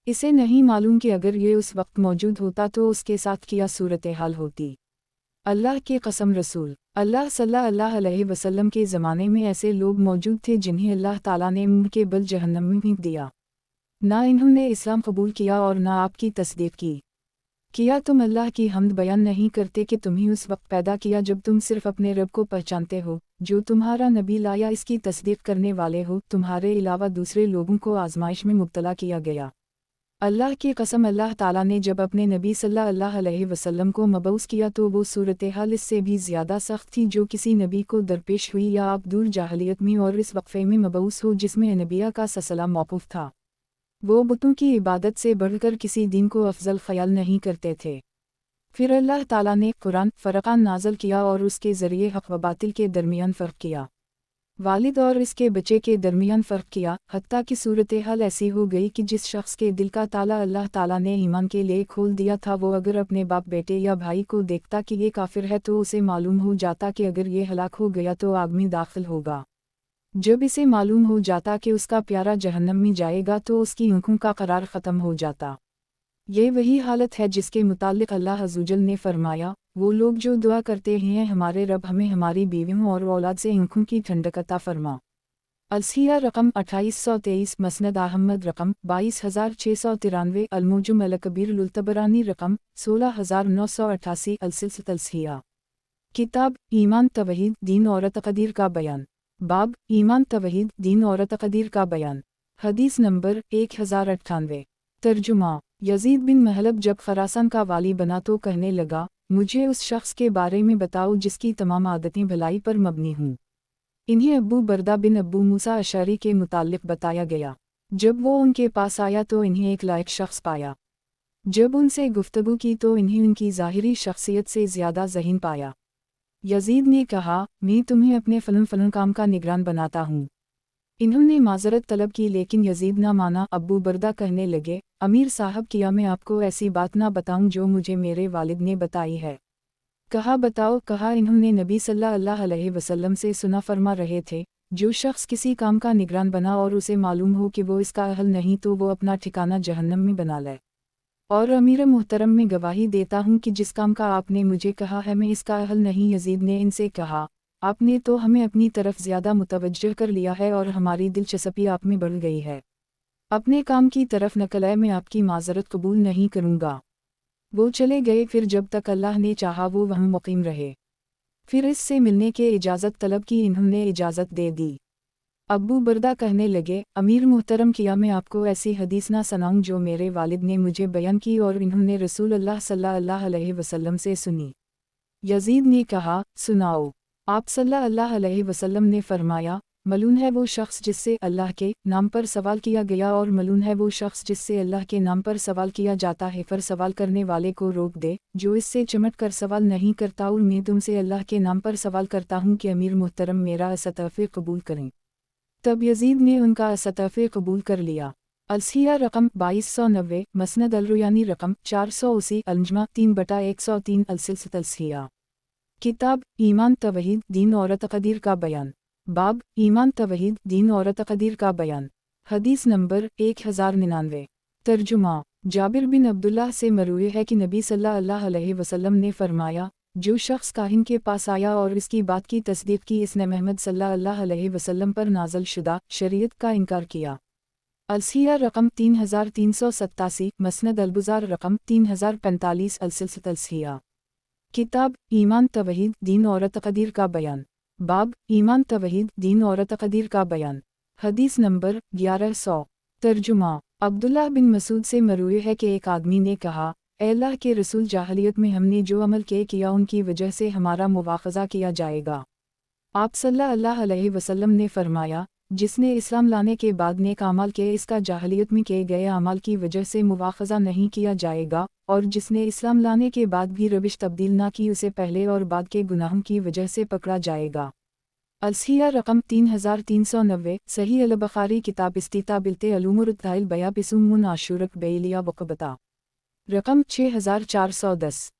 इसे नहीं मालूम कि अगर ये उस वक्त मौजूद होता तो उसके साथ क्या सूरत हाल होती। अल्लाह की कसम, रसूल अल्लाह सल्लल्लाहु अलैहि वसल्लम के ज़माने में ऐसे लोग मौजूद थे जिन्हें अल्लाह ताला ने मुँह के बल जहन्नम में फेंक दिया। ना इन्होंने इस्लाम कबूल किया और ना आपकी तस्दीक की। किया तुम अल्लाह की हम्द बयान नहीं करते कि तुम्हें उस वक्त पैदा किया जब तुम सिर्फ अपने रब को पहचानते हो, जो तुम्हारा नबी लाया इसकी तस्दीक करने वाले हो। तुम्हारे अलावा दूसरे लोगों को आजमाइश में मुब्तला किया गया। अल्लाह की कसम, अल्लाह ताला ने जब अपने नबी सल्लल्लाहु अलैहि वसल्लम को मबऊस किया तो वो सूरत हाल इससे भी ज़्यादा सख्त थी जो किसी नबी को दरपेश हुई या आप दूर जाहलियत में और इस वक्फे में मबऊस हो जिसमें नबिया का सिलसिला मौकूफ था। वो बुतों की इबादत से बढ़कर किसी दिन को अफजल ख्याल नहीं करते थे। फिर अल्लाह ताला ने कुरान फ़ुरक़ान नाज़िल किया और उसके ज़रिए हक़ व बातिल के दरमियान फ़र्क किया, वालिद और इसके बच्चे के दरमियान फ़र्क किया, हत्ता कि सूरत हाल ऐसी हो गई कि जिस शख्स के दिल का ताला अल्लाह ताला ने ईमान के लिए खोल दिया था, वो अगर अपने बाप बेटे या भाई को देखता कि ये काफिर है तो उसे मालूम हो जाता कि अगर ये हलाक हो गया तो आग में दाखिल होगा। जब इसे मालूम हो जाता कि उसका प्यारा जहन्नम में जाएगा तो उसकी आँखों का करार ख़त्म हो जाता। ये वही हालत है जिसके मुतालिक अल्लाह अज़्ज़वजल ने फरमाया, वो लोग जो दुआ करते हैं हमारे रब हमें हमारी बीवियों और औलाद से आँखों की ठंडक अता फरमा। अलसिया रकम 2823, मसनद अहमद रकम 22693, अलमुजम अलकबीर लुल्तबरानी रकम 16988, अलसिलसिलत अलसिया। किताब ईमान तवहीद दीन और तक़दीर का बयान। बाब ईमान तवहीद दीन और तक़दीर का बयान। हदीस नंबर 1098। तर्जुमा। यजीद बिन महलब जब खरासान का वाली बना तो कहने लगा, मुझे उस शख्स के बारे में बताओ जिसकी तमाम आदतें भलाई पर मबनी हों। इन्हें अबू बरदा बिन अबू मूसा अशरी के मुतालिक बताया गया। जब वो उनके पास आया तो इन्हें एक लायक शख्स पाया। जब उनसे गुफ्तगू की तो इन्हें उनकी ज़ाहिरी शख्सियत से ज़्यादा ज़हीन पाया। यजीद ने कहा, मैं तुम्हें अपने फ़लन काम का निगरान बनाता हूँ। इन्होंने माजरत तलब की लेकिन यजीद ना माना। अबू बरदा कहने लगे, अमीर साहब क्या मैं आपको ऐसी बात ना बताऊं जो मुझे मेरे वालिद ने बताई है। कहा बताओ। कहा इन्होंने नबी सल्लल्लाहु अलैहि वसल्लम से सुना फरमा रहे थे, जो शख्स किसी काम का निगरान बना और उसे मालूम हो कि वो इसका अहल नहीं तो वो अपना ठिकाना जहन्नम में बना ले। और अमीर मुहतरम में गवाही देता हूँ कि जिस काम का आपने मुझे कहा है मैं इसका अहल नहीं। यजीद ने इनसे कहा, आपने तो हमें अपनी तरफ ज़्यादा मुतवज्जह कर लिया है और हमारी दिलचस्पी आप में बढ़ गई है। अपने काम की तरफ नकल है, मैं आपकी माजरत कबूल नहीं करूँगा। वो चले गए। फिर जब तक अल्लाह ने चाहा वो वहाँ मुकीम रहे। फिर इससे मिलने के इजाज़त तलब की, इन्होंने इजाज़त दे दी। अबू बरदा कहने लगे, अमीर मुहतरम किया मैं आपको ऐसी हदीस ना सुनाऊं जो मेरे वालिद ने मुझे बयान की और इन्होंने रसूल अल्लाह सल्लल्लाहु अलैहि वसल्लम से सुनी। यजीद ने कहा, सुनाओ। आप सल्लल्लाहु अलैहि वसल्लम ने फरमाया, मलून है वो शख्स जिससे अल्लाह के नाम पर सवाल किया गया और मलून है वो शख्स जिससे अल्लाह के नाम पर सवाल किया जाता है। फिर सवाल करने वाले को रोक दे जो इससे चिमट कर सवाल नहीं करता। और मैं तुमसे अल्लाह के नाम पर सवाल करता हूँ कि अमीर मुहतरम मेरा असतफ़े कबूल करें। तब यजीद ने उनका असतफ़े कबूल कर लिया। अलसिया रकम 2290, मसनद अलरुयानी रकम 480, अलजमा 3/103, अलसिलसिलत अलसिया। किताब ईमान तवहीद दीन और तक़दीर का बयान। बाब ईमान तवहीद दीन और तक़दीर का बयान। हदीस नंबर 1099। तर्जुमा। जाबिर बिन अब्दुल्लाह से मरवी है कि नबी सल्लल्लाहु अलैहि वसल्लम ने फरमाया, जो शख्स काहिन के पास आया और इसकी बात की तस्दीक की इसने मोहम्मद सल्लल्लाहु अलैहि वसल्लम पर नाज़िल शुदा शरीयत का इनकार किया। अलसिया रकम 3387, मसनद अलबुज़ार रकम 3045, अलसिलसिलत अलसिया। किताब ईमान तवहीद दीन और तक़दीर का बयान। बाब ईमान तवहीद दीन और तक़दीर का बयान। हदीस नंबर 1100। तर्जुमा। अब्दुल्लाह बिन मसूद से मरवी है कि एक आदमी ने कहा, ऐ अल्लाह के रसूल, जाहलियत में हमने जो अमल किया उनकी वजह से हमारा मुवाख़ज़ा किया जाएगा। आप सल्लल्लाहु अलैहि वसल्लम ने फरमाया, जिसने इस्लाम लाने के बाद नेक अमाल किए इसका जाहलियत में किए गए अमाल की वजह से मुवाख़ज़ा नहीं किया जाएगा, और जिसने इस्लाम लाने के बाद भी रविश तब्दील ना की उसे पहले और बाद के गुनाहों की वजह से पकड़ा जाएगा। अलसिया रकम 3390, सही अल बुखारी किताब इस्तिता बिलते अलूमुरुद्दाइल बया बिसुमुन आशुरक बेलिया वक़बता रकम 6410।